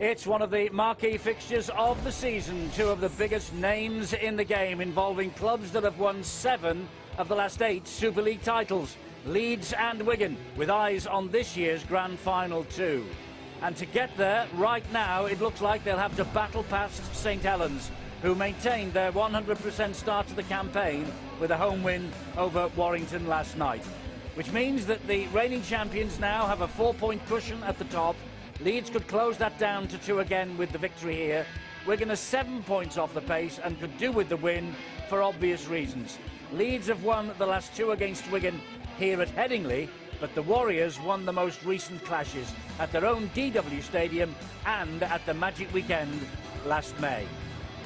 It's one of the marquee fixtures of the season. Two of the biggest names in the game, involving clubs that have won 7 of the last 8 Super League titles. Leeds and Wigan, with eyes on this year's grand final too. And to get there, right now, it looks like they'll have to battle past St Helens, who maintained their 100% start to the campaign with a home win over Warrington last night. Which means that the reigning champions now have a 4-point cushion at the top. Leeds could close that down to 2 again with the victory here. Wigan are 7 points off the pace and could do with the win for obvious reasons. Leeds have won the last 2 against Wigan here at Headingley, but the Warriors won the most recent clashes at their own DW Stadium and at the Magic Weekend last May.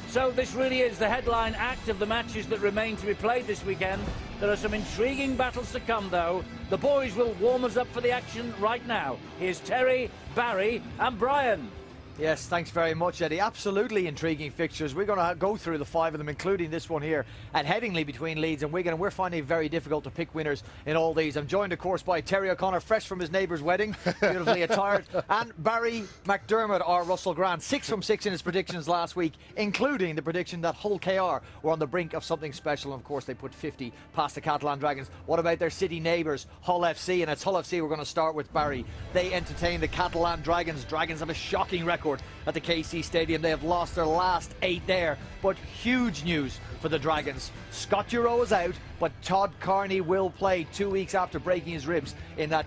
So this really is the headline act of the matches that remain to be played this weekend. There are some intriguing battles to come, though. The boys will warm us up for the action right now. Here's Terry, Barry and Brian. Yes, thanks very much, Eddie. Absolutely intriguing fixtures. We're going to go through the 5 of them, including this one here at Headingley between Leeds and Wigan, and we're finding it very difficult to pick winners in all these. I'm joined, of course, by Terry O'Connor, fresh from his neighbour's wedding, beautifully attired, and Barry McDermott, or Russell Grant, 6 from 6 in his predictions last week, including the prediction that Hull KR were on the brink of something special, and of course they put 50 past the Catalan Dragons. What about their city neighbours, Hull FC? And it's Hull FC we're going to start with, Barry. They entertain the Catalan Dragons. Dragons have a shocking record at the KC Stadium. They have lost their last 8 there, but huge news for the Dragons. Scott Giroux is out, but Todd Carney will play 2 weeks after breaking his ribs in that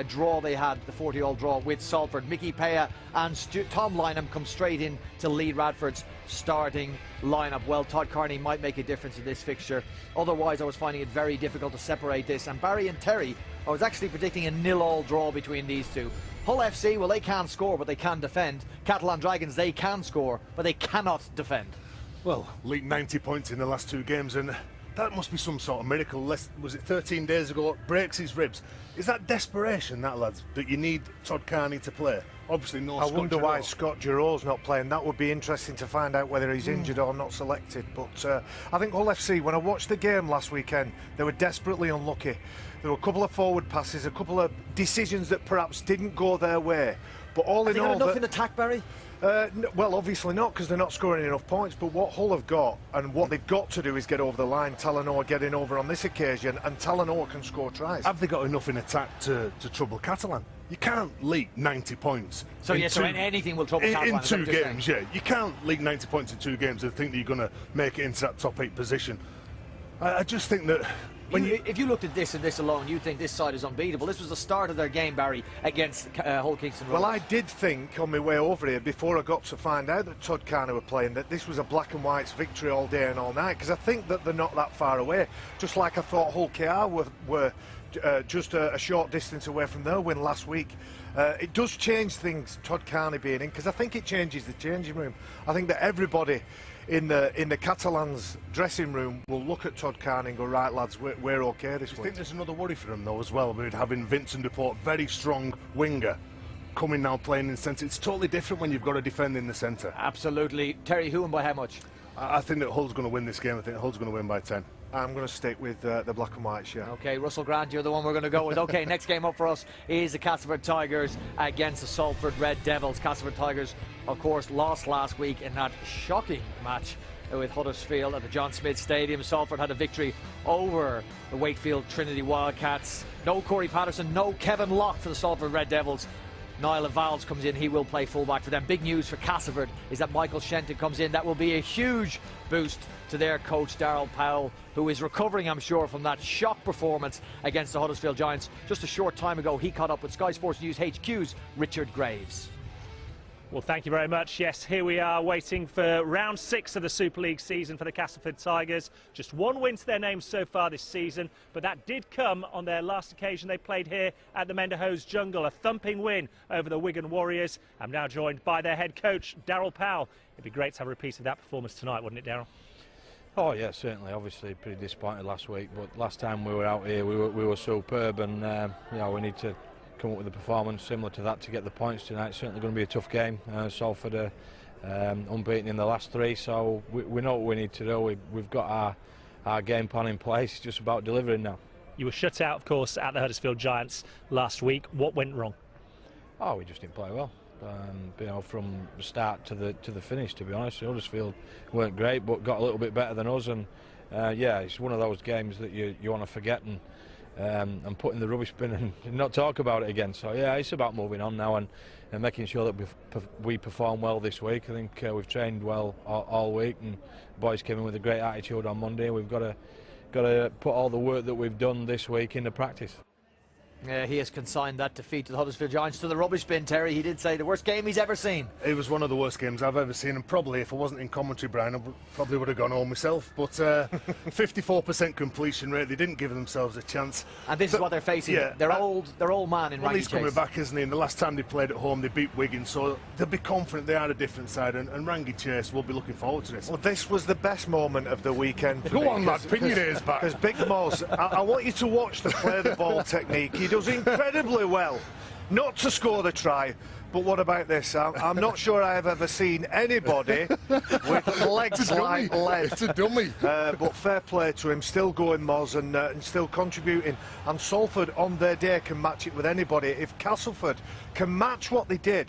draw they had, the 40-all draw with Salford. Mickey Paya and Tom Lynham come straight in to lead Radford's starting lineup. Well, Todd Carney might make a difference in this fixture. Otherwise, I was finding it very difficult to separate this. And Barry and Terry, I was actually predicting a 0-all draw between these two. Hull FC, well, they can't score, but they can defend. Catalan Dragons, they can score, but they cannot defend. Well, leaked 90 points in the last 2 games, and that must be some sort of miracle. Was it 13 days ago? Breaks his ribs. Is that desperation, that, lads, that you need Todd Carney to play? Obviously, no Scott. I wonder why Scott Giroux's not playing. That would be interesting to find out whether he's injured or not selected. But I think Hull FC, when I watched the game last weekend, they were desperately unlucky. There were a couple of forward passes, a couple of decisions that perhaps didn't go their way. But all in all, enough in attack, Barry? Well, obviously not, because they're not scoring enough points. But what Hull have got, and what they've got to do, is get over the line. Talanoa getting over on this occasion, and Talanoa can score tries. Have they got enough in attack to trouble Catalan? You can't leak 90 points. So anything will trouble Catalan in 2 games. Yeah, you can't leak 90 points in 2 games and think that you're going to make it into that top 8 position. I just think that if you looked at this and this alone, you'd think this side is unbeatable. This was the start of their game, Barry, against Hull Kingston Rovers. Well, I did think on my way over here, before I got to find out that Todd Carney were playing, that this was a black and white's victory all day and all night, because I think that they're not that far away. Just like I thought Hull KR were just a short distance away from their win last week. It does change things, Todd Carney being in, because I think it changes the changing room. I think that everybody in the Catalans dressing room will look at Todd Carney and go, right, lads, we're okay this week. I think there's another worry for them, though, as well, with having Vincent Duport, very strong winger, coming now playing in the centre. It's totally different when you've got to defend in the centre. Absolutely. Terry, who and by how much? I think that Hull's going to win this game. I think Hull's going to win by 10. I'm going to stick with the black and whites, yeah. OK, Russell Grant, you're the one we're going to go with. OK, next game up for us is the Castleford Tigers against the Salford Red Devils. Castleford Tigers, of course, lost last week in that shocking match with Huddersfield at the John Smith Stadium. Salford had a victory over the Wakefield Trinity Wildcats. No Corey Patterson, no Kevin Locke for the Salford Red Devils. Niall Valls comes in, he will play fullback for them. Big news for Castleford is that Michael Shenton comes in. That will be a huge boost to their coach, Darryl Powell, who is recovering, I'm sure, from that shock performance against the Huddersfield Giants. Just a short time ago, he caught up with Sky Sports News HQ's Richard Graves. Well, thank you very much. Yes, here we are waiting for round 6 of the Super League season for the Castleford Tigers. Just 1 win to their name so far this season, but that did come on their last occasion they played here at the Menderhose Jungle, a thumping win over the Wigan Warriors. I'm now joined by their head coach, Darryl Powell. It'd be great to have a repeat of that performance tonight, wouldn't it, Darryl? Oh yeah, certainly. Obviously pretty disappointed last week, but last time we were out here we were superb, and you know, we need to come up with a performance similar to that to get the points tonight. It's certainly going to be a tough game. Salford are unbeaten in the last 3, so we know what we need to do. We've got our game plan in place. It's just about delivering now. You were shut out, of course, at the Huddersfield Giants last week. What went wrong? Oh, we just didn't play well. you know, from the start to the finish. To be honest, Huddersfield weren't great, but got a little bit better than us. And yeah, it's one of those games that you want to forget and put in the rubbish bin and not talk about it again. So yeah, it's about moving on now and making sure that we perform well this week. I think we've trained well all week, and the boys came in with a great attitude on Monday. We've got to put all the work that we've done this week into practice. He has consigned that defeat to the Huddersfield Giants to the rubbish bin, Terry. He did say the worst game he's ever seen. It was one of the worst games I've ever seen, and probably if I wasn't in commentary, Brian, I probably would have gone home myself. But 54% completion rate, they didn't give themselves a chance. And this is what they're facing. Yeah, they're old man in well, Rangy he's coming Chase. back, isn't he? And the last time they played at home, they beat Wigan, so they'll be confident they are a different side, and Rangy Chase will be looking forward to this. Well, this was the best moment of the weekend for me. Go on, lad, pin your ears back. Because Big Moz, I want you to watch the play the ball technique. He does incredibly well, not to score the try, but what about this? I'm not sure I have ever seen anybody with legs like lead. It's a dummy. But fair play to him, still going Moz and still contributing. And Salford on their day can match it with anybody. If Castleford can match what they did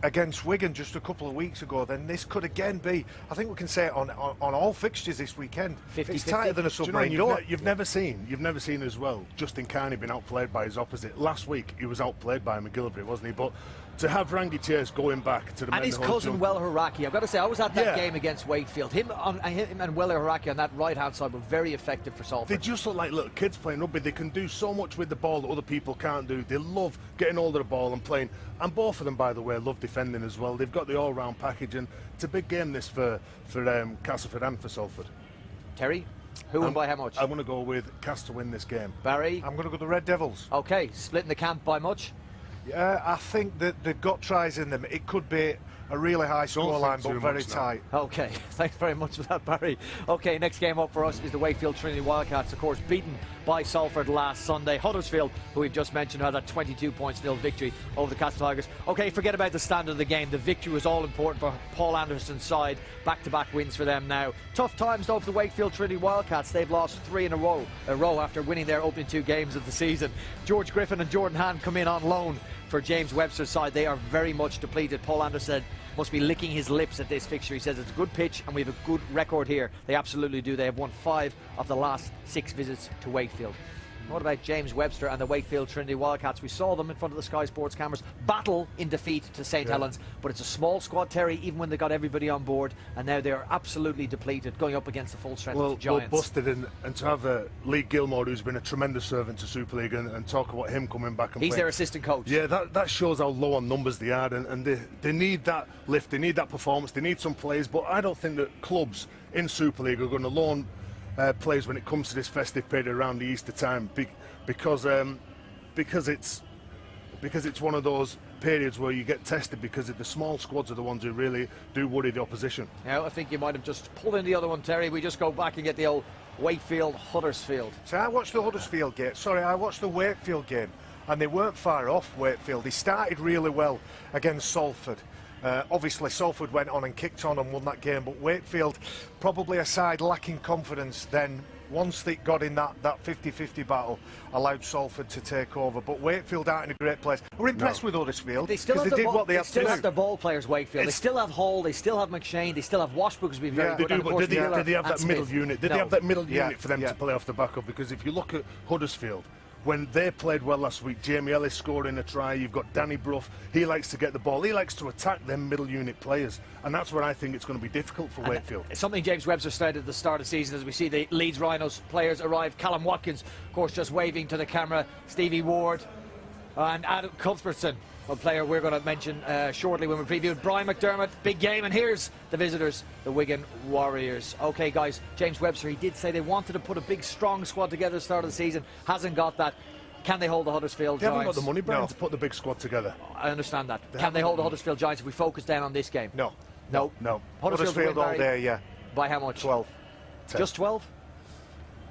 against Wigan just a couple of weeks ago, then this could again be, I think we can say it on all fixtures this weekend. 50-50. It's tighter than a Do you know, submarine door. you've never seen as well Justin Carney being outplayed by his opposite. Last week he was outplayed by McGillivray, wasn't he? But to have Rangy Chase going back to the and his cousin Well Haraki, I've got to say, I was at that game against Wakefield. Him and Well Haraki on that right hand side were very effective for Salford. They just look like little kids playing rugby. They can do so much with the ball that other people can't do. They love getting hold of the ball and playing. And both of them, by the way, love defending as well. They've got the all-round package, and it's a big game this for Castleford and for Salford. Terry, who and by how much? I'm going to go with Cas to win this game. Barry? I'm going to go the Red Devils. Okay, splitting the camp by much? Yeah, I think that they've got tries in them. It could be a really high scoreline, but very tight. Okay, thanks very much for that, Barry. Okay, next game up for us is the Wakefield Trinity Wildcats, of course, beaten by Salford last Sunday. Huddersfield, who we've just mentioned, had that 22-0 victory over the Castle Tigers. Okay, forget about the standard of the game. The victory was all important for Paul Anderson's side. Back-to-back wins for them now. Tough times, though, for the Wakefield Trinity Wildcats. They've lost 3 in a row after winning their opening 2 games of the season. George Griffin and Jordan Hand come in on loan for James Webster's side. They are very much depleted. Paul Anderson must be licking his lips at this fixture. He says it's a good pitch and we have a good record here. They absolutely do. They have won 5 of the last 6 visits to Wakefield. What about James Webster and the Wakefield Trinity Wildcats? We saw them in front of the Sky Sports cameras battle in defeat to St Helens, but it's a small squad, Terry, even when they got everybody on board, and now they are absolutely depleted, going up against the full strength of the Giants. Well busted, and to have Lee Gilmore, who's been a tremendous servant to Super League, and talk about him coming back and he's playing. their assistant coach. Yeah, that shows how low on numbers they are, and they need that lift, they need that performance, they need some players, but I don't think that clubs in Super League are going to loan players when it comes to this festive period around the Easter time, because it's one of those periods where you get tested, because the small squads are the ones who really do worry the opposition. Now, I think you might have just pulled in the other one, Terry. We just go back and get the old Wakefield Huddersfield. So I watched the Huddersfield game. Sorry, I watched the Wakefield game, and they weren't far off Wakefield. They started really well against Salford. Obviously, Salford went on and kicked on and won that game, but Wakefield, probably a side lacking confidence, then once they got in that 50-50 battle, allowed Salford to take over. But Wakefield aren't in a great place. We're impressed with Huddersfield because they did what they had to do. They still have their ball players, Wakefield. They still have Hall, they still have McShane, they still have Washbrook, who's been very good. They do, but did they have that middle unit? Did they have that middle unit for them to play off the back of? Because if you look at Huddersfield, when they played well last week, Jamie Ellis scoring a try, you've got Danny Brough, he likes to get the ball, he likes to attack them middle unit players, and that's where I think it's going to be difficult for Wakefield. It's something James Webster started at the start of the season as we see the Leeds Rhinos players arrive. Callum Watkins, of course, just waving to the camera, Stevie Ward and Adam Cuthbertson, a player we're going to mention shortly when we preview. Brian McDermott, big game, and here's the visitors, the Wigan Warriors. Okay, guys, James Webster, he did say they wanted to put a big, strong squad together at the start of the season. Hasn't got that. Can they hold the Huddersfield Giants? They haven't Giants? got the money, Brian, to put the big squad together. I understand that. Can they hold the Huddersfield Giants if we focus down on this game? No. Huddersfield all day, yeah. By how much? 12. 10. Just 12?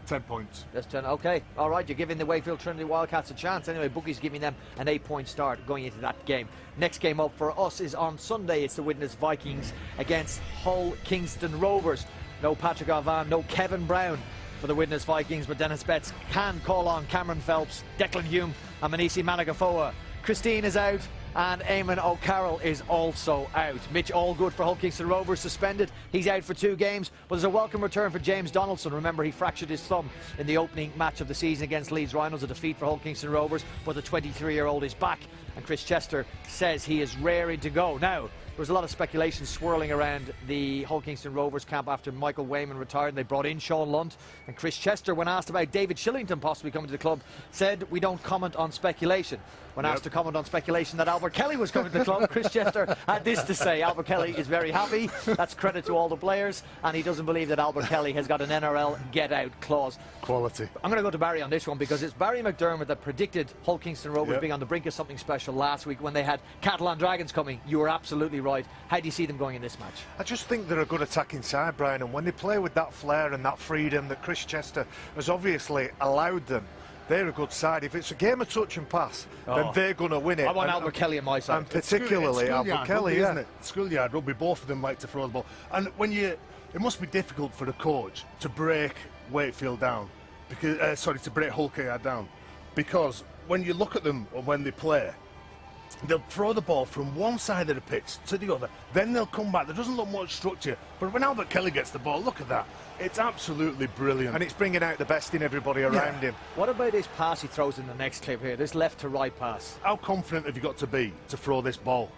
10 points. Just 10. Okay, all right, you're giving the Wakefield Trinity Wildcats a chance. Anyway, bookies giving them an 8-point start going into that game. Next game up for us is on Sunday. It's the Widnes Vikings against Hull Kingston Rovers. No Patrick Alvan, no Kevin Brown for the Widnes Vikings, but Dennis Betts can call on Cameron Phelps, Declan Hume and Manisi Managafoa. Christine is out, and Eamon O'Carroll is also out. Mitch Allgood for Hull Kingston Rovers suspended. He's out for 2 games, but there's a welcome return for James Donaldson. Remember, he fractured his thumb in the opening match of the season against Leeds Rhinos, a defeat for Hull Kingston Rovers, but the 23-year-old is back, and Chris Chester says he is raring to go. Now, there was a lot of speculation swirling around the Hull Kingston Rovers camp after Michael Wayman retired, and they brought in Sean Lunt. And Chris Chester, when asked about David Shillington possibly coming to the club, said, "We don't comment on speculation." When asked to comment on speculation that Albert Kelly was coming to the club, Chris Chester had this to say: Albert Kelly is very happy. That's credit to all the players, and he doesn't believe that Albert Kelly has got an NRL get-out clause. Quality. I'm going to go to Barry on this one, because it's Barry McDermott that predicted Hull Kingston Rovers being on the brink of something special last week when they had Catalan Dragons coming. You were absolutely right. How do you see them going in this match? I just think they're a good attacking side, Brian, and when they play with that flair and that freedom that Chris Chester has obviously allowed them, they're a good side. If it's a game of touch and pass, then they're going to win it. I want Albert Kelly on my side. And particularly Albert Kelly, isn't it? Schoolyard rugby, both of them like to throw the ball. And it must be difficult for a coach to break Wakefield down, because to break Hull KR down, because when you look at them or when they play, they'll throw the ball from one side of the pitch to the other, then they'll come back. There doesn't look much structure, but when Albert Kelly gets the ball, look at that. It's absolutely brilliant. And it's bringing out the best in everybody around him. What about this pass he throws in the next clip here, this left to right pass? How confident have you got to be to throw this ball?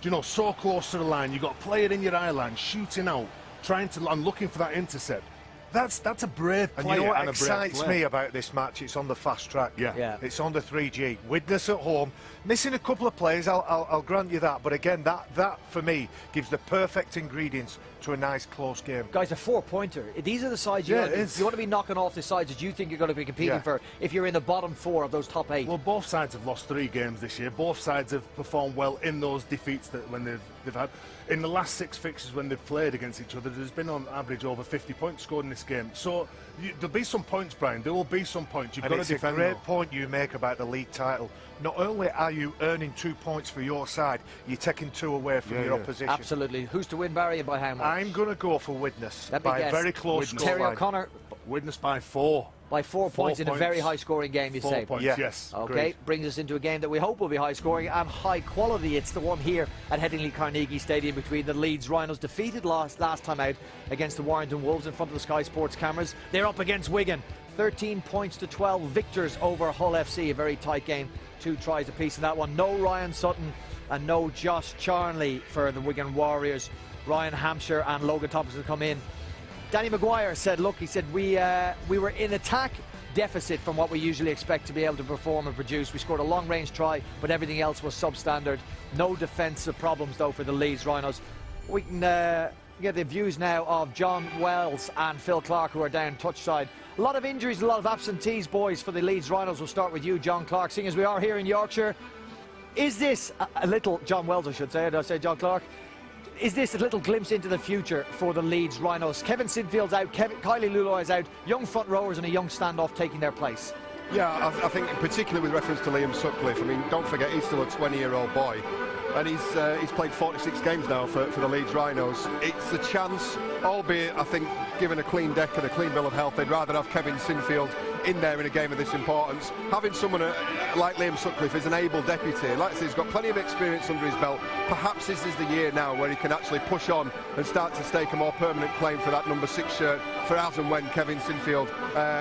Do you know, so close to the line, you've got a player in your eye line, shooting out, and looking for that intercept. That's a brave player. And you know what and excites me about this match? It's on the fast track. Yeah. It's on the 3G. Widnes at home, missing a couple of players, I'll grant you that. But again, that for me gives the perfect ingredients to a nice close game. Guys, a 4-pointer. These are the sides you want to be knocking off the sides that you think you're going to be competing for if you're in the bottom 4 of those top 8. Well, both sides have lost 3 games this year. Both sides have performed well in those defeats that when they've had. In the last 6 fixtures when they've played against each other, there's been on average over 50 points scored in this game. So there'll be some points, Brian. There will be some points. You've got to defend. It's a great point you make about the league title. Not only are you earning 2 points for your side, you're taking 2 away from your opposition. Absolutely. Who's to win, Barry, and by how much? I'm going to go for Widnes Let me by guess. a very close scoreline. Terry O'Connor. Widnes by 4. By 4 points in a very high-scoring game, you 4 say? points, Yeah. yes. Okay, Agreed. brings us into a game that we hope will be high-scoring and high-quality. It's the one here at Headingley Carnegie Stadium between the Leeds Rhinos, defeated last time out against the Warrington Wolves in front of the Sky Sports cameras. They're up against Wigan. 13 points to 12 victors over Hull FC. A very tight game. 2 tries apiece in that one. No Ryan Sutton and no Josh Charnley for the Wigan Warriors. Ryan Hampshire and Logan Thompson have come in. Danny Maguire said, look, he said, we were in attack deficit from what we usually expect to be able to perform and produce. We scored a long-range try, but everything else was substandard. No defensive problems, though, for the Leeds Rhinos. We can get the views now of John Wells and Phil Clark, who are down touch side. A lot of injuries, a lot of absentees, boys, for the Leeds Rhinos. We'll start with you, John Clark, seeing as we are here in Yorkshire. Is this a little, John Wells, I should say, did I say John Clark? Is this a little glimpse into the future for the Leeds Rhinos? Kevin Sinfield's out, Kylie Luloy is out, young front rowers and a young standoff taking their place. Yeah, I think particularly with reference to Liam Sutcliffe, I mean, don't forget he's still a 20-year-old boy, and he's played 46 games now for the Leeds Rhinos. It's a chance, albeit I think given a clean deck and a clean bill of health, they'd rather have Kevin Sinfield in there in a game of this importance. Having someone like Liam Sutcliffe as an able deputy, like I say, he's got plenty of experience under his belt. Perhaps this is the year now where he can actually push on and start to stake a more permanent claim for that number 6 shirt for as and when Kevin Sinfield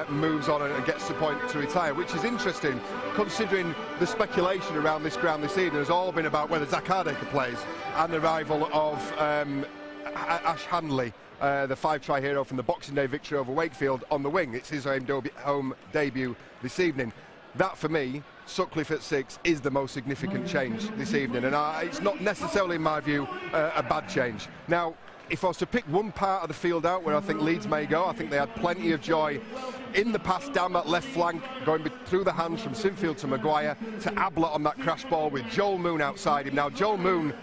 moves on and gets to the point to retire, which is interesting considering the speculation around this ground this evening has all been about whether Zach Hardacre plays and the arrival of Ash Handley, the 5-try hero from the Boxing Day victory over Wakefield on the wing. It's his home debut this evening. That, for me, Sutcliffe at 6 is the most significant change this evening, and it's not necessarily, in my view, a bad change. Now, if I was to pick one part of the field out where I think Leeds may go, I think they had plenty of joy in the pass down that left flank, going through the hands from Sinfield to Maguire to Ablett on that crash ball with Joel Moon outside him. Now, Joel Moon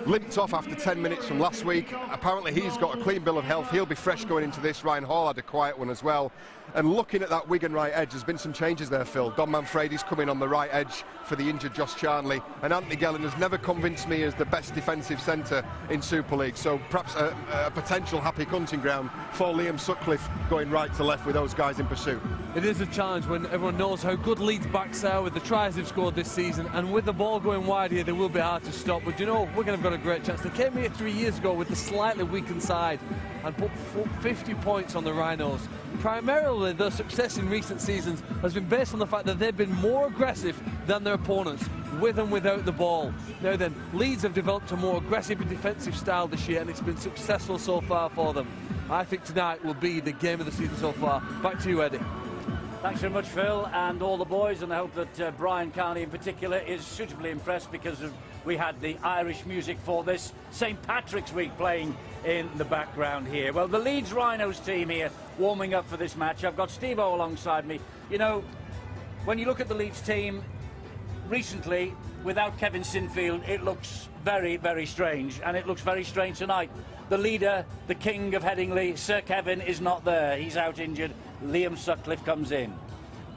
limped off after 10 minutes from last week. Apparently he's got a clean bill of health. He'll be fresh going into this. Ryan Hall had a quiet one as well. And looking at that Wigan right edge, there's been some changes there, Phil. Don Manfredi's coming on the right edge for the injured Josh Charnley, and Anthony Gelling has never convinced me as the best defensive centre in Super League, so perhaps a potential happy hunting ground for Liam Sutcliffe going right to left with those guys in pursuit. It is a challenge when everyone knows how good Leeds backs are with the tries they've scored this season, and with the ball going wide here, they will be hard to stop. But you know, Wigan have got a great chance. They came here 3 years ago with the slightly weakened side and put 50 points on the Rhinos. Primarily, their success in recent seasons has been based on the fact that they've been more aggressive than their opponents, with and without the ball. Now then, Leeds have developed a more aggressive and defensive style this year, and it's been successful so far for them. I think tonight will be the game of the season so far. Back to you, Eddie. Thanks very much, Phil, and all the boys, and I hope that Brian Carney in particular is suitably impressed, because we had the Irish music for this St Patrick's Week playing in the background here. Well, the Leeds Rhinos team here warming up for this match. I've got Steve-O alongside me. You know, when you look at the Leeds team recently, without Kevin Sinfield, it looks very, very strange, and it looks very strange tonight. The leader, the king of Headingley, Sir Kevin, is not there. He's out injured. Liam Sutcliffe comes in.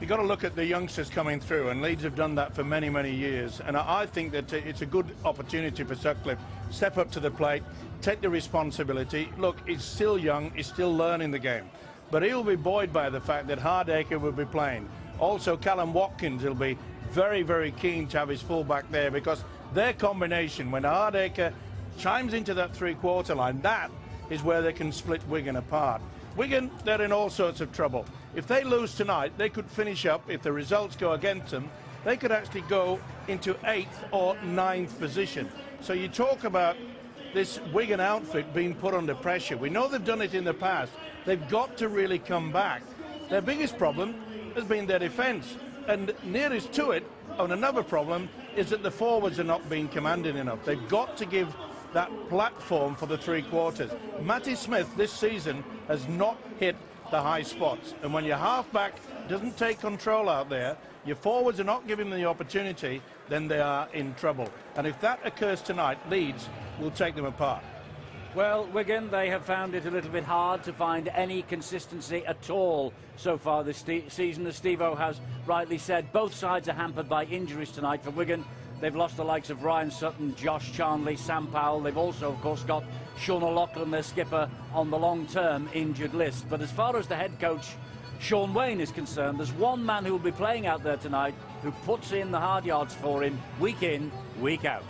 You've got to look at the youngsters coming through, and Leeds have done that for many, many years. And I think that it's a good opportunity for Sutcliffe. Step up to the plate, take the responsibility. Look, he's still young, he's still learning the game. But he'll be buoyed by the fact that Hardacre will be playing. Also, Callum Watkins will be very, very keen to have his full-back there, because their combination, when Hardacre chimes into that three-quarter line, that is where they can split Wigan apart. Wigan, they're in all sorts of trouble. If they lose tonight, they could finish up, if the results go against them, they could actually go into 8th or 9th position. So you talk about this Wigan outfit being put under pressure. We know they've done it in the past. They've got to really come back. Their biggest problem has been their defence. And nearest to it, and another problem, is that the forwards are not being commanded enough. They've got to give that platform for the three quarters. Matty Smith this season has not hit the high spots, and when your halfback doesn't take control out there, your forwards are not giving them the opportunity, then they are in trouble. And if that occurs tonight, Leeds will take them apart. Well, Wigan, they have found it a little bit hard to find any consistency at all so far this season. As Steve-O has rightly said, both sides are hampered by injuries tonight. For Wigan, they've lost the likes of Ryan Sutton, Josh Charnley, Sam Powell. They've also, of course, got Sean O'Loughlin, their skipper, on the long-term injured list. But as far as the head coach, Sean Wayne, is concerned, there's one man who will be playing out there tonight who puts in the hard yards for him week in, week out.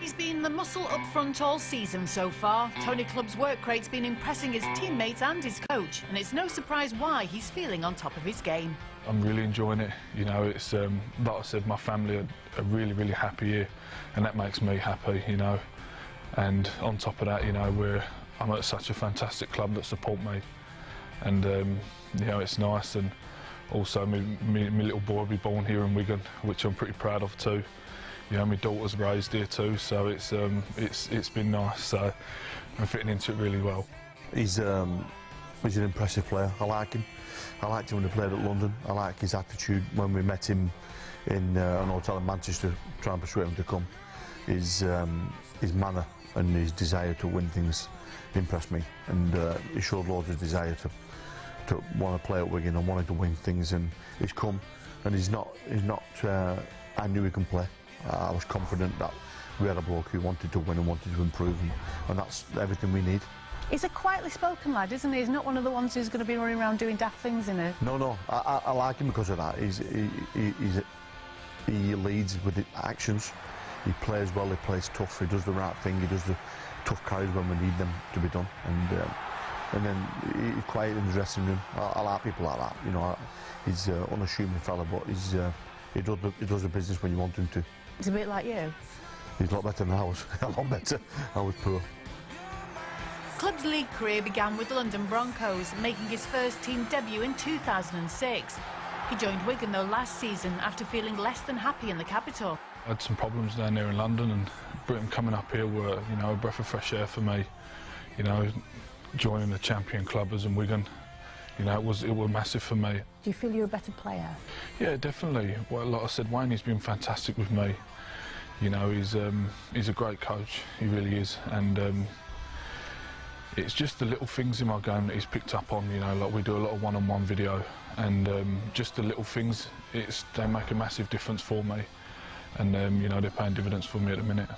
He's been the muscle up front all season so far. Tony Clubb's work rate's been impressing his teammates and his coach, and it's no surprise why he's feeling on top of his game. I'm really enjoying it. You know, it's like I said, my family are really, really happy here, and that makes me happy, you know. And on top of that, you know, I'm at such a fantastic club that support me, and you know, it's nice. And also, my little boy will be born here in Wigan, which I'm pretty proud of too. You know, my daughter's raised here too, so it's been nice. So I'm fitting into it really well. He's an impressive player. I like him. I liked him when he played at London. I like his attitude when we met him in an hotel in Manchester, trying to persuade him to come. His manner and his desire to win things impressed me, and he showed loads of desire to want to play at Wigan and wanted to win things, and he's come, and he's not. I knew he can play. I was confident that we had a bloke who wanted to win and wanted to improve, and that's everything we need. He's a quietly spoken lad, isn't he? He's not one of the ones who's going to be running around doing daft things in it. No, I like him because of that. He leads with the actions. He plays well, he plays tough, he does the right thing, he does the tough carries when we need them to be done. And then he's quiet in the dressing room. I like people like that. You know, he's an unassuming fella, but he does the business when you want him to. He's a bit like you. He's a lot better than I was. A lot better. I was poor. Club's league career began with the London Broncos, making his first team debut in 2006. He joined Wigan though last season after feeling less than happy in the capital. I had some problems down there in London, and Britain coming up here were, you know, a breath of fresh air for me. You know, joining the champion club as in Wigan, you know, it was massive for me. Do you feel you're a better player? Yeah, definitely. Well, like I said, Wayne, he's been fantastic with me. You know, he's a great coach. He really is, and it's just the little things in my game that he's picked up on, you know, like we do a lot of one-on-one video, and just the little things, they make a massive difference for me, and you know, they're paying dividends for me at the minute.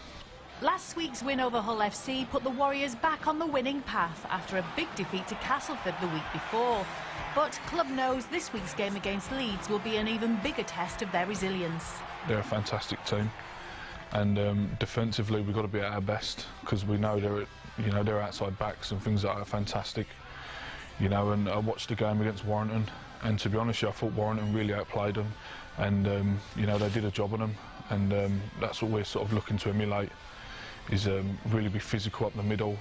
Last week's win over Hull FC put the Warriors back on the winning path after a big defeat to Castleford the week before. But club knows this week's game against Leeds will be an even bigger test of their resilience. They're a fantastic team, and defensively we've got to be at our best, because we know they're outside backs and things like that are fantastic. You know, and I watched the game against Warrington, and to be honest, I thought Warrington really outplayed them, and you know, they did a job on them, and that's what we're sort of looking to emulate. Is really be physical up the middle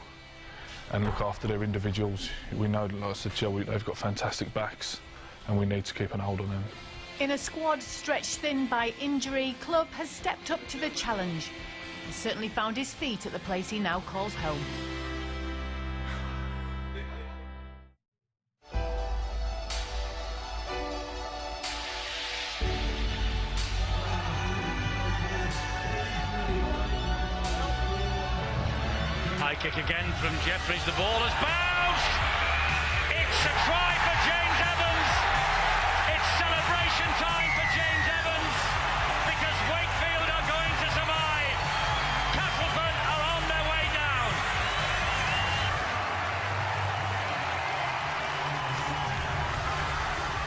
and look after their individuals. We know, like I said, they've got fantastic backs, and we need to keep an hold on them. In a squad stretched thin by injury, club has stepped up to the challenge. He's certainly found his feet at the place he now calls home. High kick again from Jeffries. The ball has bounced. It's a try for James Evans. It's celebration time for James Evans, because Wakefield are going to survive. Castleford are on their way down.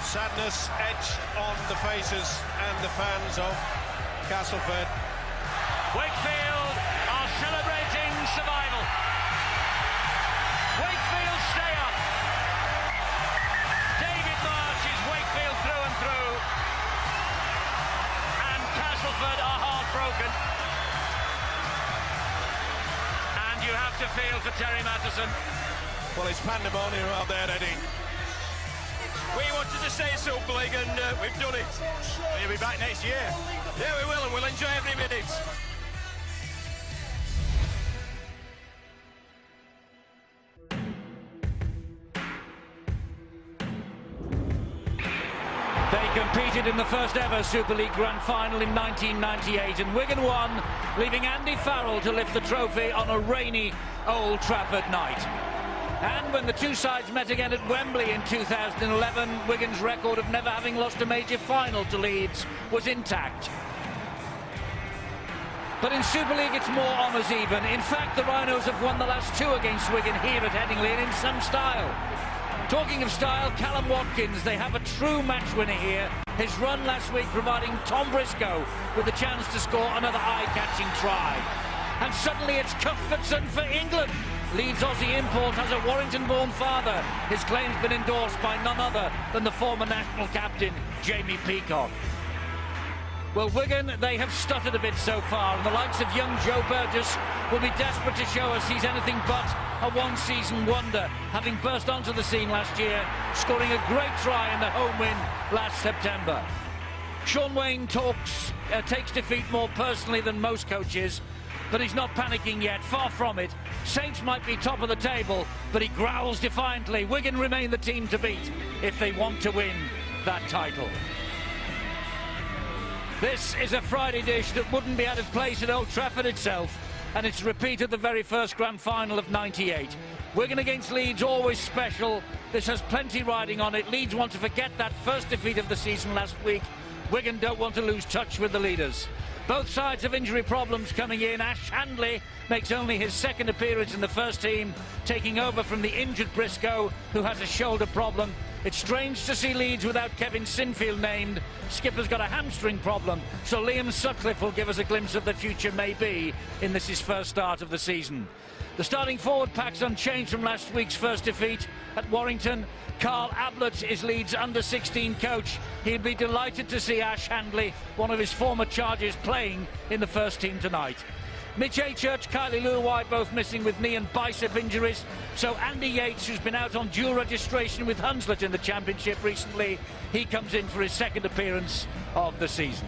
Sadness etched on the faces and the fans of Castleford. Wakefield are celebrating survival. Wakefield stay up. David Marsh is Wakefield through and through. And Castleford are heartbroken. And you have to feel for Terry Matheson. Well, it's pandemonium out there, Eddie. We wanted to stay in Super League, and we've done it. We'll be back next year. Yeah, we will, and we'll enjoy every minute. They competed in the first ever Super League Grand Final in 1998, and Wigan won, leaving Andy Farrell to lift the trophy on a rainy Old Trafford night. And when the two sides met again at Wembley in 2011, Wigan's record of never having lost a major final to Leeds was intact. But in Super League it's more honours even. In fact, the Rhinos have won the last two against Wigan here at Headingley, and in some style. Talking of style, Callum Watkins, they have a true match winner here. His run last week providing Tom Briscoe with the chance to score another eye-catching try. And suddenly it's Cuthbertson for England. Leeds Aussie import has a Warrington-born father. His claim's been endorsed by none other than the former national captain, Jamie Peacock. Well, Wigan, they have stuttered a bit so far, and the likes of young Joe Burgess will be desperate to show us he's anything but a one-season wonder, having burst onto the scene last year, scoring a great try in the home win last September. Sean Wayne takes defeat more personally than most coaches, but he's not panicking yet, far from it. Saints might be top of the table, but he growls defiantly. Wigan remain the team to beat if they want to win that title. This is a Friday dish that wouldn't be out of place at Old Trafford itself, and it's a repeat of the very first Grand Final of '98. Wigan against Leeds, always special. This has plenty riding on it. Leeds want to forget that first defeat of the season last week. Wigan don't want to lose touch with the leaders. Both sides have injury problems coming in. Ash Handley makes only his second appearance in the first team, taking over from the injured Briscoe, who has a shoulder problem. It's strange to see Leeds without Kevin Sinfield named. Skipper's got a hamstring problem, so Liam Sutcliffe will give us a glimpse of the future, maybe, in this his first start of the season. The starting forward pack's unchanged from last week's first defeat at Warrington. Carl Ablett is Leeds' under-16 coach. He'd be delighted to see Ash Handley, one of his former charges, playing in the first team tonight. Mitch Achurch, Kylie Luai both missing with knee and bicep injuries. So Andy Yates, who's been out on dual registration with Hunslet in the Championship recently, he comes in for his second appearance of the season.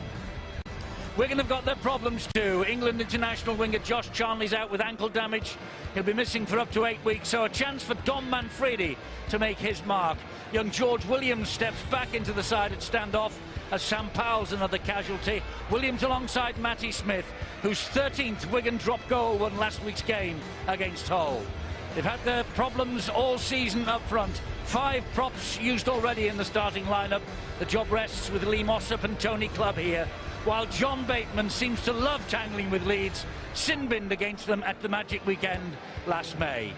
Wigan have got their problems too. England international winger Josh Charnley's out with ankle damage. He'll be missing for up to 8 weeks, so a chance for Dom Manfredi to make his mark. Young George Williams steps back into the side at standoff as Sam Powell's another casualty. Williams alongside Matty Smith, whose 13th Wigan drop goal won last week's game against Hull. They've had their problems all season up front. 5 props used already in the starting lineup. The job rests with Lee Mossop and Tony Clubb here, while John Bateman seems to love tangling with Leeds, sin-binned against them at the Magic Weekend last May.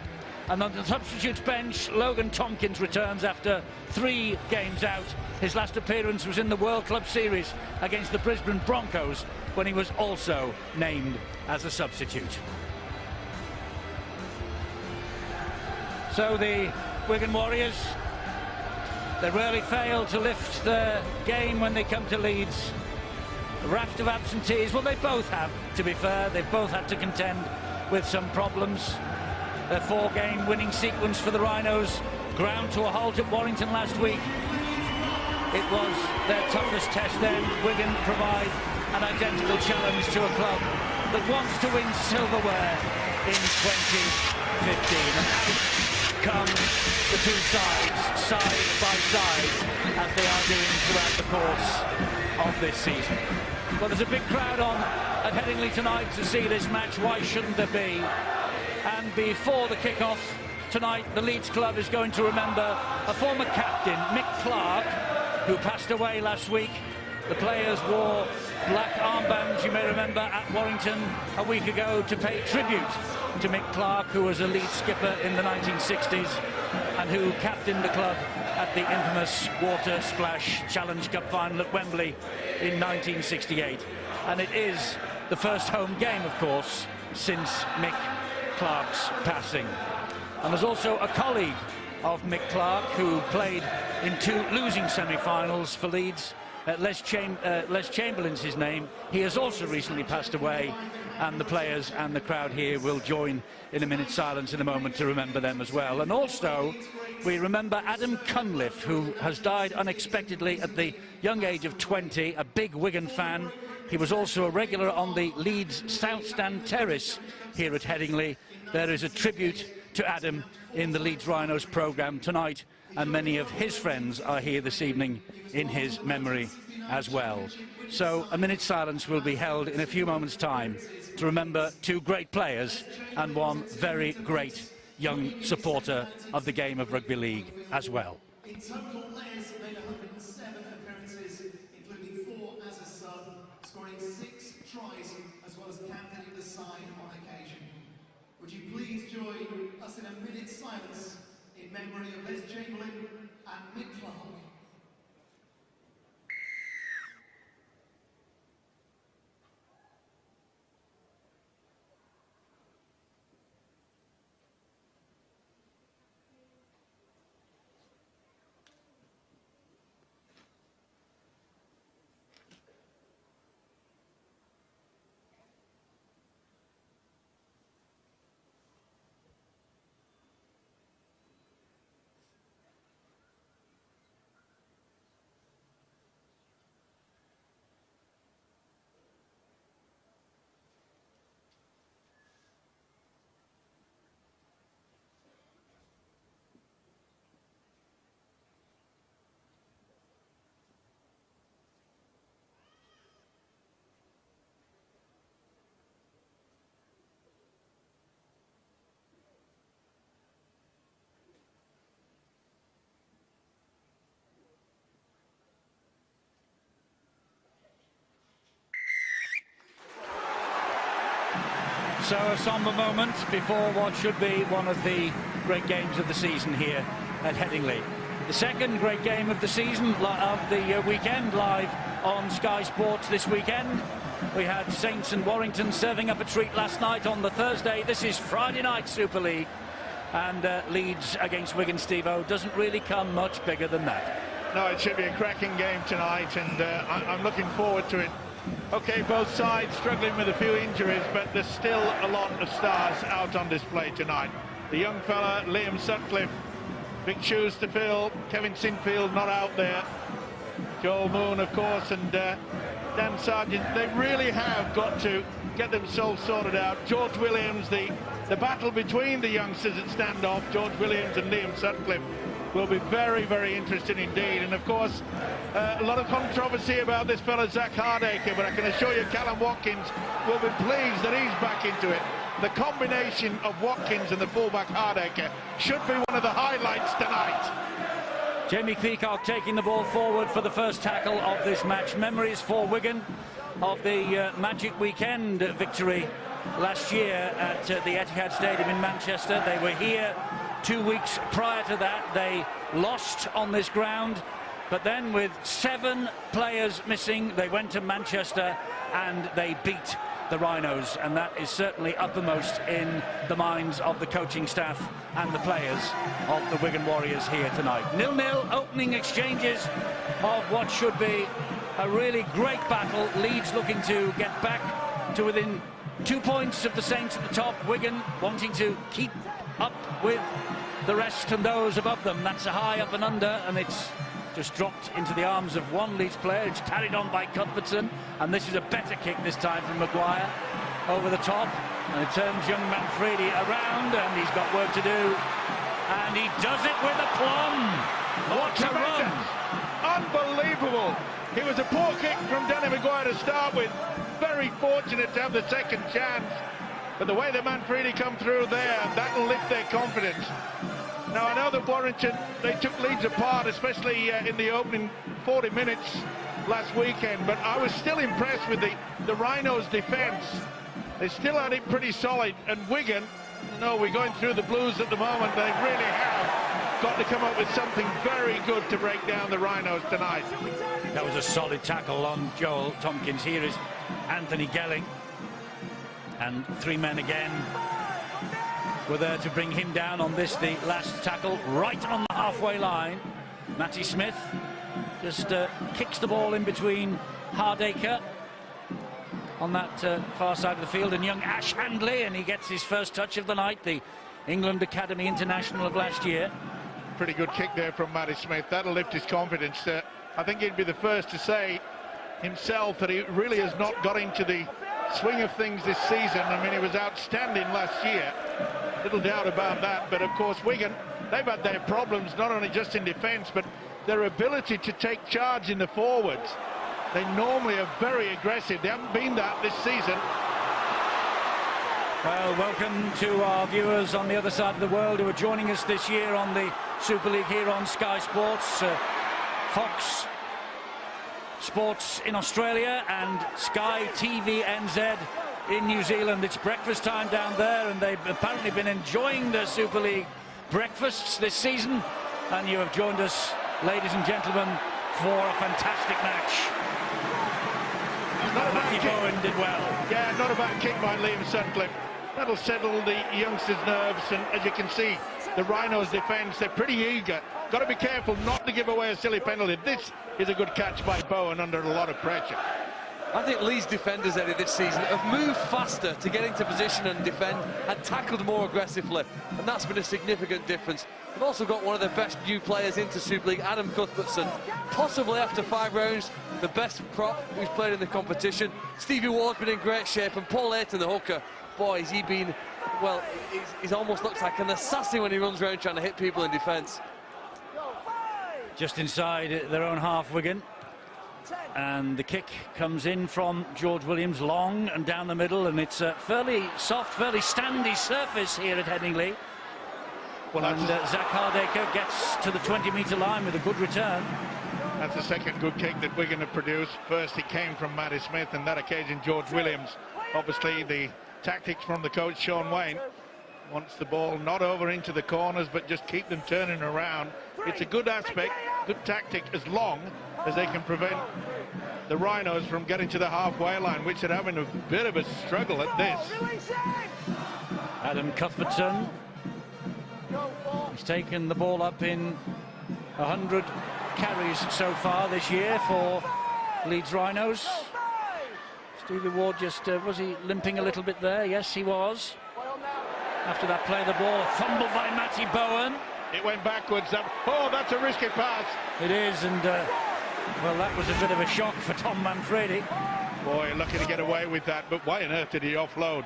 And on the substitutes bench, Logan Tompkins returns after 3 games out. His last appearance was in the World Club Series against the Brisbane Broncos, when he was also named as a substitute. So the Wigan Warriors, they rarely fail to lift the game when they come to Leeds. A raft of absentees, well, they both have, to be fair. They've both had to contend with some problems. Their 4-game winning sequence for the Rhinos ground to a halt at Warrington last week. It was their toughest test then. Wigan provide an identical challenge to a club that wants to win silverware in 2015. And out come the two sides, side by side, as they are doing throughout the course of this season. Well, there's a big crowd on at Headingley tonight to see this match. Why shouldn't there be? And before the kick-off tonight, the Leeds club is going to remember a former captain, Mick Clark, who passed away last week. The players wore black armbands, you may remember, at Warrington a week ago to pay tribute to Mick Clark, who was a Leeds skipper in the 1960s and who captained the club at the infamous Water Splash Challenge Cup final at Wembley in 1968. And it is the first home game, of course, since Mick Clark's passing. And there's also a colleague of Mick Clark who played in 2 losing semi-finals for Leeds. Les Chamberlain's his name. He has also recently passed away, and the players and the crowd here will join in a minute's silence in a moment to remember them as well. And also, we remember Adam Cunliffe, who has died unexpectedly at the young age of 20, a big Wigan fan. He was also a regular on the Leeds South Stand Terrace here at Headingley. There is a tribute to Adam in the Leeds Rhinos programme tonight, and many of his friends are here this evening in his memory as well. So a minute's silence will be held in a few moments' time to remember 2 great players and 1 very great young supporter of the game of rugby league as well. In total, Les made 107 appearances, including 4 as a sub, scoring 6 tries as well as captaining the side on occasion. Would you please join us in a minute's silence in memory of Les Chamberlain and Mick Clark? So a sombre moment before what should be one of the great games of the season here at Headingley. The second great game of the season, of the weekend, live on Sky Sports this weekend. We had Saints and Warrington serving up a treat last night on the Thursday. This is Friday night Super League, and Leeds against Wigan, Steve-O, doesn't really come much bigger than that. No, it should be a cracking game tonight, and I'm looking forward to it. Okay, both sides struggling with a few injuries, but there's still a lot of stars out on display tonight. The young fella, Liam Sutcliffe, big shoes to fill. Kevin Sinfield not out there. Joel Moon, of course, and Dan Sargent. They really have got to get themselves sorted out. George Williams, the battle between the youngsters at standoff, George Williams and Liam Sutcliffe, will be very, very interesting indeed. And of course, a lot of controversy about this fella Zach Hardacre, but I can assure you Callum Watkins will be pleased that he's back into it. the combination of Watkins and the fullback Hardaker should be one of the highlights tonight. Jamie Peacock taking the ball forward for the first tackle of this match. Memories for Wigan of the Magic Weekend victory last year at the Etihad Stadium in Manchester. They were here 2 weeks prior to that. They lost on this ground, but then with 7 players missing, they went to Manchester and they beat the Rhinos, and that is certainly uppermost in the minds of the coaching staff and the players of the Wigan Warriors here tonight. 0-0 opening exchanges of what should be a really great battle. Leeds looking to get back to within 2 points of the Saints at the top. Wigan wanting to keep up with the rest and those above them. That's a high up and under, and it's just dropped into the arms of one Leeds player. It's carried on by Cuthbertson, and this is a better kick this time from Maguire over the top, and it turns young Manfredi around, and he's got work to do, and he does it with aplomb. What a run! Unbelievable. It was a poor kick from Danny Maguire to start with. Very fortunate to have the second chance, but the way that Manfredi come through there, that'll lift their confidence. Now, I know that Warrington, they took Leeds apart, especially in the opening 40 minutes last weekend, but I was still impressed with the Rhinos' defence. They still had it pretty solid, and Wigan, no, we're going through the blues at the moment. They really have got to come up with something very good to break down the Rhinos tonight. That was a solid tackle on Joel Tompkins. Here is Anthony Gelling, and 3 men again were there to bring him down on this, the last tackle, right on the halfway line. Matty Smith just kicks the ball in between Hardaker on that far side of the field, and young Ash Handley, and he gets his first touch of the night, the England Academy International of last year. Pretty good kick there from Matty Smith. That'll lift his confidence. I think he'd be the first to say himself that he really has not got into the swing of things this season. I mean, he was outstanding last year, little doubt about that, but of course Wigan, they've had their problems not only just in defence, but their ability to take charge in the forwards. They normally are very aggressive. They haven't been that this season. Well, welcome to our viewers on the other side of the world who are joining us this year on the Super League here on Sky Sports, Fox Sports in Australia and Sky TV NZ in New Zealand. It's breakfast time down there, and they've apparently been enjoying the Super League breakfasts this season, and you have joined us, ladies and gentlemen, for a fantastic match. Matthew Bowen did well. Yeah, not a bad kick by Liam Sutcliffe. That'll settle the youngsters' nerves, and as you can see, the Rhinos' defence, they're pretty eager. Got to be careful not to give away a silly penalty. This is a good catch by Bowen under a lot of pressure. I think Leeds defenders, Eddie, this season have moved faster to get into position and defend, and tackled more aggressively, and that's been a significant difference. They've also got one of the best new players into Super League, Adam Cuthbertson, possibly after 5 rounds the best prop who's played in the competition. Stevie Ward's been in great shape, and Paul Ayton, the hooker, boy, has he been, well, he's almost looks like an assassin when he runs around trying to hit people in defence. Just inside their own half, Wigan, and the kick comes in from George Williams, long and down the middle, and it's a fairly soft, fairly standy surface here at Headingley. Well, and Zach Hardaker gets to the 20-metre line with a good return. That's the second good kick that Wigan have produced. First it came from Matty Smith, and that occasion George Williams. Obviously the tactics from the coach Sean Wayne wants the ball not over into the corners, but just keep them turning around. It's a good aspect, good tactic, as long as they can prevent the Rhinos from getting to the halfway line, which are having a bit of a struggle at this. Adam Cuthbertson, he's taken the ball up in 100 carries so far this year for Leeds Rhinos. Stevie Ward just, was he limping a little bit there? Yes, he was. After that play, the ball fumbled by Matty Bowen. It went backwards. Oh, that's a risky pass. It is, and well, that was a bit of a shock for Tom Manfredi. Boy, lucky to get away with that, but why on earth did he offload?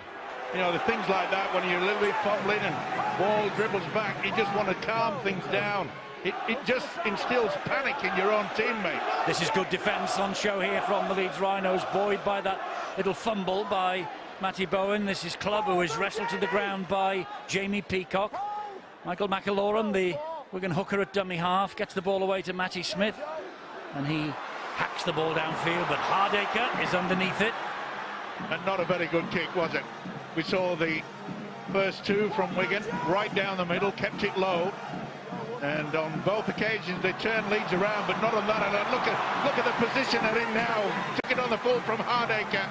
You know, the things like that, when you're a little bit fumbling and ball dribbles back, you just want to calm things down. It just instills panic in your own teammates. This is good defence on show here from the Leeds Rhinos, buoyed by that little fumble by Matty Bowen. This is Clubb, who is wrestled to the ground by Jamie Peacock. Michael McIlorum, the Wigan hooker at dummy half, gets the ball away to Matty Smith, and he hacks the ball downfield, but Hardaker is underneath it. And not a very good kick, was it? We saw the first two from Wigan, right down the middle, kept it low. And on both occasions they turned Leeds around, but not on that. And look at the position they're in now. Took it on the full from Hardaker,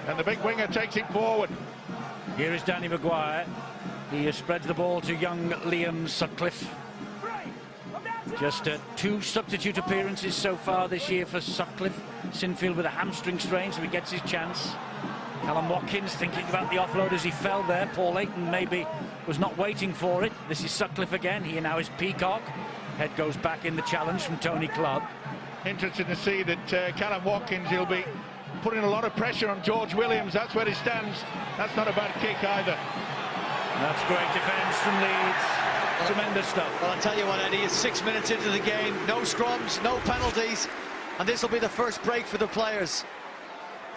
and the big winger takes it forward. Here is Danny Maguire. He spreads the ball to young Liam Sutcliffe. Just 2 substitute appearances so far this year for Sutcliffe. Sinfield with a hamstring strain, so he gets his chance. Callum Watkins thinking about the offload as he fell there. Paul Leighton maybe was not waiting for it. This is Sutcliffe again. He now is Peacock. Head goes back in the challenge from Tony Clubb. Interesting to see that Callum Watkins, he'll be putting a lot of pressure on George Williams. That's where he stands. That's not a bad kick either. That's great defence from Leeds. Tremendous stuff. Well, I'll tell you what, Eddie, it's 6 minutes into the game. No scrums, no penalties. And this will be the first break for the players.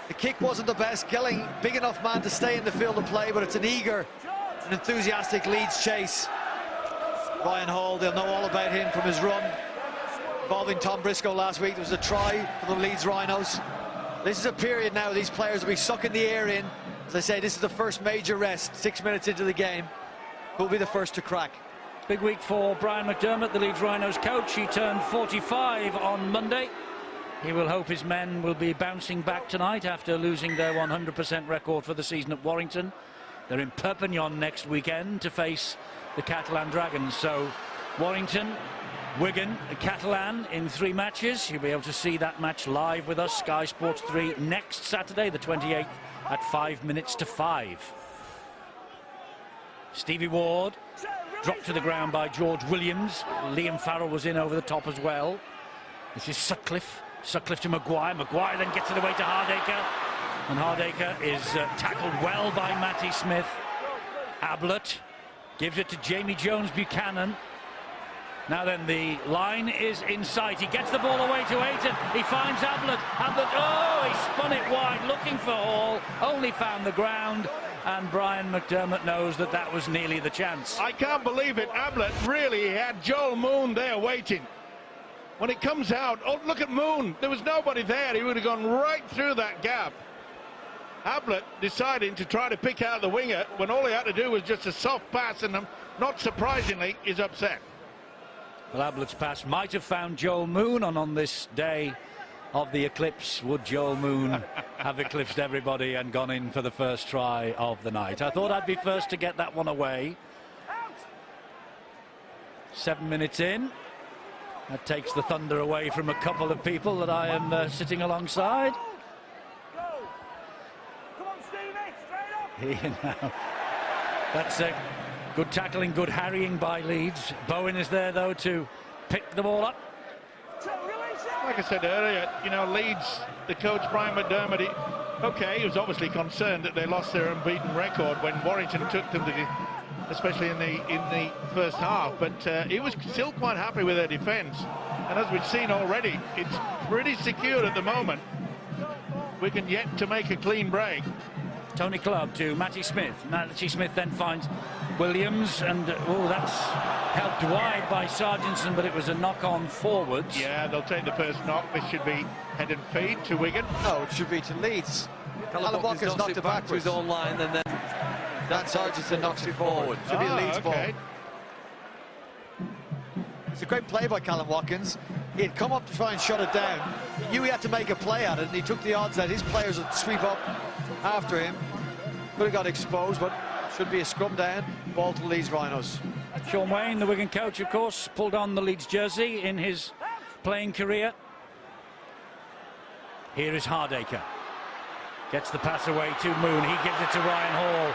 The kick wasn't the best. Gilling, big enough man to stay in the field of play, but it's an eager and enthusiastic Leeds chase. Ryan Hall, they'll know all about him from his run involving Tom Briscoe last week. There was a try for the Leeds Rhinos. This is a period now these players will be sucking the air in. As I say, this is the first major rest, 6 minutes into the game. Who'll be the first to crack? Big week for Brian McDermott, the Leeds Rhinos coach. He turned 45 on Monday. He will hope his men will be bouncing back tonight after losing their 100% record for the season at Warrington. They're in Perpignan next weekend to face the Catalan Dragons. So Warrington, Wigan, Catalan in 3 matches. You'll be able to see that match live with us, Sky Sports 3, next Saturday, the 28th, at 5 minutes to 5. Stevie Ward dropped to the ground by George Williams. Liam Farrell was in over the top as well. This is Sutcliffe. Sutcliffe to Maguire. Maguire then gets it away to Hardaker. And Hardaker is tackled well by Matty Smith. Ablett gives it to Jamie Jones-Buchanan. Now then, the line is in sight. He gets the ball away to Ayton. He finds Ablett. Ablett, oh, he spun it wide, looking for Hall. Only found the ground. And Brian McDermott knows that that was nearly the chance. I can't believe it. Ablett really had Joel Moon there waiting. When it comes out, oh, look at Moon. There was nobody there. He would have gone right through that gap. Ablett deciding to try to pick out the winger when all he had to do was just a soft pass, and not surprisingly, is upset. Well, Ablett's pass might have found Joel Moon, and on this day of the eclipse, would Joel Moon have eclipsed everybody and gone in for the first try of the night? I thought I'd be first to get that one away. 7 minutes in. That takes the thunder away from a couple of people that I am sitting alongside. Here now. That's good tackling, good harrying by Leeds. Bowen is there, though, to pick the ball up. Like I said earlier, you know, Leeds, the coach Brian McDermott, he was obviously concerned that they lost their unbeaten record when Warrington took them to, especially in the first half, but he was still quite happy with their defence. And as we've seen already, it's pretty secure at the moment. Wigan yet to make a clean break. Tony Clubb to Matty Smith. Matty Smith then finds Williams, and that's helped wide by Sargentson, but it was a knock on forwards. Yeah, they'll take the first knock. This should be head and feet to Wigan. No, it should be to Leeds. Callum Watkins knocked it back to his own line, and then Dan Sargentson knocks it forward. Should be a Leeds ball. It's a great play by Callum Watkins. He had come up to try and shut it down. He knew he had to make a play at it, and he took the odds that his players would sweep up after him. Could have got exposed, but should be a scrum down. Ball to Leeds Rhinos. Sean Wayne, the Wigan coach, of course, pulled on the Leeds jersey in his playing career. Here is Hardaker. Gets the pass away to Moon. He gives it to Ryan Hall.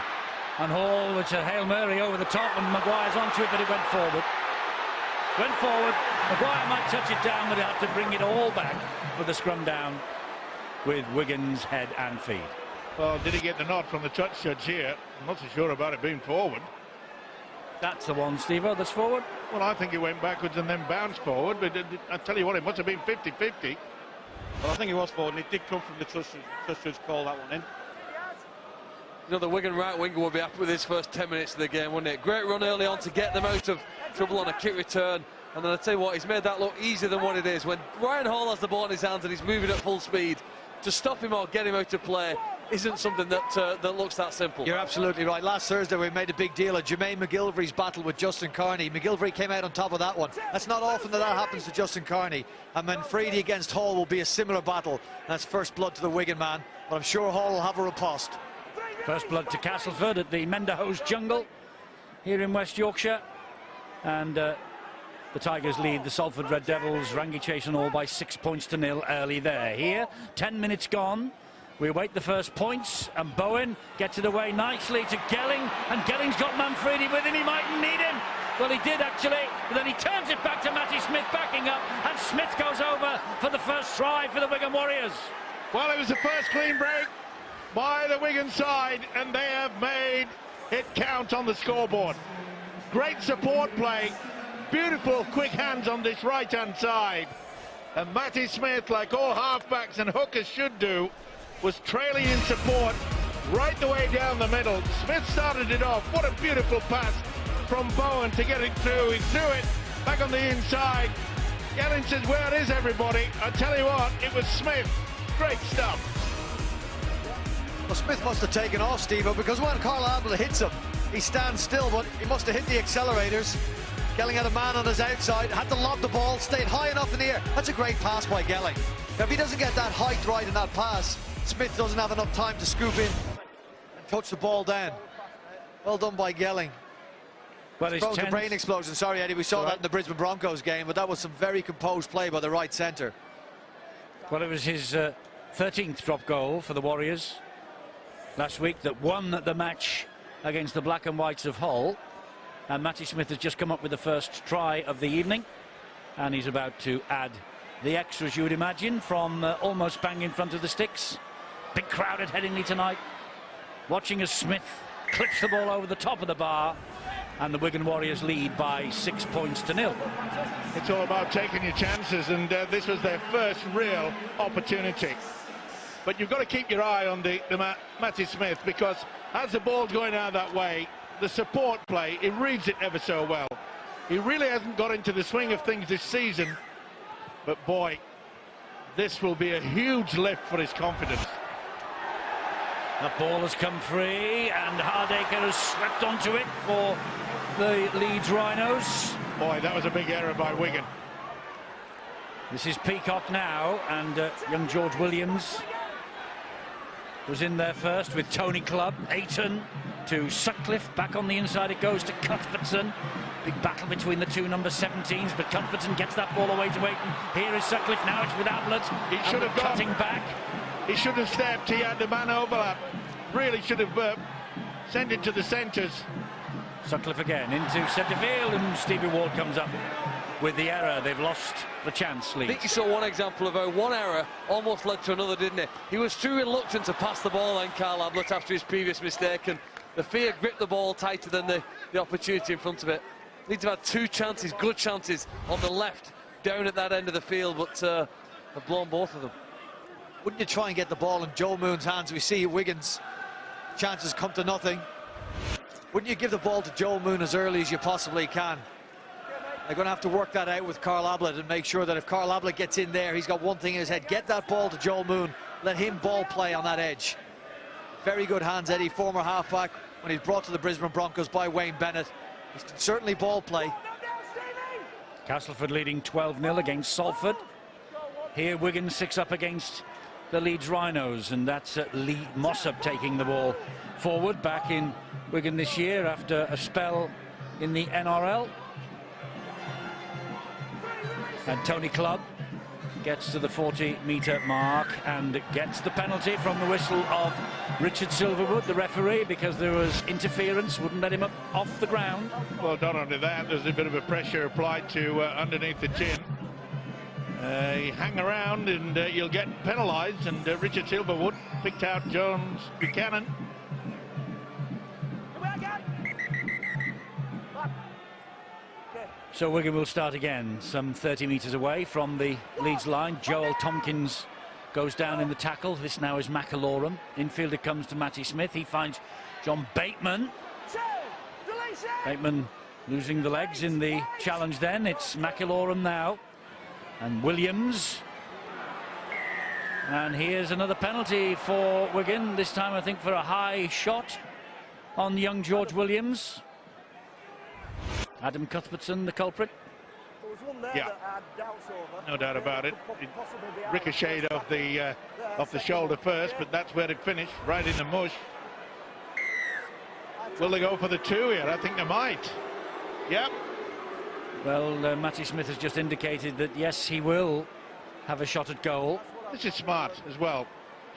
And Hall, it's a Hail Mary over the top, and Maguire's onto it, but it went forward. Went forward. Maguire might touch it down, but he'll have to bring it all back for the scrum down with Wigan's head and feet. Well, did he get the nod from the touch judge here? I'm not so sure about it being forward. That's the one, Steve-O, that's forward? Well, I think it went backwards and then bounced forward, but I tell you what, it must have been 50-50. Well, I think it was forward, and it did come from the touch judge call that one in. You know, the Wigan right winger will be happy with his first 10 minutes of the game, wouldn't it? Great run early on to get them out of trouble on a kick return. And then I tell you what, he's made that look easier than what it is. When Ryan Hall has the ball in his hands and he's moving at full speed, to stop him or get him out of play isn't something that looks that simple. You're absolutely right. Last Thursday we made a big deal of Jermaine McGilvery's battle with Justin Carney. McGilvery came out on top of that one. That's not often that happens to Justin Carney. And Manfredi against Hall will be a similar battle. That's first blood to the Wigan man, but I'm sure Hall will have a riposte. First blood to Castleford at the Menderhose Jungle here in West Yorkshire. And the Tigers lead the Salford Red Devils, Rangi chasing all by 6 points to 0 early there. Here, 10 minutes gone. We await the first points, and Bowen gets it away nicely to Gelling, and Gelling's got Manfredi with him. He mightn't need him. Well, he did actually, but then he turns it back to Matty Smith backing up, and Smith goes over for the first try for the Wigan Warriors. Well, it was the first clean break by the Wigan side, and they have made it count on the scoreboard. Great support play, beautiful quick hands on this right-hand side, and Matty Smith, like all halfbacks and hookers should do, was trailing in support right the way down the middle. Smith started it off. What a beautiful pass from Bowen to get it through. He threw it back on the inside. Gelling says, where is everybody? I tell you what, it was Smith. Great stuff. Well, Smith must have taken off, Steve-o, because when Carl Abel hits him, he stands still, but he must have hit the accelerators. Gelling had a man on his outside, had to lob the ball, stayed high enough in the air. That's a great pass by Gelling. Now, if he doesn't get that height right in that pass, Smith doesn't have enough time to scoop in and touch the ball down. Well done by Gelling. Well, it's a brain explosion. Sorry, Eddie, we saw that in the Brisbane Broncos game, but that was some very composed play by the right centre. Well, it was his 13th drop goal for the Warriors last week that won the match against the Black and Whites of Hull. And Matty Smith has just come up with the first try of the evening, and he's about to add the extras, you would imagine, from almost bang in front of the sticks. Big crowd at Headingley tonight, watching as Smith clips the ball over the top of the bar, and the Wigan Warriors lead by 6 points to 0. It's all about taking your chances, and this was their first real opportunity. But you've got to keep your eye on the Matty Smith, because as the ball's going out that way, the support play, he reads it ever so well. He really hasn't got into the swing of things this season, but boy, this will be a huge lift for his confidence. That ball has come free, and Hardacre has swept onto it for the Leeds Rhinos. Boy, that was a big error by Wigan. This is Peacock now, and young George Williams was in there first with Tony Clubb. Ayton to Sutcliffe, back on the inside it goes to Cuthbertson. Big battle between the two number 17s, but Cuthbertson gets that ball away to Ayton. Here is Sutcliffe, now it's with Ablett. He should have cutting back. He should have stepped, he had the man overlap. Really should have sent it to the centres. Sutcliffe again into centre field, and Stevie Ward comes up with the error. They've lost the chance, Leeds. I think you saw one example of how one error almost led to another, didn't it? He was too reluctant to pass the ball on Carl Ablett after his previous mistake, and the fear gripped the ball tighter than the opportunity in front of it. Leeds have had two chances, good chances, on the left, down at that end of the field, but have blown both of them. Wouldn't you try and get the ball in Joe Moon's hands? We see Wigan's chances come to nothing. Wouldn't you give the ball to Joel Moon as early as you possibly can? They're going to have to work that out with Carl Ablett and make sure that if Carl Ablett gets in there, he's got one thing in his head: get that ball to Joel Moon, let him ball play on that edge. Very good hands, Eddie, former halfback, when he's brought to the Brisbane Broncos by Wayne Bennett. He can certainly ball play. Castleford leading 12-0 against Salford. Here Wigan 6 up against the Leeds Rhinos, and that's Lee Mossop taking the ball forward, back in Wigan this year after a spell in the NRL. And Tony Clubb gets to the 40-metre mark and gets the penalty from the whistle of Richard Silverwood, the referee, because there was interference, wouldn't let him up off the ground. Well, not only that, there's a bit of a pressure applied to underneath the chin. You hang around and you'll get penalised, and Richard Silverwood picked out Jones Buchanan. So Wigan will start again, some 30 metres away from the Leeds line. Joel Tompkins goes down in the tackle. This now is McAlorum. Infield it comes to Matty Smith. He finds John Bateman. Bateman losing the legs in the challenge then. It's McAlorum now. And Williams. And here's another penalty for Wigan. This time I think for a high shot on young George Williams. Adam Cuthbertson, the culprit. Yeah, no doubt about it. It ricocheted off the shoulder first, but that's where it finished, right in the mush. Will they go for the 2 here? I think they might. Yep. Well, Matty Smith has just indicated that yes, he will have a shot at goal. This is smart as well.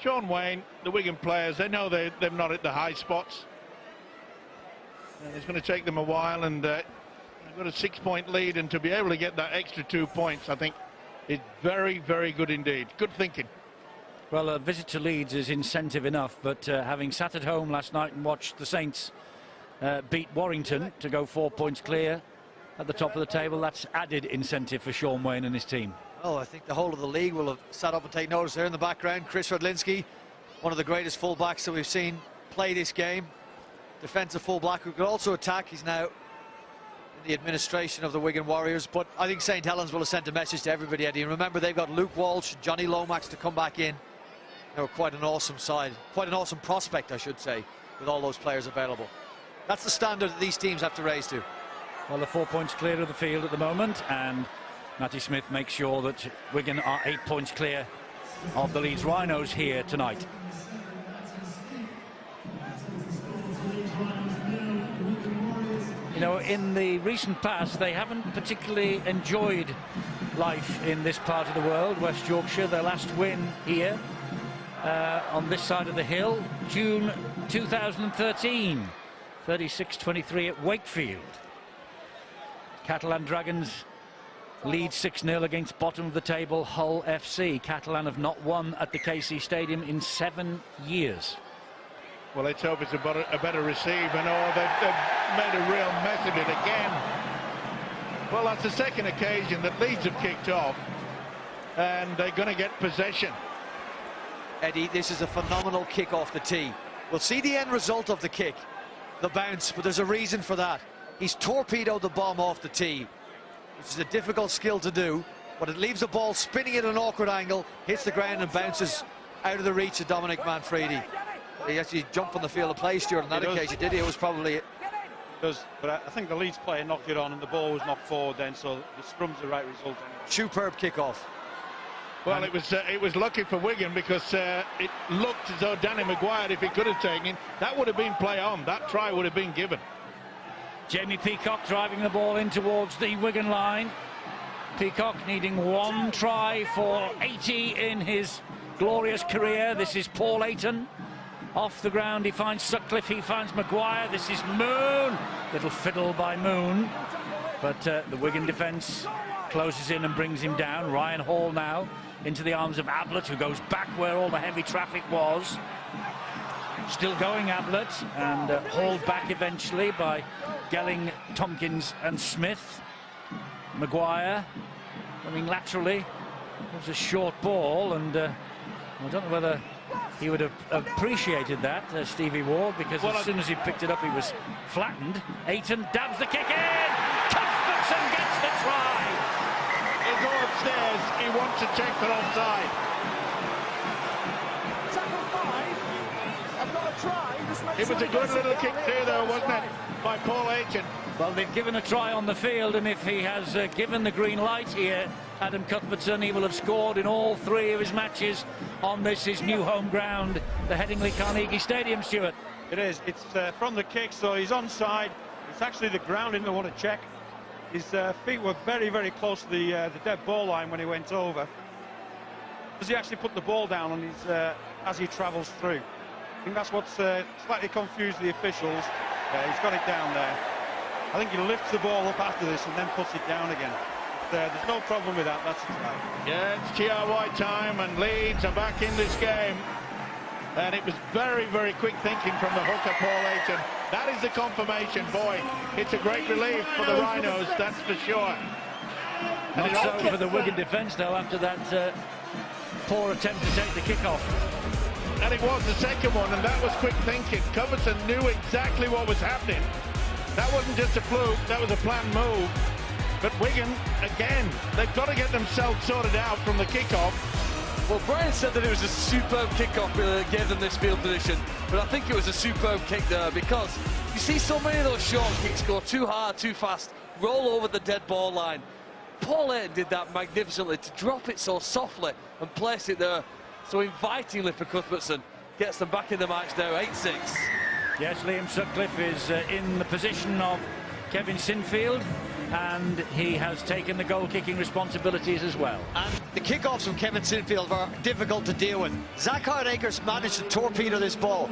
Sean Wayne, the Wigan players, they know they're not at the high spots. And it's going to take them a while, and they've got a 6-point lead, and to be able to get that extra 2 points, I think, is very, very good indeed. Good thinking. Well, a visit to Leeds is incentive enough, but having sat at home last night and watched the Saints beat Warrington to go 4 points clear at the top of the table, that's added incentive for Sean Wayne and his team. Oh, I think the whole of the league will have sat up and take notice there in the background. Chris Rodlinski, one of the greatest fullbacks that we've seen play this game. Defensive fullback who could also attack. He's now in the administration of the Wigan Warriors, but I think St Helens will have sent a message to everybody, Eddie. And remember, they've got Luke Walsh, Johnny Lomax to come back in. They were quite an awesome side, quite an awesome prospect, I should say, with all those players available. That's the standard that these teams have to raise to. Well, they're 4 points clear of the field at the moment, and Matty Smith makes sure that Wigan are 8 points clear of the Leeds Rhinos here tonight. You know, in the recent past, they haven't particularly enjoyed life in this part of the world. West Yorkshire, their last win here on this side of the hill, June 2013, 36-23 at Wakefield. Catalan Dragons lead 6-0 against bottom of the table Hull FC. Catalan have not won at the KC Stadium in 7 years. Well, let's hope it's a better receive, and they've made a real mess of it again. Well, that's the second occasion that Leeds have kicked off, and they're going to get possession. Eddie, this is a phenomenal kick off the tee. We'll see the end result of the kick, the bounce, but there's a reason for that. He's torpedoed the bomb off the tee, which is a difficult skill to do, but it leaves the ball spinning at an awkward angle, hits the ground and bounces out of the reach of Dominic Manfredi. He actually jumped on the field of play, Stuart, on that occasion, did he? It was probably it. But I think the Leeds player knocked it on and the ball was knocked forward then, so the scrum's the right result. Superb kick-off. Well, it was lucky for Wigan because it looked as though Danny Maguire, if he could have taken, that would have been play on. That try would have been given. Jamie Peacock driving the ball in towards the Wigan line. Peacock needing one try for 80 in his glorious career. This is Paul Ayton. Off the ground, he finds Sutcliffe, he finds Maguire. This is Moon. Little fiddle by Moon. But the Wigan defence closes in and brings him down. Ryan Hall now into the arms of Ablett, who goes back where all the heavy traffic was. Still going, Ablett, and hauled back eventually by Gelling, Tompkins and Smith. Maguire running laterally. It was a short ball, and I don't know whether he would have appreciated that, Stevie Ward, because as soon as he picked it up, he was flattened. Ayton dabs the kick in. Cuthbertson gets the try. He'll go upstairs. He wants to check for offside. It was a good little kick through, though, wasn't it, by Paul Ayton? Well, they've given a try on the field, and if he has given the green light here, Adam Cuthbertson, he will have scored in all 3 of his matches on this, his new home ground, the Headingley Carnegie Stadium, Stuart. It is. It's from the kick, so he's onside. It's actually the ground in the want to check. His feet were very, very close to the dead ball line when he went over. Does he actually put the ball down on his as he travels through? I think that's what's slightly confused the officials. Yeah, he's got it down there. I think he lifts the ball up after this and then puts it down again. There's no problem with that, that's a try. Yeah, it's TRY time, and Leeds are back in this game. And it was very, very quick thinking from the hooker, Paul Ayton. That is the confirmation, boy. It's a great relief for the Rhinos, that's for sure. Not so for the Wigan defence, though, after that poor attempt to take the kick-off. And it was the second one, and that was quick thinking. Coverton knew exactly what was happening. That wasn't just a fluke, that was a planned move. But Wigan, again, they've got to get themselves sorted out from the kick-off. Well, Brian said that it was a superb kick-off that gave them this field position, but I think it was a superb kick there, because you see so many of those short kicks go too hard, too fast, roll over the dead ball line. Paul Ayton did that magnificently, to drop it so softly and place it there so invitingly for Cuthbertson. Gets them back in the match now, 8-6. Yes, Liam Sutcliffe is in the position of Kevin Sinfield, and he has taken the goal-kicking responsibilities as well. And the kickoffs from Kevin Sinfield are difficult to deal with. Zach Hardacre's managed to torpedo this ball.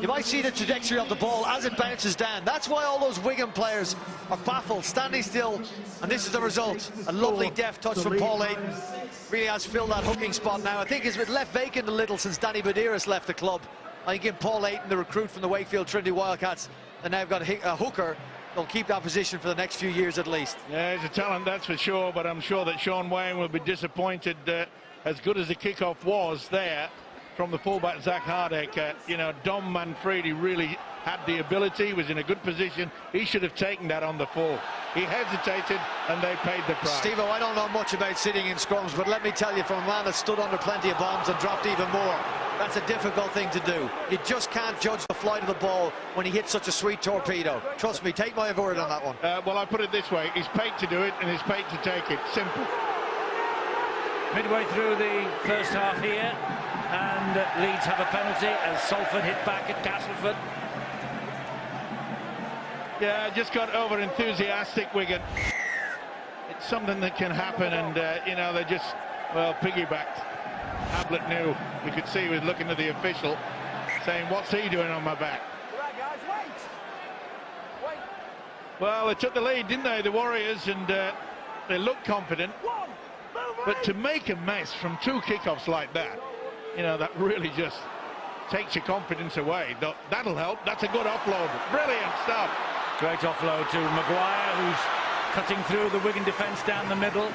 You might see the trajectory of the ball as it bounces down. That's why all those Wigan players are baffled, standing still, and this is the result. A lovely deft touch from Paul Ayton. Really has filled that hooking spot now. I think it's been left vacant a little since Danny Badiris left the club. I think in Paul Ayton, the recruit from the Wakefield Trinity Wildcats, and now got a hooker. They'll keep that position for the next few years at least. Yeah, he's a talent, that's for sure, but I'm sure that Sean Wayne will be disappointed. As good as the kickoff was there from the fullback Zach Hardacre, you know, Dom Manfredi really had the ability, was in a good position. He should have taken that on the full. He hesitated and they paid the price. Steve-O, I don't know much about sitting in scrums, but let me tell you, from a man that stood under plenty of bombs and dropped even more, that's a difficult thing to do. You just can't judge the flight of the ball when he hits such a sweet torpedo. Trust me, take my word on that one. Well, I put it this way, he's paid to do it and he's paid to take it. Simple. Midway through the first half here, and Leeds have a penalty as Salford hit back at Castleford. Yeah, just got over enthusiastic, Wigan. It's something that can happen, and you know, they just, well, piggybacked. Ablett knew. You could see he was looking at the official, saying, what's he doing on my back? Well, they took the lead, didn't they, the Warriors, and they looked confident. But to make a mess from two kickoffs like that, you know, that really just takes your confidence away. That'll help. That's a good offload. Brilliant stuff. Great offload to Maguire, who's cutting through the Wigan defence down the middle.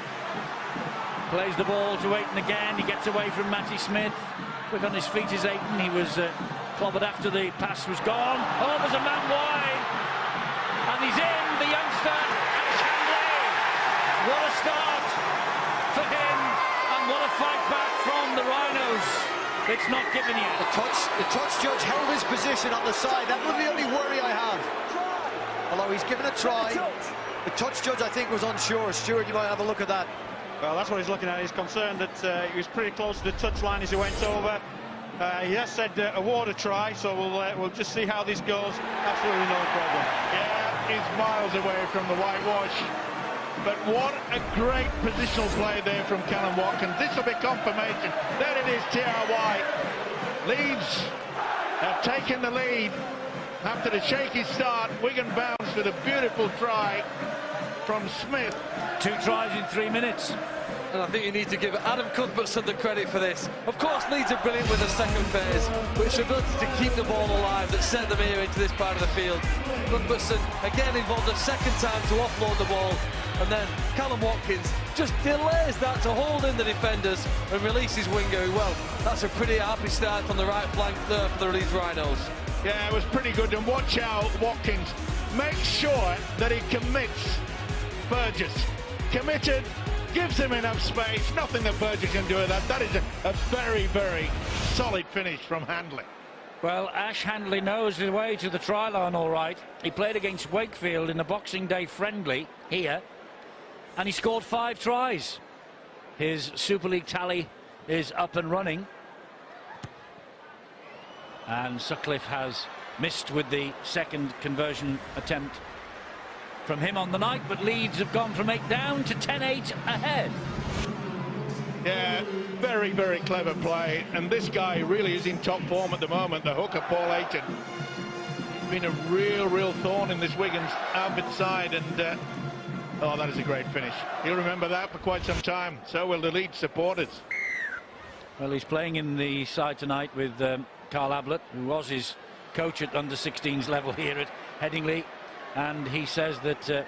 Plays the ball to Ayton again. He gets away from Matty Smith. Quick on his feet is Ayton. He was clobbered after the pass was gone. Oh, there's a man wide. And he's in, the youngster, Ash Handley. What a start for him. And what a fight back from the Rhinos. It's not given yet. The touch judge held his position on the side. That would be the only worry I have. Although he's given a try. The touch judge, I think, was unsure. Stuart, you might have a look at that. Well, that's what he's looking at. He's concerned that he was pretty close to the touchline as he went over. He has said award a try, so we'll just see how this goes. Absolutely no problem. Yeah, he's miles away from the whitewash. But what a great positional play there from Callum Watkins. This will be confirmation. There it is, TRY. Leeds have taken the lead after the shaky start. Wigan bounced with a beautiful try from Smith. 2 tries in 3 minutes. And I think you need to give Adam Cuthbertson the credit for this. Of course, Leeds are brilliant with the second phase, but it's the ability to keep the ball alive that sent them here into this part of the field. Cuthbertson again involved a second time to offload the ball, and then Callum Watkins just delays that to hold in the defenders and releases Wingo. Well, that's a pretty happy start on the right flank there for the Leeds Rhinos. Yeah, it was pretty good, and watch out, Watkins. Make sure that he commits Burgess. Committed, gives him enough space. Nothing that Burgess can do with that. That is a very, very solid finish from Handley. Well, Ash Handley knows his way to the try line all right. He played against Wakefield in the Boxing Day friendly here, and he scored 5 tries. His Super League tally is up and running. And Sutcliffe has missed with the second conversion attempt from him on the night, but Leeds have gone from 8 down to 10-8 ahead. Yeah, very, very clever play, and this guy really is in top form at the moment, the hooker Paul Ayton. Been a real thorn in this Wigan's outfit side, and oh, that is a great finish. He'll remember that for quite some time. So will the Leeds supporters. Well, he's playing in the side tonight with Carl Ablett, who was his coach at under-16s level here at Headingley, and he says that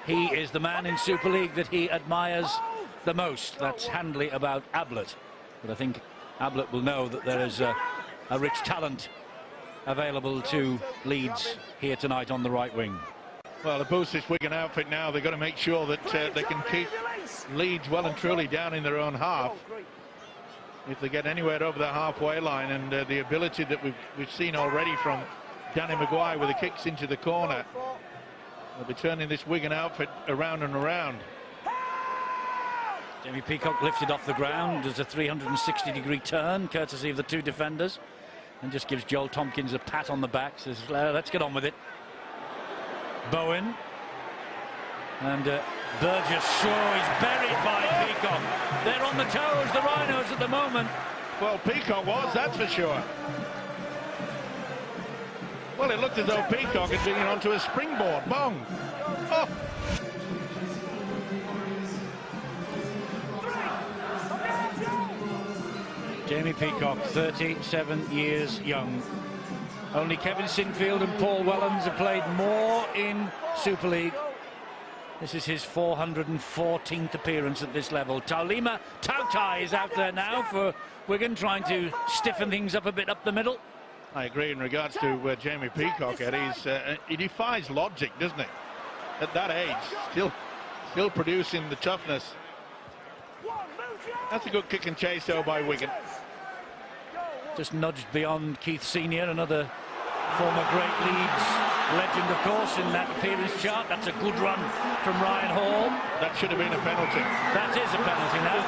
he is the man in Super League that he admires the most. That's Handley about Ablett. But I think Ablett will know that there is a rich talent available to Leeds here tonight on the right wing. Well, to boost this Wigan outfit now, they've got to make sure that they can keep Leeds well and truly down in their own half. If they get anywhere over the halfway line, and the ability that we've seen already from Danny Maguire with the kicks into the corner, they'll be turning this Wigan outfit around and around. Jamie Peacock lifted off the ground, does a 360-degree turn, courtesy of the two defenders, and just gives Joel Tompkins a pat on the back, says, let's get on with it. Bowen. And Burgess, sure, he's buried by Peacock. They're on the toes, the Rhinos, at the moment. Well, Peacock was, that's for sure. Well, it looked as though Peacock had been onto a springboard. Bong. Oh. Jamie Peacock, 37 years young. Only Kevin Sinfield and Paul Wellens have played more in Super League. This is his 414th appearance at this level. Taulima Tautai is out there now for Wigan, trying to stiffen things up a bit up the middle. I agree in regards to Jamie Peacock, Eddie. He defies logic, doesn't he? At that age, still producing the toughness. That's a good kick and chase, though, by Wigan. Just nudged beyond Keith Senior, another former great Leeds legend, of course, in that appearance chart. That's a good run from Ryan Hall. That should have been a penalty. That is a penalty now.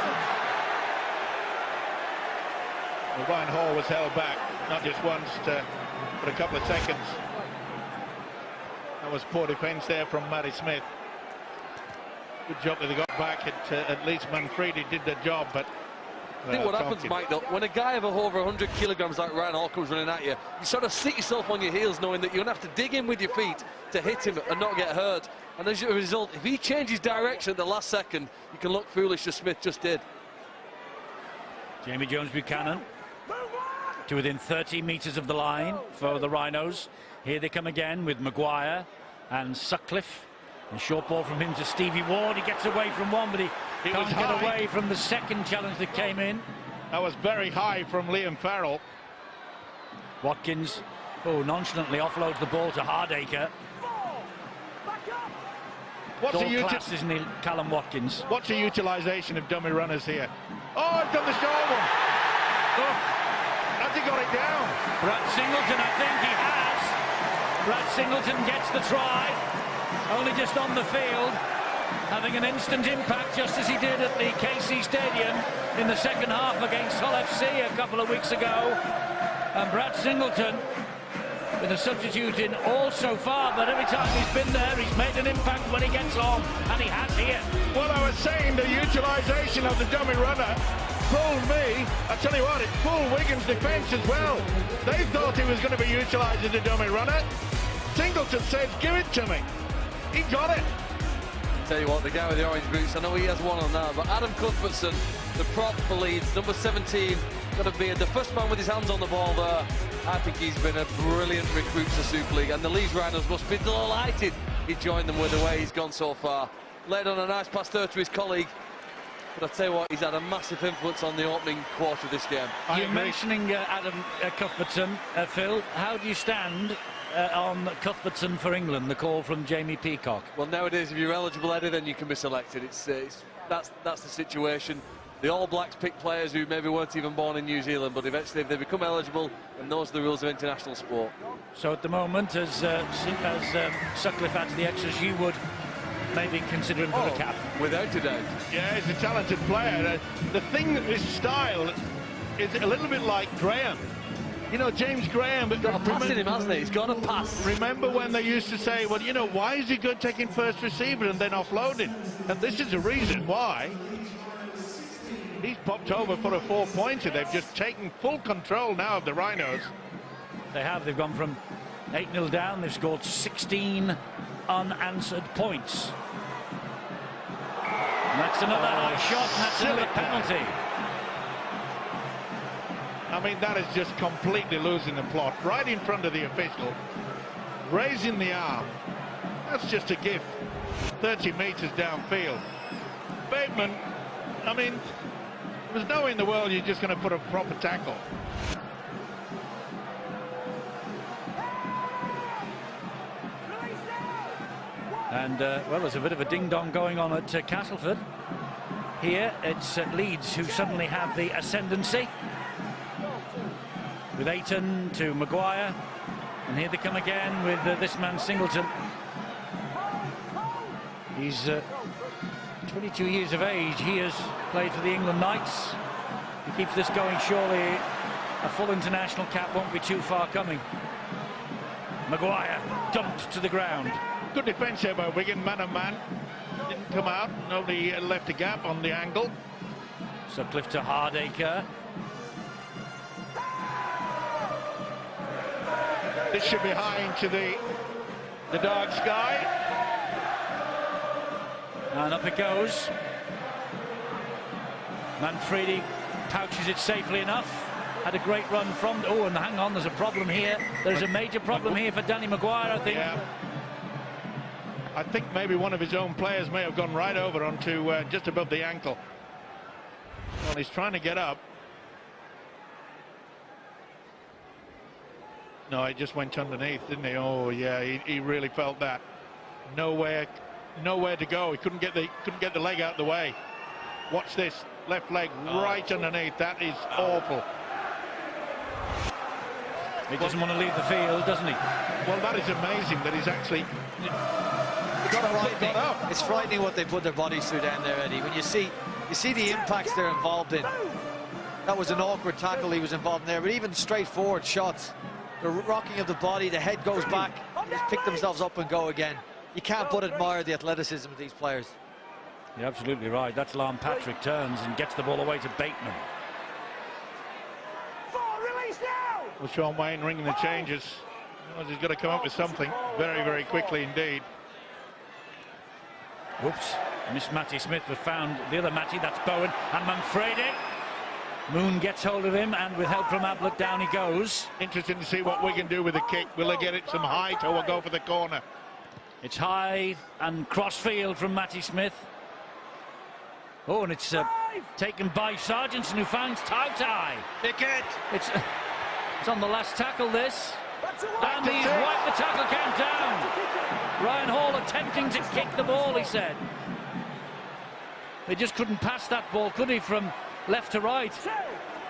Well, Ryan Hall was held back, not just once, but a couple of seconds. That was poor defence there from Matty Smith. Good job that they got back at least Manfredi did the job, but I think what happens, Mike, though, when a guy of over 100 kilograms like Ryan Hall comes running at you, you sort of sit yourself on your heels knowing that you're going to have to dig in with your feet to hit him and not get hurt. And as a result, if he changes direction at the last second, you can look foolish as Smith just did. Jamie Jones-Buchanan to within 30 metres of the line for the Rhinos. Here they come again with Maguire and Sutcliffe. A short ball from him to Stevie Ward. He gets away from one, but he can't get away from the second challenge that came in. That was very high from Liam Farrell. Watkins, nonchalantly offloads the ball to Hardacre. What's all class, isn't he, Callum Watkins? What's the utilisation of dummy runners here? Oh, he's done the short one. Oh, has he got it down? Brad Singleton, I think he has. Brad Singleton gets the try. Only just on the field, having an instant impact, just as he did at the KC Stadium in the second half against Hull FC a couple of weeks ago. And Brad Singleton, with a substitute in all so far, but every time he's been there, he's made an impact when he gets on, and he has here. Well, I was saying the utilisation of the dummy runner fooled me. I tell you what, it fooled Wigan's defence as well. They thought he was going to be utilising the dummy runner. Singleton says, give it to me. He got it. Tell you what, the guy with the orange boots, I know he has one on that, but Adam Cuthbertson, the prop for Leeds, number 17, going to be the first man with his hands on the ball there. I think he's been a brilliant recruit to Super League, and the Leeds Rhinos must be delighted he joined them with the way he's gone so far. Laid on a nice pass there to his colleague, but I tell you what, he's had a massive influence on the opening quarter of this game. You're mentioning Adam Cuthbertson, Phil. How do you stand on Cuthbertson for England, the call from Jamie Peacock? Well, nowadays, if you're eligible, Eddie, then you can be selected. That's the situation. The All Blacks pick players who maybe weren't even born in New Zealand, but eventually if they become eligible, then those are the rules of international sport. So at the moment, as Sutcliffe adds the extras, you would maybe consider him for the cap? Without a doubt. Yeah, he's a talented player. The thing that his style is a little bit like Graham. You know, James Graham... He's got a pass in him, hasn't he? He's got a pass. Remember when they used to say, well, you know, why is he good taking first receiver and then offloading? And this is the reason why. He's popped over for a 4-pointer. They've just taken full control now of the Rhinos. They have. They've gone from 8-0 down. They've scored 16 unanswered points. And that's another high shot, and that's another penalty. I mean, that is just completely losing the plot. Right in front of the official, raising the arm. That's just a gift. 30 metres downfield. Bateman, I mean, There's no way in the world you're just going to put a proper tackle. And, well, there's a bit of a ding-dong going on at Castleford. Here, it's Leeds who suddenly have the ascendancy. With Ayton to Maguire. And here they come again with this man, Singleton. He's 22 years of age. He has played for the England Knights. If he keeps this going, surely a full international cap won't be too far coming. Maguire dumped to the ground. Good defence here by Wigan, man on man. Didn't come out, nobody left a gap on the angle. Sutcliffe to Hardacre. This should be high into the dark sky. And up it goes. Manfredi pouches it safely enough. Had a great run from... Oh, and hang on, there's a problem here. There's a major problem here for Danny Maguire, I think. Yeah. I think maybe one of his own players may have gone right over onto just above the ankle. Well, he's trying to get up. No, he just went underneath, didn't he? Oh, yeah, he really felt that. Nowhere to go. He couldn't get the leg out the way. Watch this, left leg right underneath. That is awful. He doesn't want to leave the field, doesn't he? Well, that is amazing that he's actually got up. It's frightening what they put their bodies through down there, Eddie. When you see the impacts they're involved in. That was an awkward tackle he was involved in there, but even straightforward shots, the rocking of the body, the head goes back, they just pick themselves up and go again. You can't but admire the athleticism of these players. You're absolutely right. That's Lam Patrick turns and gets the ball away to Bateman. Well, Sean Wayne ringing the changes. He's got to come up with something very, very quickly indeed. Whoops. Miss Matty Smith was found. The other Matty, that's Bowen. And Manfredi. Moon gets hold of him, and with help from Ablett, down he goes. Interesting to see what Wigan do with the kick. Will they get it some height or will go for the corner? It's high and cross field from Matty Smith. Oh, and it's taken by Sargentson, who finds Tai. Pick it. It's on the last tackle, this. And he's wiped the tackle count down. Ryan Hall attempting to kick the ball, he said. They just couldn't pass that ball, could he, from left to right?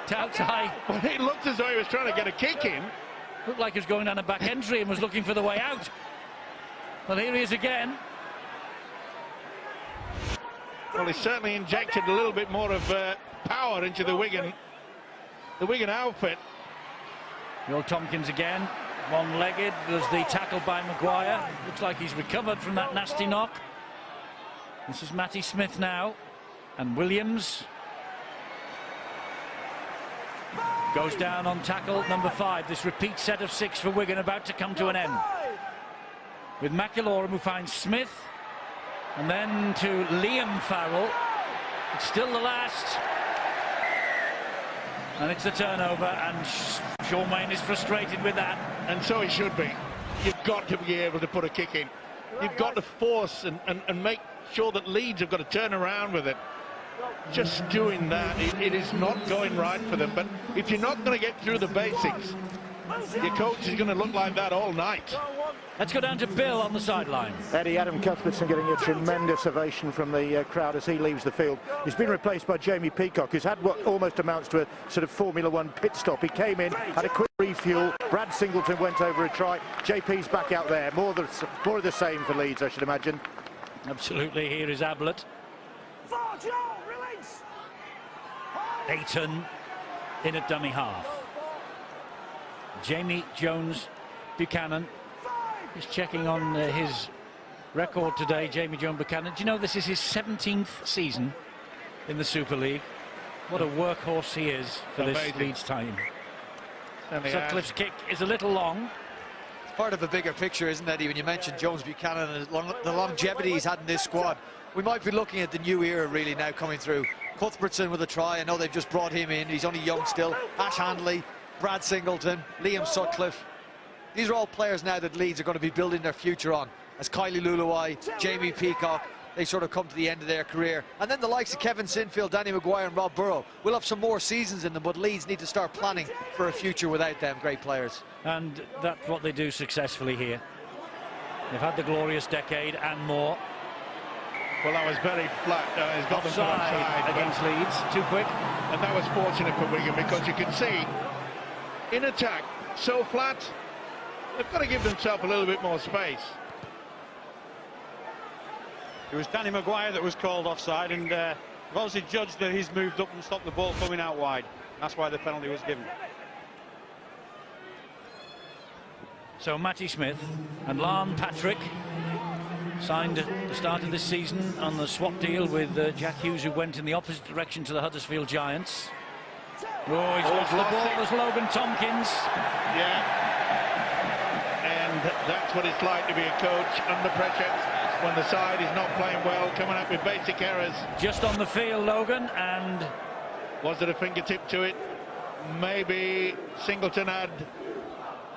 Tai. Well, it looked as though he was trying to get a kick in. Looked like he was going down a back entry and was looking for the way out. Well, here he is again. Well, he certainly injected a little bit more of power into the Wigan outfit. Will Tompkins again, one-legged. There's the tackle by Maguire. Looks like he's recovered from that nasty knock. This is Matty Smith now, and Williams goes down on tackle number 5. This repeat set of 6 for Wigan about to come to an end. With McIlaurin, who finds Smith, and then to Liam Farrell. It's still the last. And it's a turnover, and Sean Wayne is frustrated with that. And so he should be. You've got to be able to put a kick in. You've got to force and make sure that Leeds have got to turn around with it. Just doing that, it is not going right for them. But if you're not going to get through the basics, your coach is going to look like that all night. Let's go down to Bill on the sideline. Eddie, Adam Cuthbertson getting a tremendous ovation from the crowd as he leaves the field. He's been replaced by Jamie Peacock, who's had what almost amounts to a sort of Formula One pit stop. He came in, had a quick refuel. Brad Singleton went over a try. JP's back out there. More of the same for Leeds, I should imagine. Absolutely. Here is Ablett. Ayton in at dummy half. Jamie Jones Buchanan is checking on his record today. Jamie Jones Buchanan. Do you know this is his 17th season in the Super League? What a workhorse he is for this Leeds team. Sutcliffe's kick is a little long. It's part of a bigger picture, isn't it? When you mentioned Jones Buchanan and the longevity he's had in this squad, we might be looking at the new era really now coming through. Cuthbertson with a try. I know they've just brought him in. He's only young still. Ash Handley, Brad Singleton, Liam Sutcliffe. These are all players now that Leeds are going to be building their future on. As Kylie Luluai, Jamie Peacock, they sort of come to the end of their career. And then the likes of Kevin Sinfield, Danny Maguire and Rob Burrow will have some more seasons in them, but Leeds need to start planning for a future without them great players. And that's what they do successfully here. They've had the glorious decade and more. Well, that was very flat. He's got them offside against Leeds, too quick. And that was fortunate for Wigan, because you can see, in attack, so flat, they've got to give themselves a little bit more space. It was Danny Maguire that was called offside, and obviously judged that he's moved up and stopped the ball coming out wide. That's why the penalty was given. So Matty Smith and Lon Patrick signed at the start of this season on the swap deal with Jack Hughes, who went in the opposite direction to the Huddersfield Giants. Oh, he's lost the ball. There's Logan Tompkins. Yeah. And that's what it's like to be a coach under pressure when the side is not playing well, coming up with basic errors. Just on the field, Logan, and... Was there a fingertip to it? Maybe Singleton had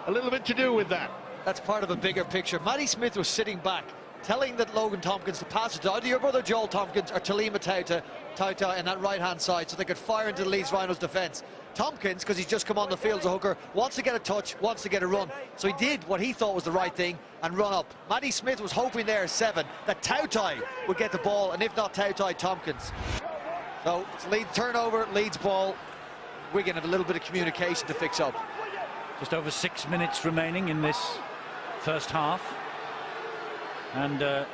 a little bit to do with that. That's part of a bigger picture. Matty Smith was sitting back, telling that Logan Tompkins to pass it to either your brother Joel Tompkins or Talima Tauta in that right-hand side so they could fire into the Leeds Rhinos' defence. Tompkins, because he's just come on the field as a hooker, wants to get a touch, wants to get a run. So he did what he thought was the right thing and run up. Matty Smith was hoping there, 7, that Tautai would get the ball, and if not Tautai, Tompkins. So it's Leeds turnover, Leeds ball. Wigan have a little bit of communication to fix up. Just over 6 minutes remaining in this first half. And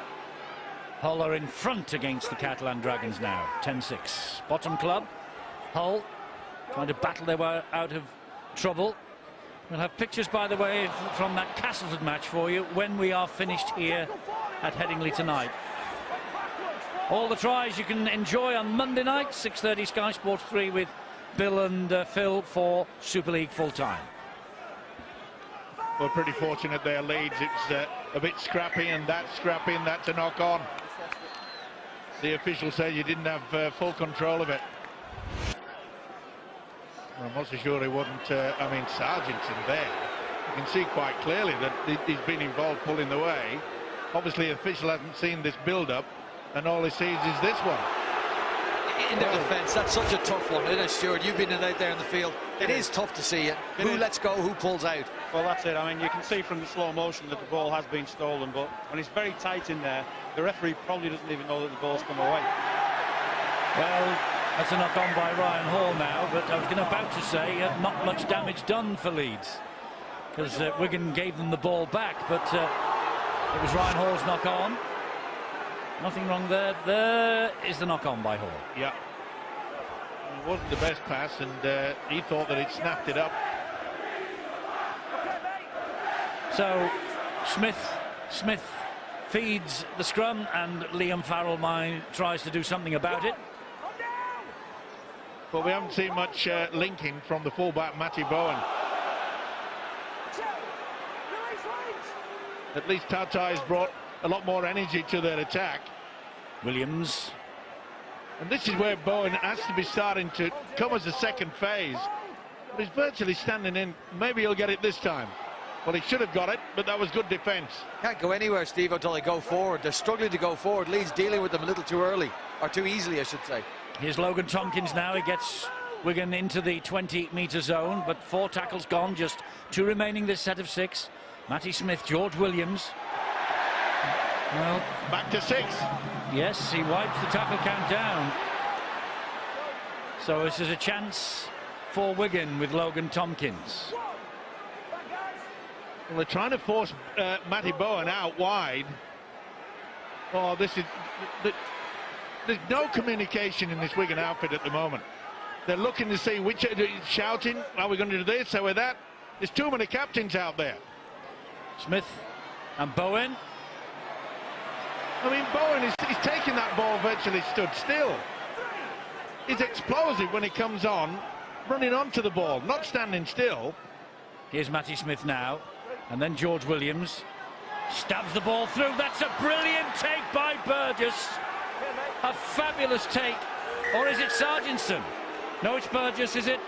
Hull are in front against the Catalan Dragons now, 10-6. Bottom club, Hull, trying to battle their way out of trouble. We'll have pictures, by the way, from that Castleford match for you when we are finished here at Headingley tonight. All the tries you can enjoy on Monday night, 6:30 Sky Sports 3 with Bill and Phil for Super League full-time. We're pretty fortunate there, Leeds. It's a bit scrappy, and that's a knock-on. The official said you didn't have full control of it. I'm not so sure he wasn't, I mean, Sargent's in there. You can see quite clearly that he's been involved pulling the way. Obviously, the official hasn't seen this build-up, and all he sees is this one. In their defence, that's such a tough one, isn't it, Stuart? You've been out there in the field. It is tough to see it. Who lets go, who pulls out. Well, that's it. I mean, you can see from the slow motion that the ball has been stolen, but when it's very tight in there, the referee probably doesn't even know that the ball's come away. Well, that's a knock on by Ryan Hall now, but I was about to say not much damage done for Leeds, because Wigan gave them the ball back, but it was Ryan Hall's knock on. Nothing wrong there. There is the knock on by Hall. Yeah. It wasn't the best pass, and he thought that he'd snapped it up. So Smith feeds the scrum, and Liam Farrell tries to do something about it. But we haven't seen much linking from the fullback Matty Bowen. At least Tautai has brought a lot more energy to their attack. Williams. And this is where Bowen has to be starting to come as a second phase. But he's virtually standing in. Maybe he'll get it this time. Well, he should have got it, but that was good defence. Can't go anywhere, Steve, until they go forward. They're struggling to go forward. Leeds dealing with them a little too early, or too easily, I should say. Here's Logan Tompkins now. He gets Wigan into the 20-metre zone, but 4 tackles gone, just 2 remaining this set of 6. Matty Smith, George Williams. Well, back to 6. Yes, he wipes the tackle count down. So this is a chance for Wigan with Logan Tompkins. Well, they're trying to force Matty Bowen out wide. Oh, this is... There's no communication in this Wigan outfit at the moment. They're looking to see which... shouting, are we going to do this, are we that? There's too many captains out there. Smith and Bowen. I mean, Bowen is taking that ball virtually stood still. He's explosive when he comes on, running onto the ball, not standing still. Here's Matty Smith now, and then George Williams stabs the ball through. That's a brilliant take by Burgess. A fabulous take. Or is it Sargentson? No, it's Burgess, is it?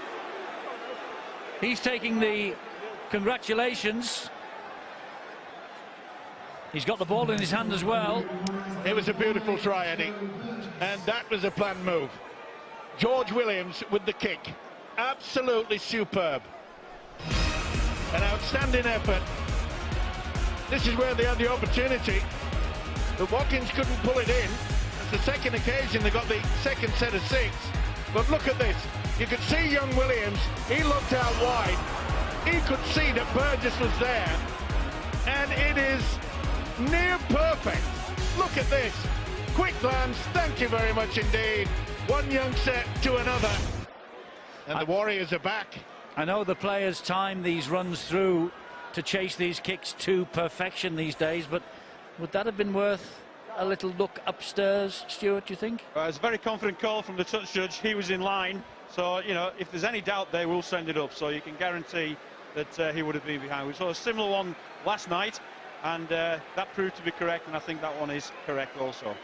He's taking the congratulations. He's got the ball in his hand as well. It was a beautiful try, Eddie, and that was a planned move. George Williams with the kick, absolutely superb. An outstanding effort. This is where they had the opportunity, but Watkins couldn't pull it in. It's the second occasion they got the second set of 6. But look at this. You could see young Williams. He looked out wide. He could see that Burgess was there. And it is near perfect. Look at this. Quick glance. Thank you very much indeed. One young set to another. And the Warriors are back. I know the players time these runs through to chase these kicks to perfection these days, but would that have been worth a little look upstairs, Stuart, do you think? It's a very confident call from the touch judge. He was in line, so you know, if there's any doubt, they will send it up, so you can guarantee that he would have been behind. We saw a similar one last night, and that proved to be correct, and I think that one is correct also.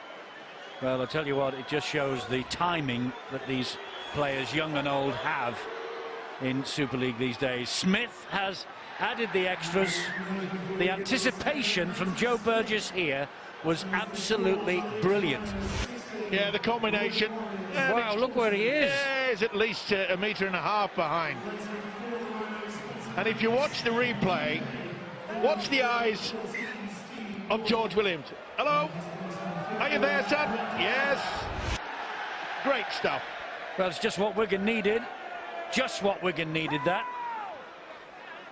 Well, I'll tell you what, it just shows the timing that these players, young and old, have in Super League these days. Smith has added the extras. The anticipation from Joe Burgess here was absolutely brilliant. Yeah, the combination. Wow, look where he is. Yeah, he's at least a metre and a half behind. And if you watch the replay, watch the eyes of George Williams. Hello? Are you there, son? Yes. Great stuff. Well, it's just what Wigan needed. Just what Wigan needed, that.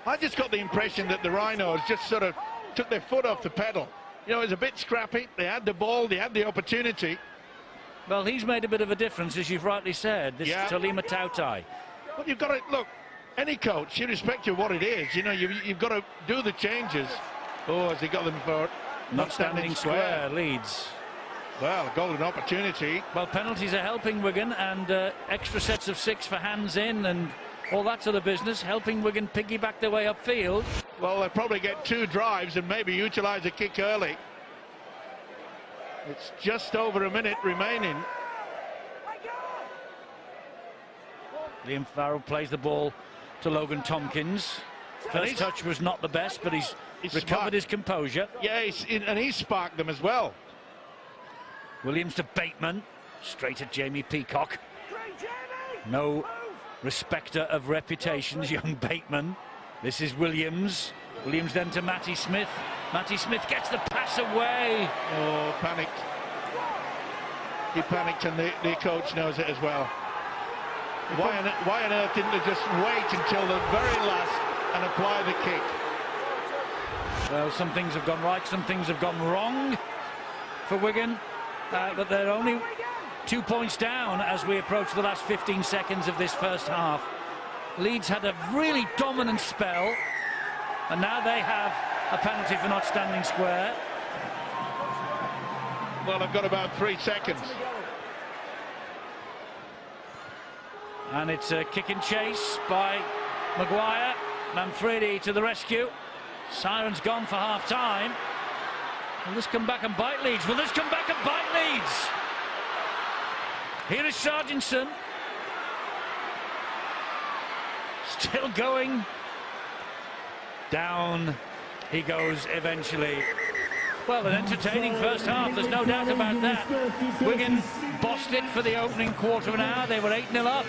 I just got the impression that the Rhinos just sort of took their foot off the pedal. You know, it was a bit scrappy. They had the ball, they had the opportunity. Well, he's made a bit of a difference, as you've rightly said, this Talima Tautai. But you've got to, look, any coach, irrespective of what it is, you know, you've got to do the changes. Oh, has he got them for not standing square, Leeds. Well, golden opportunity. Well, penalties are helping Wigan, and extra sets of 6 for hands in and all that sort of business, helping Wigan piggyback their way upfield. Well, they'll probably get 2 drives and maybe utilise a kick early. It's just over a minute remaining. Liam Farrell plays the ball to Logan Tompkins. First touch was not the best, but he's recovered his composure. Yeah, and he sparked them as well. Williams to Bateman, straight at Jamie Peacock. No respecter of reputations, young Bateman. This is Williams. Williams then to Matty Smith. Matty Smith gets the pass away. Oh, panicked. He panicked, and the coach knows it as well. Why on earth didn't they just wait until the very last and apply the kick? Well, some things have gone right, some things have gone wrong for Wigan, but they're only 2 points down as we approach the last 15 seconds of this first half. Leeds had a really dominant spell, and now they have a penalty for not standing square. Well, I've got about 3 seconds. And it's a kick and chase by Maguire. Manfredi to the rescue. Siren's gone for half-time. Will this come back and bite Leeds? Will this come back and bite Leeds? Here is Sargentson. Still going. Down he goes eventually. Well, an entertaining first half, there's no doubt about that. Wigan bossed it for the opening quarter of an hour. They were 8-0 up,